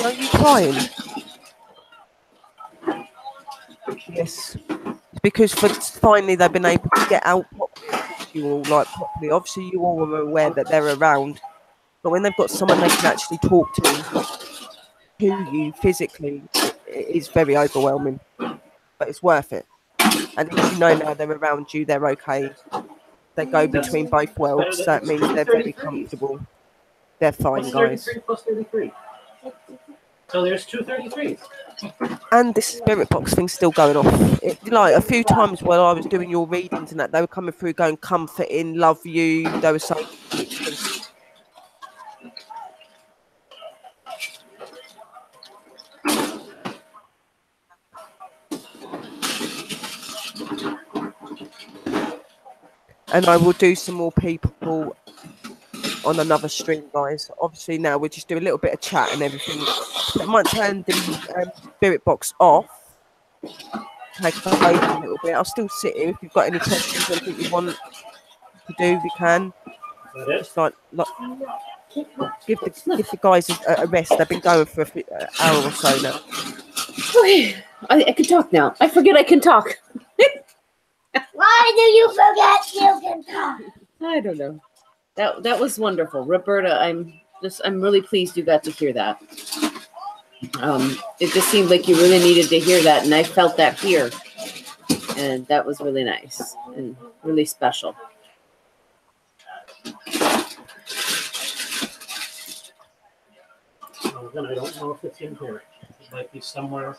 Are you crying? Yes. Because finally they've been able to get out you all like properly. Obviously you all are aware that they're around, but when they've got someone they can actually talk to you physically, it is very overwhelming. But it's worth it. And if you know now they're around you, they're okay. They go between both worlds, so that means they're very comfortable. They're fine, guys. 33 plus 33. So there's 233s. And this spirit box thing's still going off. Like a few times while I was doing your readings and that, they were coming through going comforting, love you. They were saying mixed things. And I will do some more people on another stream, guys. Obviously now we'll just do a little bit of chat and everything. So I might turn the spirit box off. Take a break a little bit. I'll still sit here. If you've got any questions, anything you want to do, we can. Just like give the guys a rest. They've been going for an hour or so now. Okay, I can talk now. I forget I can talk. Why do you forget you can talk? I don't know. That was wonderful, Roberta. I'm really pleased you got to hear that. It just seemed like you really needed to hear that, and I felt that here, and that was really nice and really special. Again, I don't know if it's in here. It might be somewhere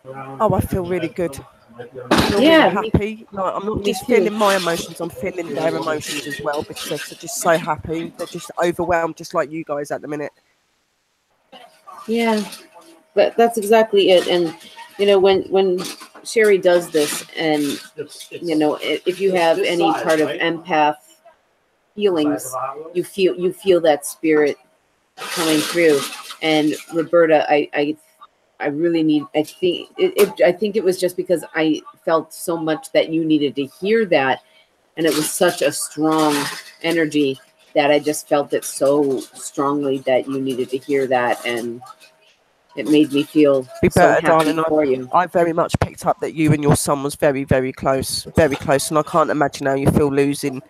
around. Oh, I feel really good. Yeah, really happy. Like, I'm not just feeling my emotions, I'm feeling their emotions as well because they're just so happy. They're just overwhelmed, just like you guys at the minute. Yeah, but that's exactly it. And you know, when Sherry does this, and you know, if you have any part of empath feelings, you feel that spirit coming through. And Roberta, I really need. I think it was just because I felt so much that you needed to hear that, And it was such a strong energy that I just felt it so strongly that you needed to hear that. And it made me feel Be so better, happy darling. for you. I very much picked up that you and your son was very, very close, and I can't imagine how you feel losing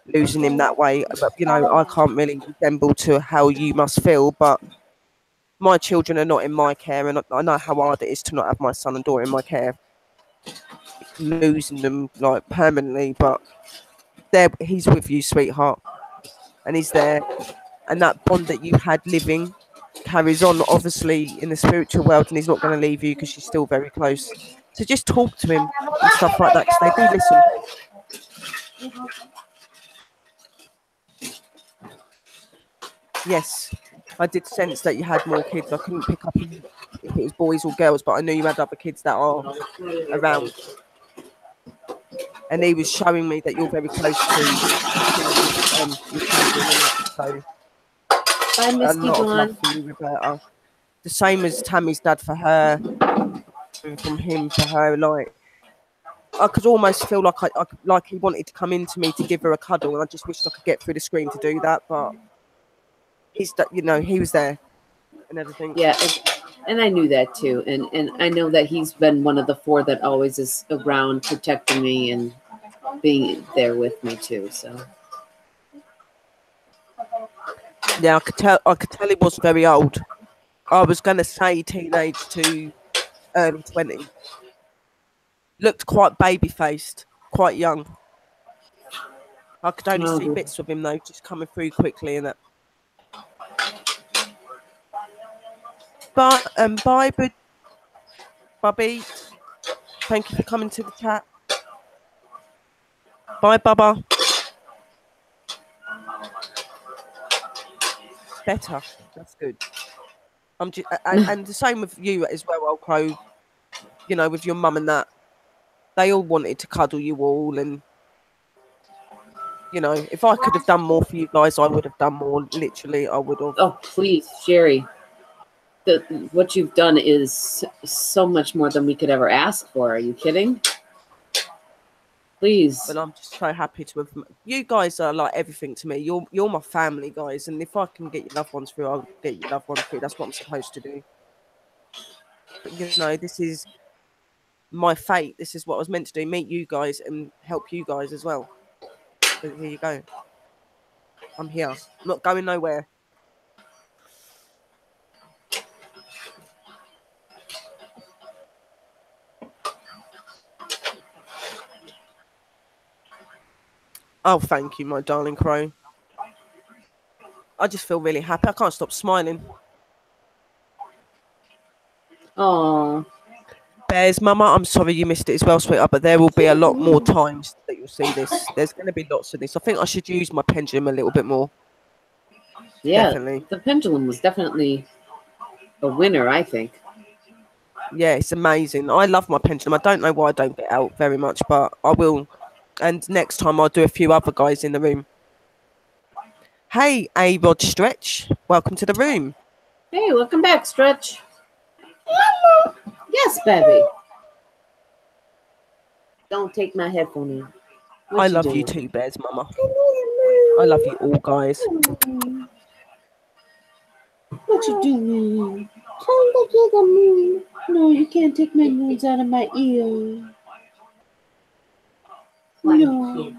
him that way. But you know, I can't really resemble to how you must feel. But my children are not in my care, and I know how hard it is to not have my son and daughter in my care, losing them like permanently. But he's with you, sweetheart, and he's there, and that bond that you had living carries on, obviously, in the spiritual world, and he's not going to leave you because you're still very close. So just talk to him and stuff like that, because they do listen. Yes, I did sense that you had more kids. I couldn't pick up if it was boys or girls, but I knew you had other kids that are around. And he was showing me that you're very close to your children and that. So Bye, a Misty lot of love Dawn. for you, Roberta. The same as Tammy's dad for her, and from him for her. Like, I could almost feel like like he wanted to come into me to give her a cuddle, and I just wished I could get through the screen to do that. But he was there and everything. Yeah, and I knew that too. And I know that he's been one of the 4 that always is around protecting me and being there with me too. So Yeah, I could tell he was very old. I was going to say teenage to early 20s. Looked quite baby-faced, quite young. I could only see bits of him, though, just coming through quickly and that. But, bye, Bubby. Thank you for coming to the chat. Bye, Bubba. Better. That's good. I'm just, and the same with you as well, Old Crow. You know, with your mum and that. They all wanted to cuddle you all, and you know, if I could have done more for you guys, I would have done more. Literally, I would have. oh, please, Sherry. What you've done is so much more than we could ever ask for. Are you kidding? Please. But I'm just so happy to have. You guys are like everything to me. You're my family, guys. And if I can get your loved ones through, I'll get your loved ones through. That's what I'm supposed to do. But you know, this is my fate. This is what I was meant to do. Meet you guys and help you guys as well. So here you go. I'm here. I'm not going nowhere. Oh, thank you, my darling Crow. I just feel really happy. I can't stop smiling. Oh, Bears, Mama, I'm sorry you missed it as well, sweetheart, but there will be a lot more times that you'll see this. There's going to be lots of this. I think I should use my pendulum a little bit more. yeah. Definitely. The pendulum was definitely a winner, I think. Yeah, it's amazing. I love my pendulum. I don't know why I don't get out very much, but I will. And next time I'll do a few other guys in the room. Hey, A-Rod Stretch. Welcome to the room. Hey, welcome back, Stretch. Yes, baby. Don't take my headphone in. I love you too, Bears, Mama. I love you all, guys. What you doing? Trying to get a moon. No, you can't take my moons out of my ear. No,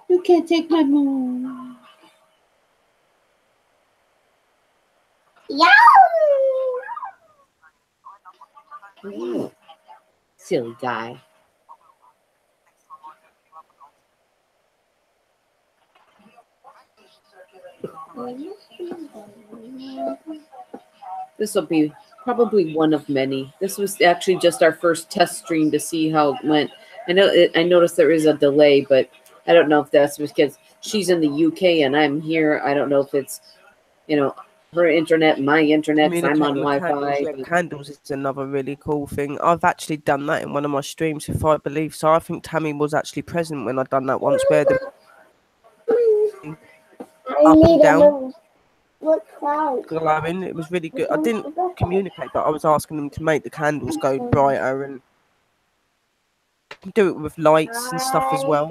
you can't take my moon. Yeah. Silly guy. This will be probably one of many. This was actually just our first test stream to see how it went. I noticed there is a delay, but I don't know if that's because she's in the UK and I'm here. I don't know if it's, her internet, my internet, I'm on Wi-Fi. Candles is another really cool thing. I've actually done that in one of my streams, if I believe so. I think Tammy was actually present when I'd done that once, where the up and down glowing. It was really good. I didn't communicate, but I was asking them to make the candles go brighter and can do it with lights and stuff as well.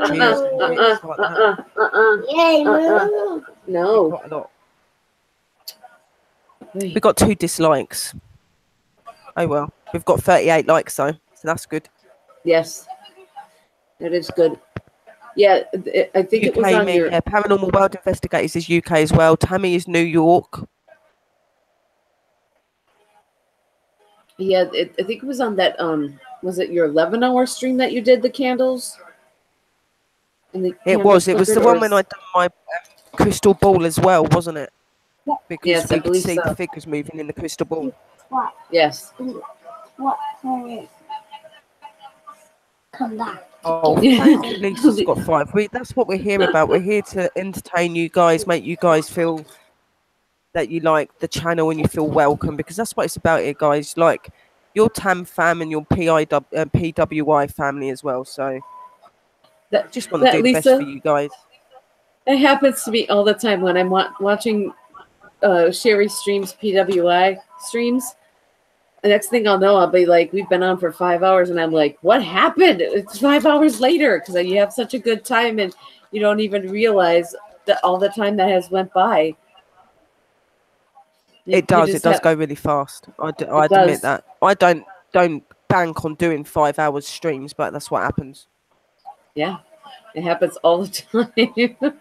Cheers and bits like that. Yay, move. No. Quite a lot. We got 2 dislikes. Oh well, we've got 38 likes though, so that's good. Yes, that is good. Yeah, I think it was on your. Yeah, Paranormal World Investigators is UK as well. Tammy is New York. Yeah, I think it was on that. Was it your 11-hour stream that you did the candles? And the It was. It was the one when I. I done my crystal ball as well, wasn't it? Because Yes, I we could believe see so. the figures moving in the crystal ball. What? Yes. What? Come back. Oh, thank you. Lisa's got 5. That's what we're here about. We're here to entertain you guys, make you guys feel that you like the channel and you feel welcome, because that's what it's about here, guys. Like your TAM fam and your PWI family as well. So That, just want to do the Lisa, best for you guys. it happens to me all the time when I'm watching Sherry streams, PWI streams. The next thing I'll know, I'll be like, we've been on for 5 hours, and I'm like, what happened? It's 5 hours later, because you have such a good time, and you don't even realize that all the time that has went by. It does. It does go really fast. I admit that. I don't bank on doing 5 hours streams, but that's what happens. Yeah, it happens all the time.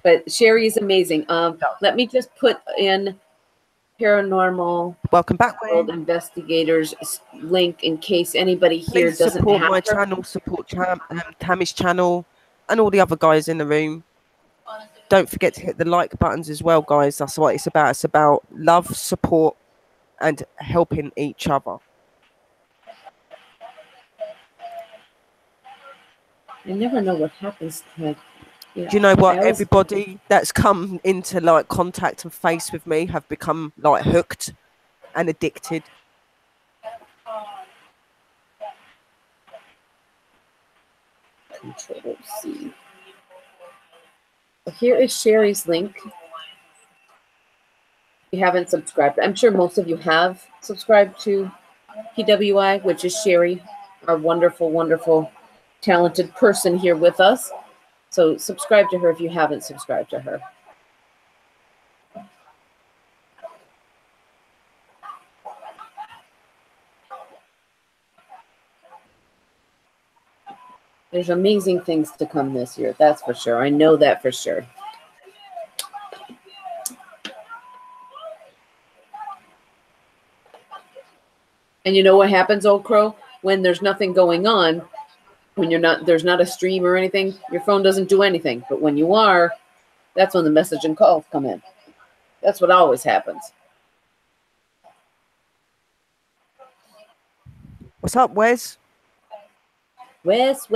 But Sherry is amazing. Let me just put in Paranormal Welcome back, World Investigators link in case anybody here Please doesn't support have my her. channel, support Tammy's channel, and all the other guys in the room. Don't forget to hit the like buttons as well, guys. That's what it's about. It's about love, support, and helping each other. I never know what happens to me. Do you know what? Everybody that's come into like contact and face with me have become like hooked and addicted. Control C. Here is Sherry's link. If you haven't subscribed, I'm sure most of you have subscribed to PWI, which is Sherry, our wonderful, wonderful, talented person here with us. So subscribe to her if you haven't subscribed to her. There's amazing things to come this year, that's for sure. I know that for sure. And you know what happens, Old Crow? When there's nothing going on, when there's not a stream or anything, your phone doesn't do anything. But when you are, that's when the message and calls come in. That's what always happens. What's up, Wes? Wes.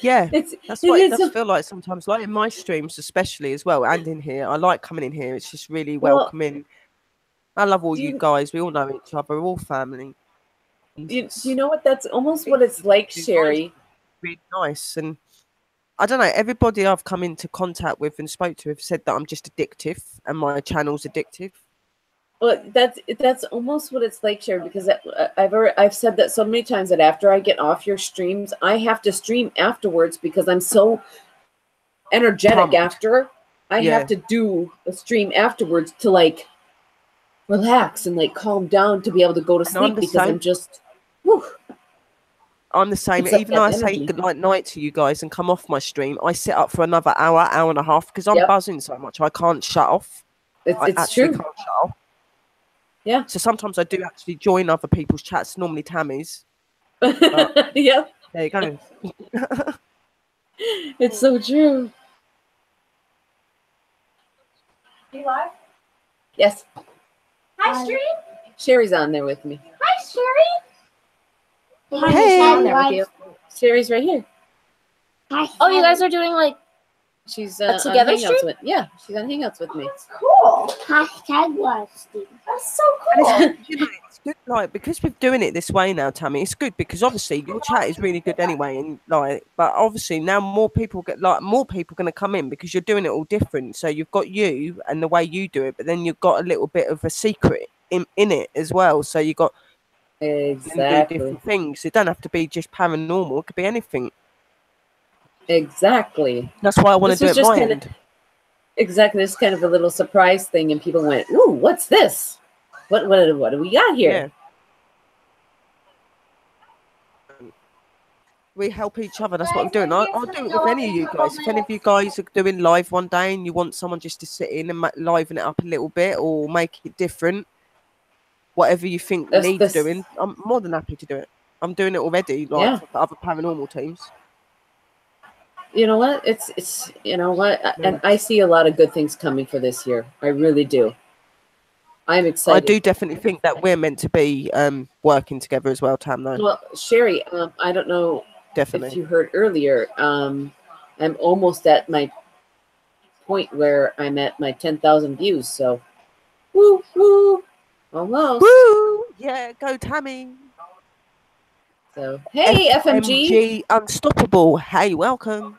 Yeah, that's what it does feel like sometimes. Like in my streams, especially as well, and in here, I like coming in here. It's just really welcoming. I love all you guys. We all know each other. We're all family. Do you know what? That's almost what it's like, Sherry. Really nice, and I don't know. Everybody I've come into contact with and spoke to have said that I'm just addictive, and my channel's addictive. Well, that's almost what it's like, Sherry, because I've said that so many times that after I get off your streams, I have to stream afterwards because I'm so energetic Pumped. After. I have to do a stream afterwards to like relax and like calm down to be able to go to sleep because I'm just. Whew. I'm the same. Even though I say good night to you guys and come off my stream, I sit up for another hour and a half because I'm buzzing so much. I can't shut off. I actually can't shut off. Yeah. So sometimes I do actually join other people's chats, normally Tammy's. Yeah. There you go. It's so true. You live? Yes. Hi, Stream. Sherry's on there with me. Hi, Sherry. Hey. Sherry's right here. Oh, you guys are doing like She's A on together Hangouts stream? with. Yeah, she's on Hangouts with me. Cool. Hashtag live stream. That's so And cool. it's, you know, it's good, like, because we're doing it this way now, Tammy. It's good because obviously your chat is really good anyway, and like, but obviously now more people going to come in because you're doing it all different. So you've got you and the way you do it, but then you've got a little bit of a secret in it as well. So you got can do Exactly. different things. It don't have to be just paranormal. It could be anything. Exactly. That's why I want This to do was it just my kind end. Exactly. This kind of a little surprise thing, and people went, "Ooh, what's this? What do we got here?" Yeah. We help each other. That's what I'm doing. I'll do it with any of you guys. If any of you guys are doing live one day and you want someone just to sit in and liven it up a little bit or make it different, whatever you think needs doing, I'm more than happy to do it. I'm doing it already, like Yeah. for other paranormal teams. You know what? It's you know what, and I see a lot of good things coming for this year. I really do. I'm excited. I do definitely think that we're meant to be working together as well, Tam. Though. Well, Sherry, I don't know Definitely. if you heard earlier. I'm almost at my point where I'm at my 10,000 views. So, woo woo, almost. Woo! Yeah, go Tammy. So, hey, FMG. Unstoppable. Hey, welcome.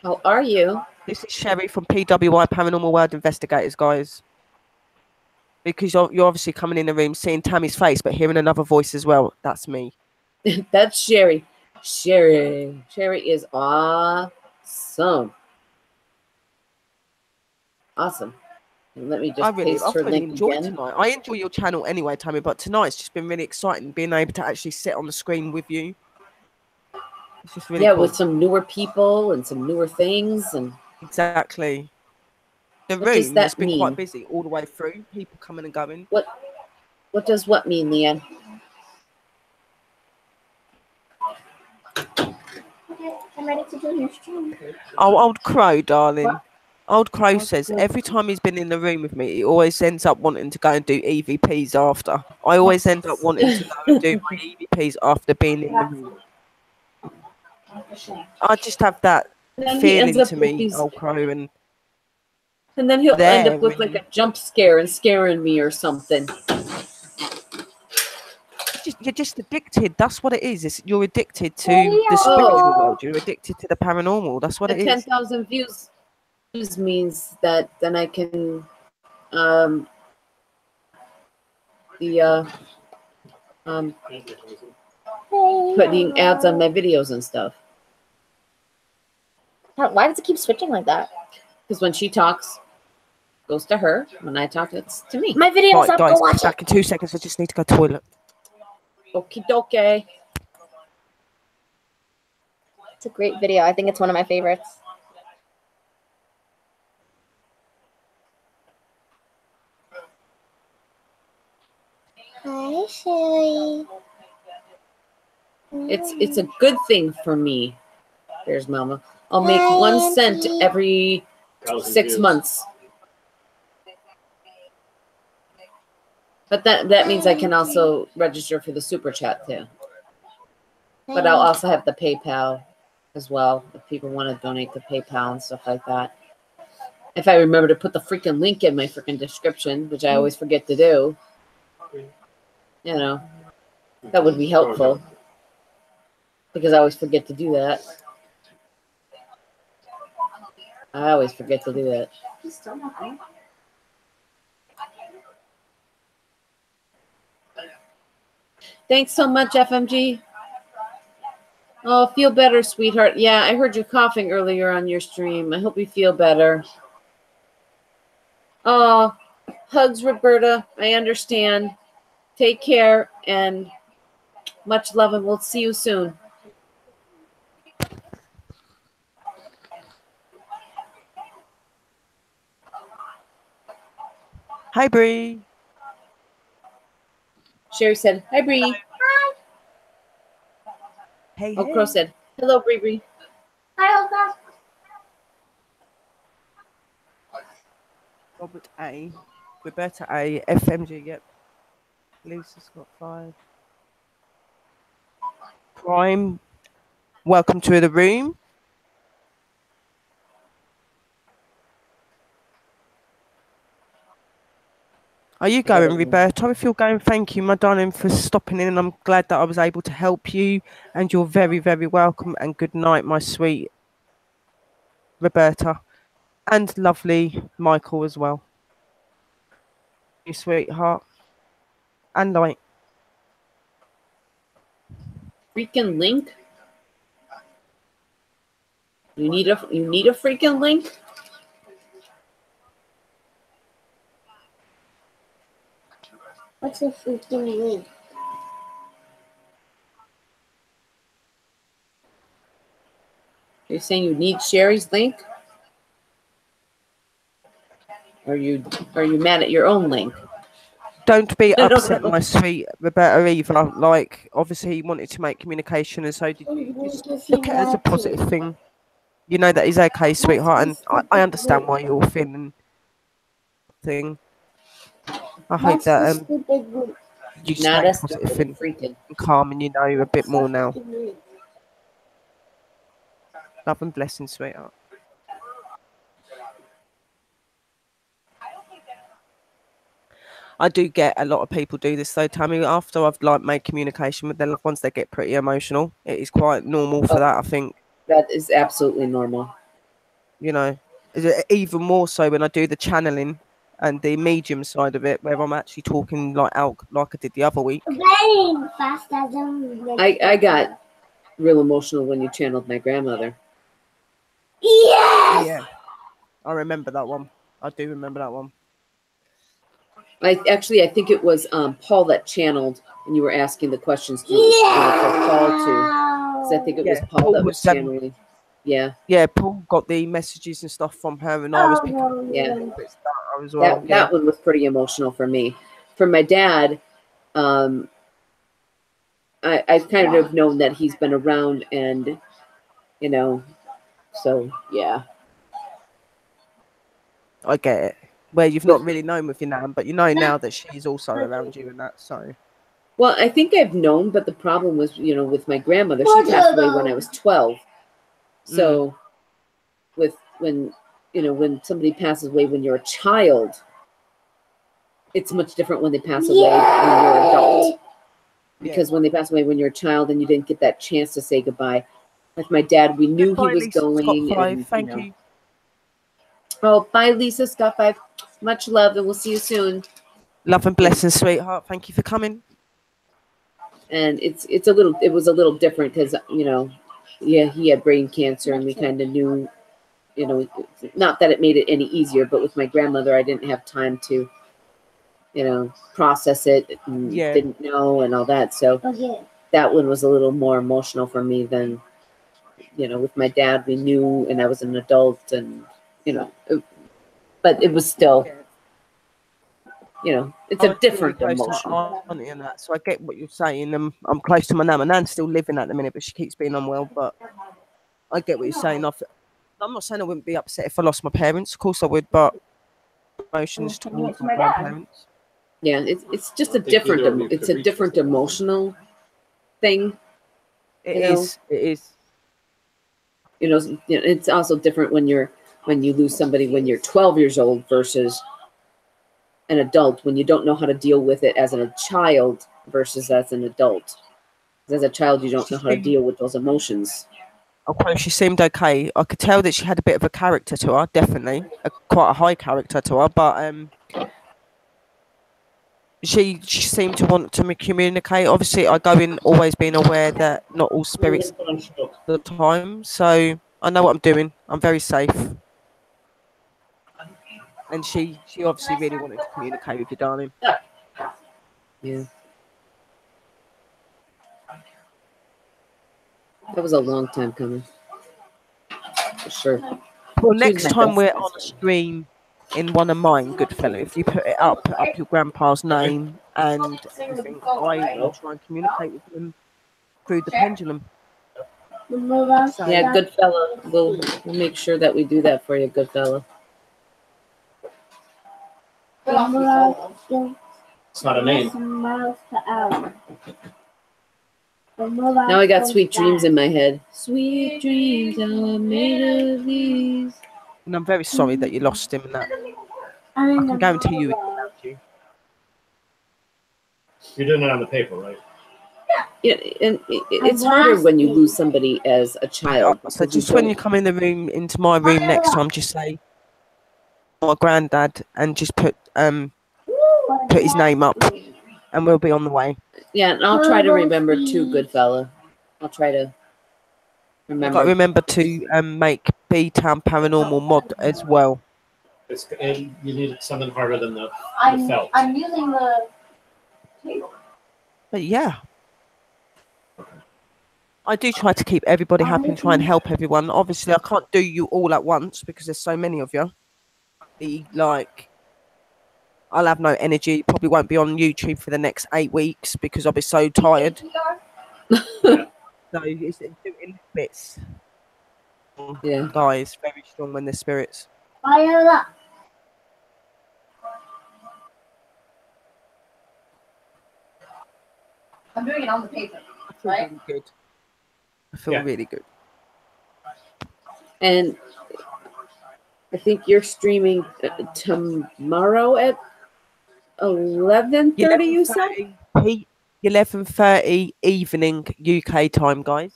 How are you? This is Sherry from PWI Paranormal World Investigators, guys. Because you're obviously coming in the room, seeing Tammy's face, but hearing another voice as well. That's me. That's Sherry. Sherry is awesome. Awesome. And let me just paste her link again. Tonight. I enjoy your channel anyway, Tammy, but tonight's just been really exciting being able to actually sit on the screen with you. It's just really cool. With some newer people and some newer things and exactly. The what does room that has been mean? quite busy all the way through. People coming and going. What does what mean, Leanne? Okay, I'm ready to do your stream. Oh, Old Crow, darling. What? Old Crow says every time he's been in the room with me, he always ends up wanting to go and do EVPs after. I always end up wanting to go and do my EVPs after being in the room. I just have that feeling to me, Old Crow, and then he'll end up with like a jump scare and scaring me or something. You're just addicted. That's what it is. You're addicted to the spiritual world. You're addicted to the paranormal. That's what it is. 10,000 views means that then I can putting ads on my videos and stuff. Why does it keep switching like that? Because when she talks, it goes to her. When I talk, it's to me. My video's up. Guys, Go watch back in 2 seconds. I just need to go to the toilet. Okie dokie. It's a great video. I think it's one of my favorites. Hi, Sherry. It's a good thing for me. There's Mama. I'll make 1 cent every 6 months. But that means I can also register for the super chat too. But I'll also have the PayPal as well if people want to donate to PayPal and stuff like that. If I remember to put the freaking link in my freaking description, which I always forget to do, you know, that would be helpful because I always forget to do that. I always forget to do that. Thanks so much, FMG. Oh, feel better, sweetheart. Yeah, I heard you coughing earlier on your stream. I hope you feel better. Oh, hugs, Roberta. I understand. Take care and much love, and we'll see you soon. Hi, Bree. Sherry said, hi, Bree. Hi. Hey, Oh, Crow said, hello, Bree Bree. Hi, Olga. Robert A. Roberta A. FMG, yep. Lisa's got 5. Prime, welcome to the room. Are you going, Roberta? If you're going, thank you, my darling, for stopping in. And I'm glad that I was able to help you. And you're very, very welcome. And good night, my sweet Roberta. And lovely Michael as well. You sweetheart. And Light. Freaking link. You need a freaking link. What's a freaking link? You're saying you need Sherry's link? Are you mad at your own link? Don't be No, upset, no. my sweet Roberta, either. Like, obviously, he wanted to make communication, and so did you. Just look at it as a positive thing. You know that he's okay, sweetheart, and I understand why you're feeling thing. I hope that you Not stay a positive stupid and freaking. calm, and you know a bit more now. Love and blessings, sweetheart. I do get a lot of people do this though, Tammy. After I've like made communication with their loved ones, they get pretty emotional. It is quite normal for that, I think. That is absolutely normal. You know, even more so when I do the channeling and the medium side of it, where I'm actually talking like out like I did the other week. I got real emotional when you channeled my grandmother. Yes! Yeah, I remember that one. I do remember that one. I think it was Paul that channeled, and you were asking the questions for Paul too. Because I think it was Paul that was channeling. Yeah. Yeah, Paul got the messages and stuff from her, and I was picking up bits of that as well. That one was pretty emotional for me. For my dad, I've kind of known that he's been around, and you know, so yeah. I get it. Where you've not really known with your nan, but you know now that she's also around you and that, so. Well, I think I've known, but the problem was, with my grandmother, she passed away when I was 12. So when somebody passes away when you're a child, it's much different when they pass away when you're an adult. Because when they pass away when you're a child and you didn't get that chance to say goodbye. Like my dad, we knew he was going. And, Thank you. Oh, bye, Lisa, Scott 5. Much love, and we'll see you soon. Love and blessings, sweetheart. Thank you for coming. And it was a little different because he had brain cancer, and we kind of knew, not that it made it any easier, but with my grandmother, I didn't have time to, process it and didn't know and all that. So that one was a little more emotional for me than, with my dad, we knew, and I was an adult, and but it was still, it's a different emotion. And that, so I get what you're saying. I'm close to my nan. My nan's still living at the minute, but she keeps being unwell. But I get what you're saying. I'm not saying I wouldn't be upset if I lost my parents. Of course I would, but emotions towards my grandparents. Yeah, it's just a different emotional thing. It is. It's also different when you lose somebody when you're 12 years old versus an adult, when you don't know how to deal with it as a child versus as an adult. As a child, you don't know how to deal with those emotions. Of course, she seemed okay. I could tell that she had a bit of a character to her, definitely. Quite a high character to her, but she seemed to want to communicate. Obviously, I go in always being aware that not all spirits all the time, so I know what I'm doing. I'm very safe. And she obviously really wanted to communicate with you, darling. Yeah. That was a long time coming. For sure. Well, next time we're on a stream in one of mine, good fellow, if you put it up, put up your grandpa's name and everything, I will try and communicate with him through the pendulum. Yeah, good fella. We'll make sure that we do that for you, good fella. It's not a name. Now I got sweet dreams in my head. Sweet dreams are made of these. And I'm very sorry that you lost him and that. I can guarantee you he loved you. You're doing it on the paper, right? Yeah, and it's harder when you lose somebody as a child. So because you just when you don't- come in the room, into my room next time, just say my granddad and just put his name up, and we'll be on the way. yeah, and I'll try to remember too, good fella. I'll try to You've got to remember. remember to make B-Town Paranormal mod as well. And you need something harder than the felt. I'm using the table. But yeah, I do try to keep everybody happy and try and help everyone. Obviously, I can't do you all at once because there's so many of you. I'll have no energy. Probably won't be on YouTube for the next 8 weeks because I'll be so tired. So it's in bits. Yeah. Guys, very strong when they're spirits. Viola. I'm doing it on the paper. I feel Right. really good. I feel really good. And I think you're streaming tomorrow at 11:30. You said 11:30 evening UK time, guys.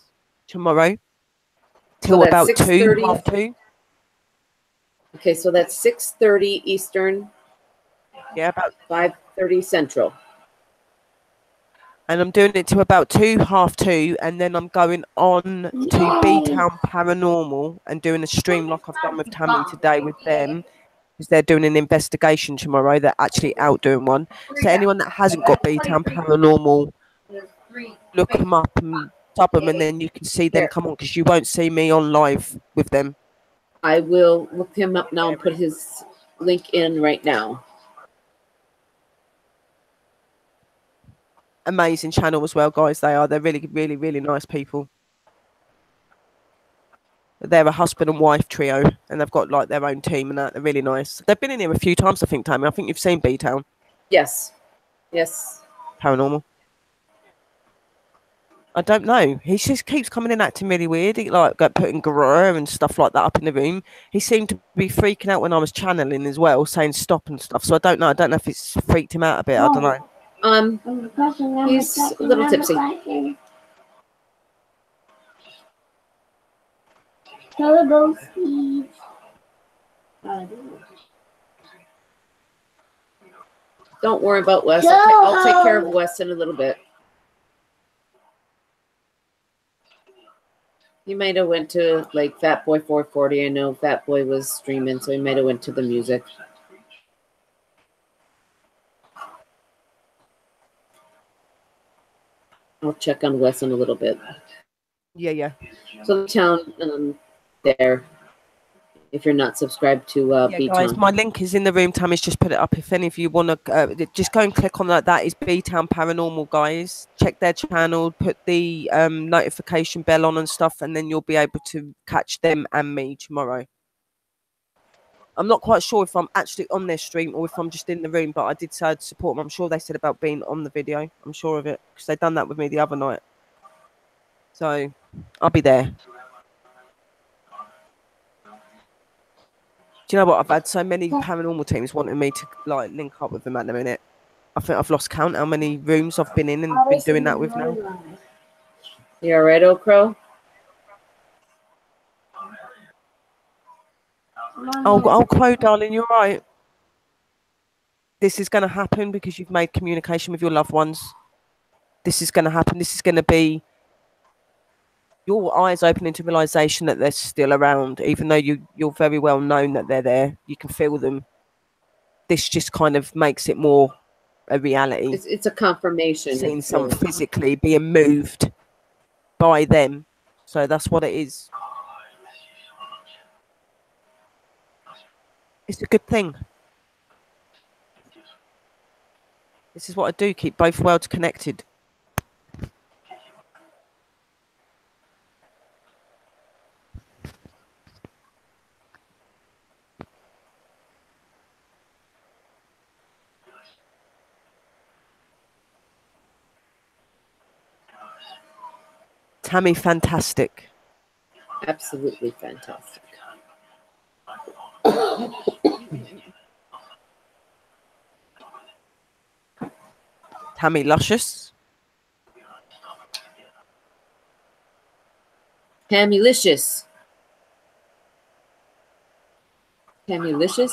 Tomorrow till that's about 2, 6:30. half 2. Okay, so that's 6:30 Eastern. Yeah, about 5:30 Central. And I'm doing it to about 2, half 2, and then I'm going on to B-Town Paranormal and doing a stream like I've done with Tammy today with them, because they're doing an investigation tomorrow. They're actually out doing one. So anyone that hasn't got B-Town Paranormal, look them up and sub them, and then you can see them come on, because you won't see me on live with them. I will look him up now and put his link in right now. Amazing channel as well, guys. They're really, really, really nice people. They're a husband and wife trio, and they've got like their own team and that. They're really nice. They've been in here a few times, I think, Tammy. I think you've seen B-Town Yes. Paranormal. I don't know. He just keeps coming in acting really weird. He like putting grrr and stuff like that up in the room. He seemed to be freaking out when I was channeling as well, saying stop and stuff. So I don't know. I don't know if it's freaked him out a bit. I don't know. He's a little tipsy. Turbo speed. Don't worry about Wes. I'll take care of Wes in a little bit. He might have went to like Fat Boy 440. I know Fat Boy was streaming, so he might have went to the music. I'll check on Wes in a little bit. Yeah. So the town there, if you're not subscribed to B-Town. Guys, my link is in the room. Tammy's just put it up. If any of you want to, just go and click on that. That is B-Town Paranormal, guys. Check their channel, put the notification bell on and stuff, and then you'll be able to catch them and me tomorrow. I'm not quite sure if I'm actually on their stream or if I'm just in the room, but I did say I'd support them. I'm sure they said about being on the video. I'm sure of it, because they done that with me the other night. So I'll be there. Do you know what? I've had so many paranormal teams wanting me to like link up with them at the minute. I think I've lost count how many rooms I've been in and been doing that with now. You all right, Old Crow? Oh, Crow, darling, you're right. This is going to happen because you've made communication with your loved ones. This is going to happen. This is going to be your eyes opening to realization that they're still around, even though you're very well known that they're there. You can feel them. This just kind of makes it more a reality. It's a confirmation. Seeing something physically being moved by them. So that's what it is. It's a good thing. This is what I do, keep both worlds connected. Tammy, fantastic. Absolutely fantastic. Tammy Luscious. Tammylicious. Tammylicious.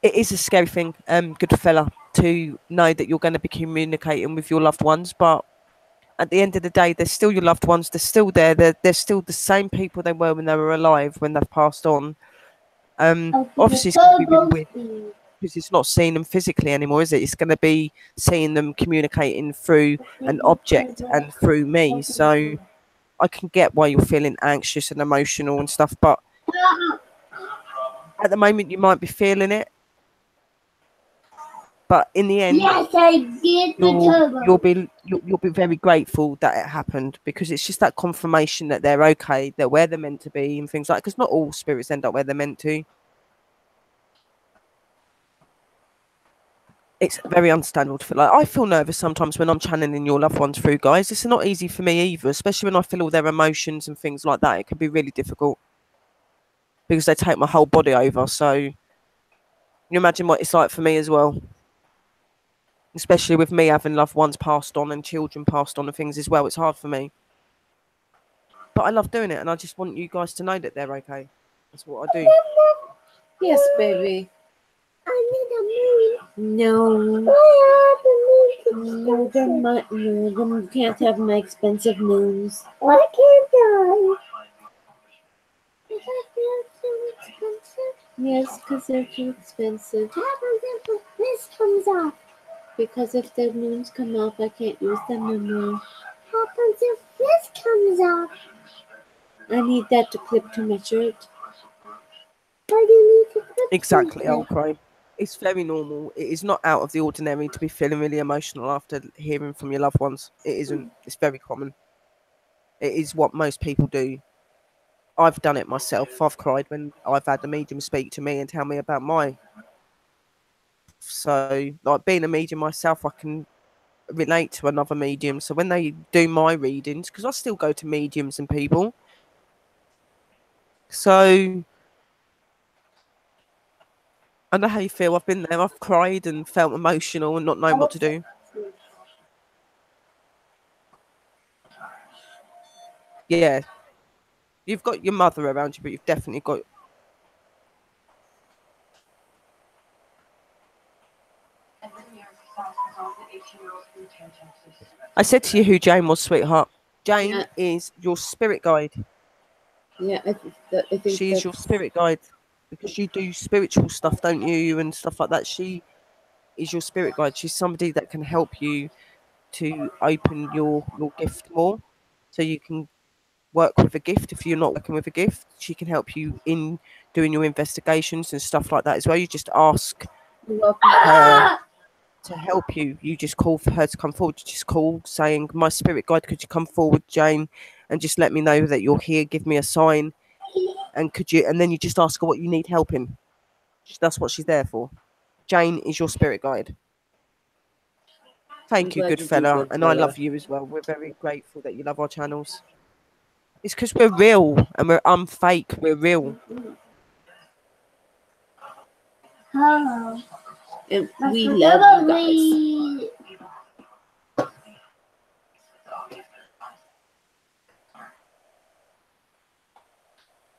It is a scary thing, good fella, to know that you're going to be communicating with your loved ones, but at the end of the day, they're still your loved ones. They're still there. They're still the same people they were when they were alive, when they've passed on. Obviously, it's going to be really weird because it's not seeing them physically anymore, is it? It's going to be seeing them communicating through an object and through me. So I can get why you're feeling anxious and emotional and stuff, but at the moment you might be feeling it. But in the end, Yes, I did the turbo. you'll be very grateful that it happened, because it's just that confirmation that they're okay, they're where they're meant to be, and things like. Because not all spirits end up where they're meant to. It's very understandable to feel like. I feel nervous sometimes when I'm channeling your loved ones through, guys. It's not easy for me either, especially when I feel all their emotions and things like that. It can be really difficult because they take my whole body over. So you imagine what it's like for me as well. Especially with me having loved ones passed on and children passed on and things as well. It's hard for me. But I love doing it, and I just want you guys to know that they're okay. That's what I do. Yes, baby. I need a moon. No. Why are the moons expensive? No, you can't have my expensive moons. Why can't I? Because they're so expensive. Yes, because they're too expensive. What happens if this comes off? Because if the moons come off, I can't use them no more. What happens if this comes off? I need that to clip to my shirt. Why do you need to put Exactly, something? I'll cry. It's very normal. It is not out of the ordinary to be feeling really emotional after hearing from your loved ones. It isn't. It's very common. It is what most people do. I've done it myself. I've cried when I've had a medium speak to me and tell me about my. So, like being a medium myself, I can relate to another medium. So when they do my readings, because I still go to mediums and people. So I know how you feel. I've been there. I've cried and felt emotional and not knowing what to do. Yeah. You've got your mother around you, but you've definitely got... I said to you who Jane was, sweetheart. Jane is your spirit guide. Yeah, I think She is your spirit guide. Because you do spiritual stuff, don't you? And stuff like that. She is your spirit guide. She's somebody that can help you to open your gift more. So you can work with a gift. If you're not working with a gift, she can help you in doing your investigations and stuff like that as well. You just ask her to help you. You just call for her to come forward. You just call saying, my spirit guide, could you come forward, Jane, and just let me know that you're here, give me a sign, and could you, and then you just ask her what you need help in. That's what she's there for. Jane is your spirit guide. Thank you, good fella, and I love you as well. We're very grateful that you love our channels. It's because we're real and we're unfake. We're real. Oh. And we love you guys.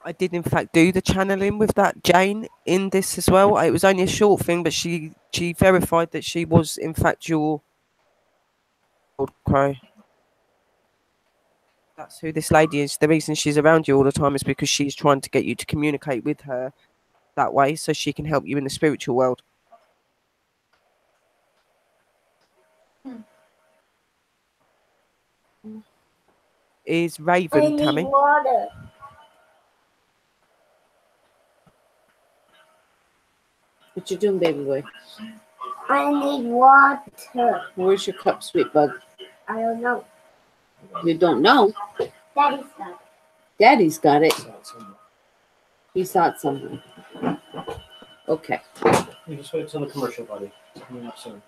I did in fact do the channeling with that Jane in this as well. It was only a short thing, but she verified that she was in fact your crow. That's who this lady is. The reason she's around you all the time is because she's trying to get you to communicate with her that way so she can help you in the spiritual world. Is Raven, I need Tammy? water. What you doing, baby boy? I need water. Where's your cup, sweet bug? I don't know. You don't know? Daddy's got it. Daddy's got it. He saw it somewhere. Okay. You just wait till the commercial, buddy. It's coming up soon.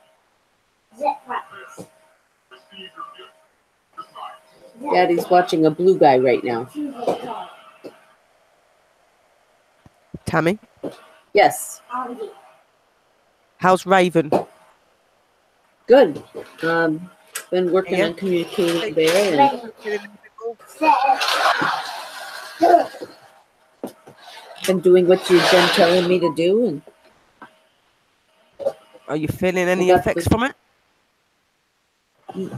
Zip wrappers. Daddy's watching a blue guy right now. Tammy? Yes. How's Raven? Good. Been working Yeah. on communicating there, and Feeling a bit more? been doing what you've been telling me to do. And Are you feeling any got effects the- from it?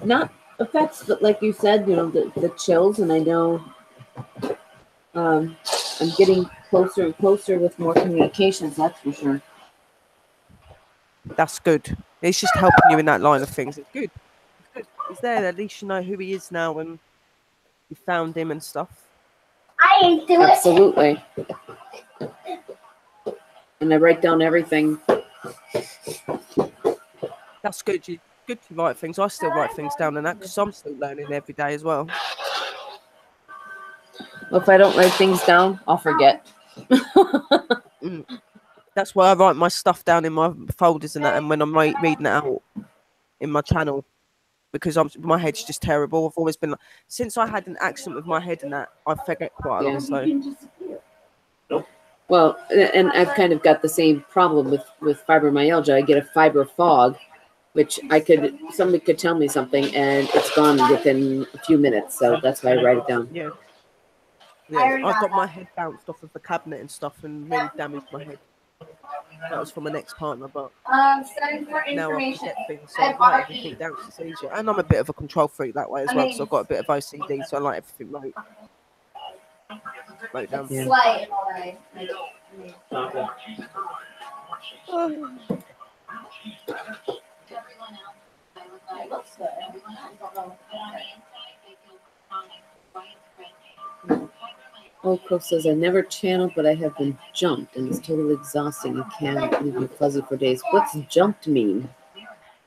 not effects, but like you said, the chills, and I know I'm getting closer and closer with more communications. That's for sure. That's good. It's just helping you in that line of things. It's good. It's good. He's there. At least you know who he is now and you found him and stuff. I ain't do it. Absolutely. And I write down everything. That's good. You good to write things. I still write things down and that because I'm still learning every day as well. If I don't write things down, I'll forget. That's why I write my stuff down in my folders and that, and when I'm reading it out in my channel, because my head's just terrible. I've always been since I had an accident with my head and that, I forget quite a lot. So Well, and I've kind of got the same problem with fibromyalgia. I get a fiber fog, which somebody could tell me something and it's gone within a few minutes. So that's why I write it down. yeah. I've got my head bounced off of the cabinet and stuff and really damaged my head. That was from an ex-partner, but Studying for now I information. forget things, so I write everything down. It's easier, and I'm a bit of a control freak that way as well. So I've got a bit of OCD, so I like everything wrote down. Yeah. Slight. Okay. Oco says, I never channeled, but I have been jumped, and it's totally exhausting. I can't leave you fuzzy for days. What's jumped mean?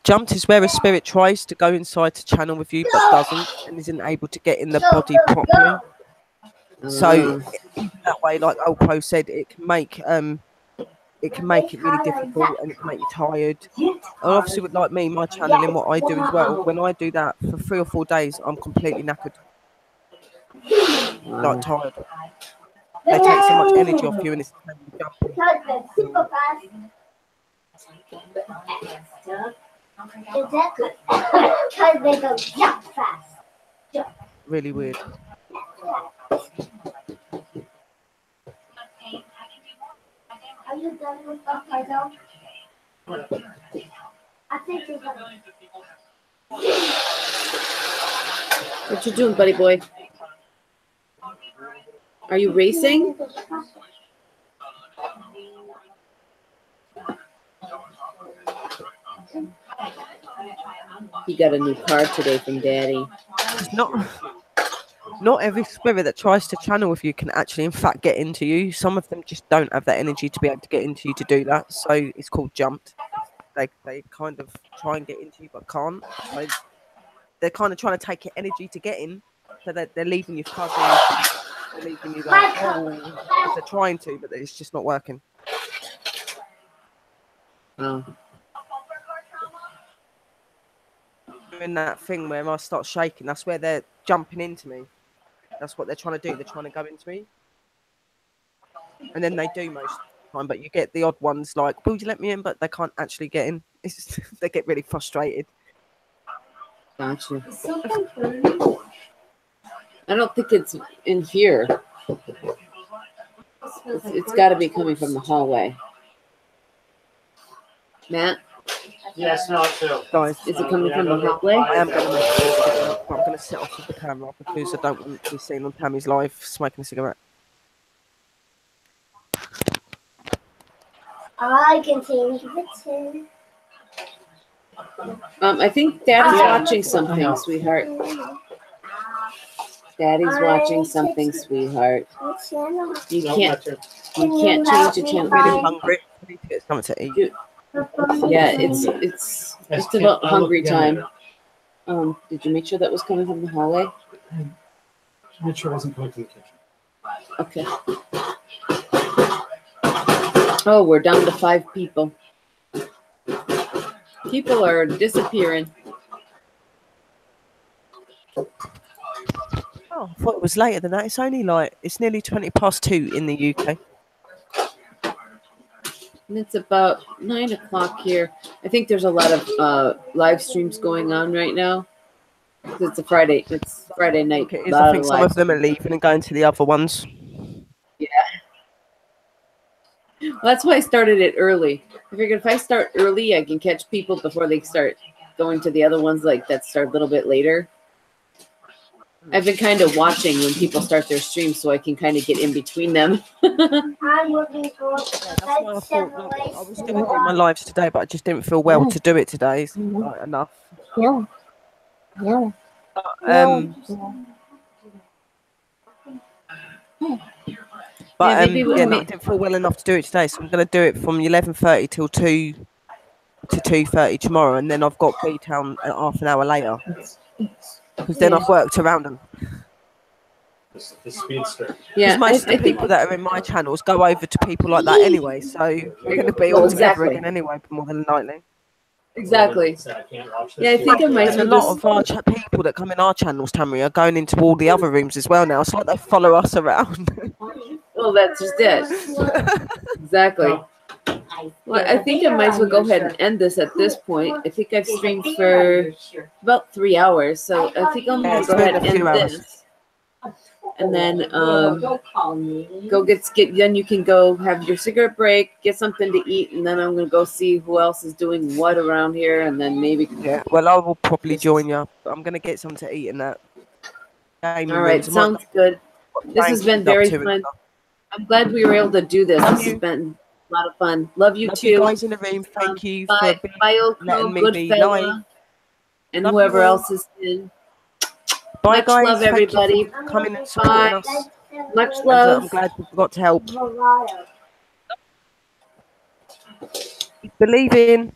Jumped is where a spirit tries to go inside to channel with you, but doesn't, and isn't able to get in the body properly. So that way, like Oco said, it can make it really difficult, and it can make you tired. And obviously, with like me, my channeling, what I do as well, when I do that for 3 or 4 days, I'm completely knackered, like tired. They take so much energy off you, and it's jumping. Super fast. Because they go jump fast. Really weird. Are you done with the puzzle? I think you're done. What you doing, buddy boy? Are you racing? He got a new card today from Daddy. Not every spirit that tries to channel with you can actually, in fact, get into you. Some of them just don't have that energy to be able to get into you to do that. So it's called jumped. They kind of try and get into you but can't. So they're kind of trying to take your energy to get in. So they're leaving you fuzzy. They're leaving you like, oh, they're trying to, but it's just not working. Oh. Doing that thing where I start shaking, that's where they're jumping into me. That's what they're trying to do. They're trying to go into me. And then they do most of the time, but you get the odd ones like, will you let me in? But they can't actually get in. They get really frustrated. Gotcha. I don't think it's in here. It's got to be coming from the hallway. Matt? Yeah, I smell it too. Guys, Is it coming from the hallway? I am going to make sure I'm going to set off with the camera because I don't want to be seen on Tammy's live smoking a cigarette. I can change the tune. I think Daddy's watching something, sweetheart. Daddy's watching something, sweetheart. You can't change the channel. I'm hungry. I need to get something to eat. Yeah, it's about hungry time. Did you make sure that was coming from the hallway? Make sure it wasn't going to the kitchen. Okay. Oh, we're down to 5 people. People are disappearing. Oh, I thought it was later than that. It's nearly 2 in the UK. And it's about 9 o'clock here. I think there's a lot of live streams going on right now. It's a Friday. It's Friday I night. think it A is. I lot think of some live of them are streams. leaving and going to the other ones. Well, that's why I started it early. I figured if I start early, I can catch people before they start going to the other ones like that start a little bit later. I've been kind of watching when people start their streams so I can kind of get in between them. I'm looking for Yeah, that's why I thought I was going to do my lives today, but I just didn't feel well to do it today. It's not enough. Yeah. Yeah. But Yeah, maybe we'll I make- didn't feel well enough to do it today, so I'm going to do it from 11:30 till 2 to 2:30 tomorrow, and then I've got B Town at half an hour later because then I've worked around them. The speedster. Yeah, Because most of the I think people that are in my channels go over to people like that anyway, so we're going to be Well, all together exactly. again anyway, more than likely. exactly. So I can't watch this Yeah, I think I might And a as lot well of our people that come in our channels, Tammy, are going into all the other rooms as well now. It's like they follow us around. Well, that's just it. Exactly. No. Well, I think I might as well go ahead and end this at this point. I think I've streamed for about 3 hours, so I think I'm Yeah, gonna it's go ahead been and a few end hours. this. And then Don't call me. go get then you can go have your cigarette break, get something to eat, and then I'm gonna go see who else is doing what around here, and then maybe. Yeah, well, I will probably join you. I'm going to get something to eat in that. Gaming All right, rooms. I might sounds good. go This has playing been games up very to and fun. stuff. I'm glad we were able to do this. Love This you. has been a lot of fun. Love you Love too. you guys in the room. Thank you for Bye, bye, letting me be Goodfella, live. and Love you whoever all. else is in. Bye, Much guys. love, Thank you everybody. for coming and supporting Bye. us. Much And love. I'm glad we got to help. Believe in.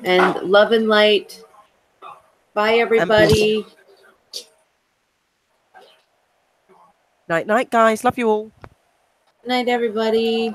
And love and light. Bye, everybody. Night, night, guys. Love you all. Good night, everybody.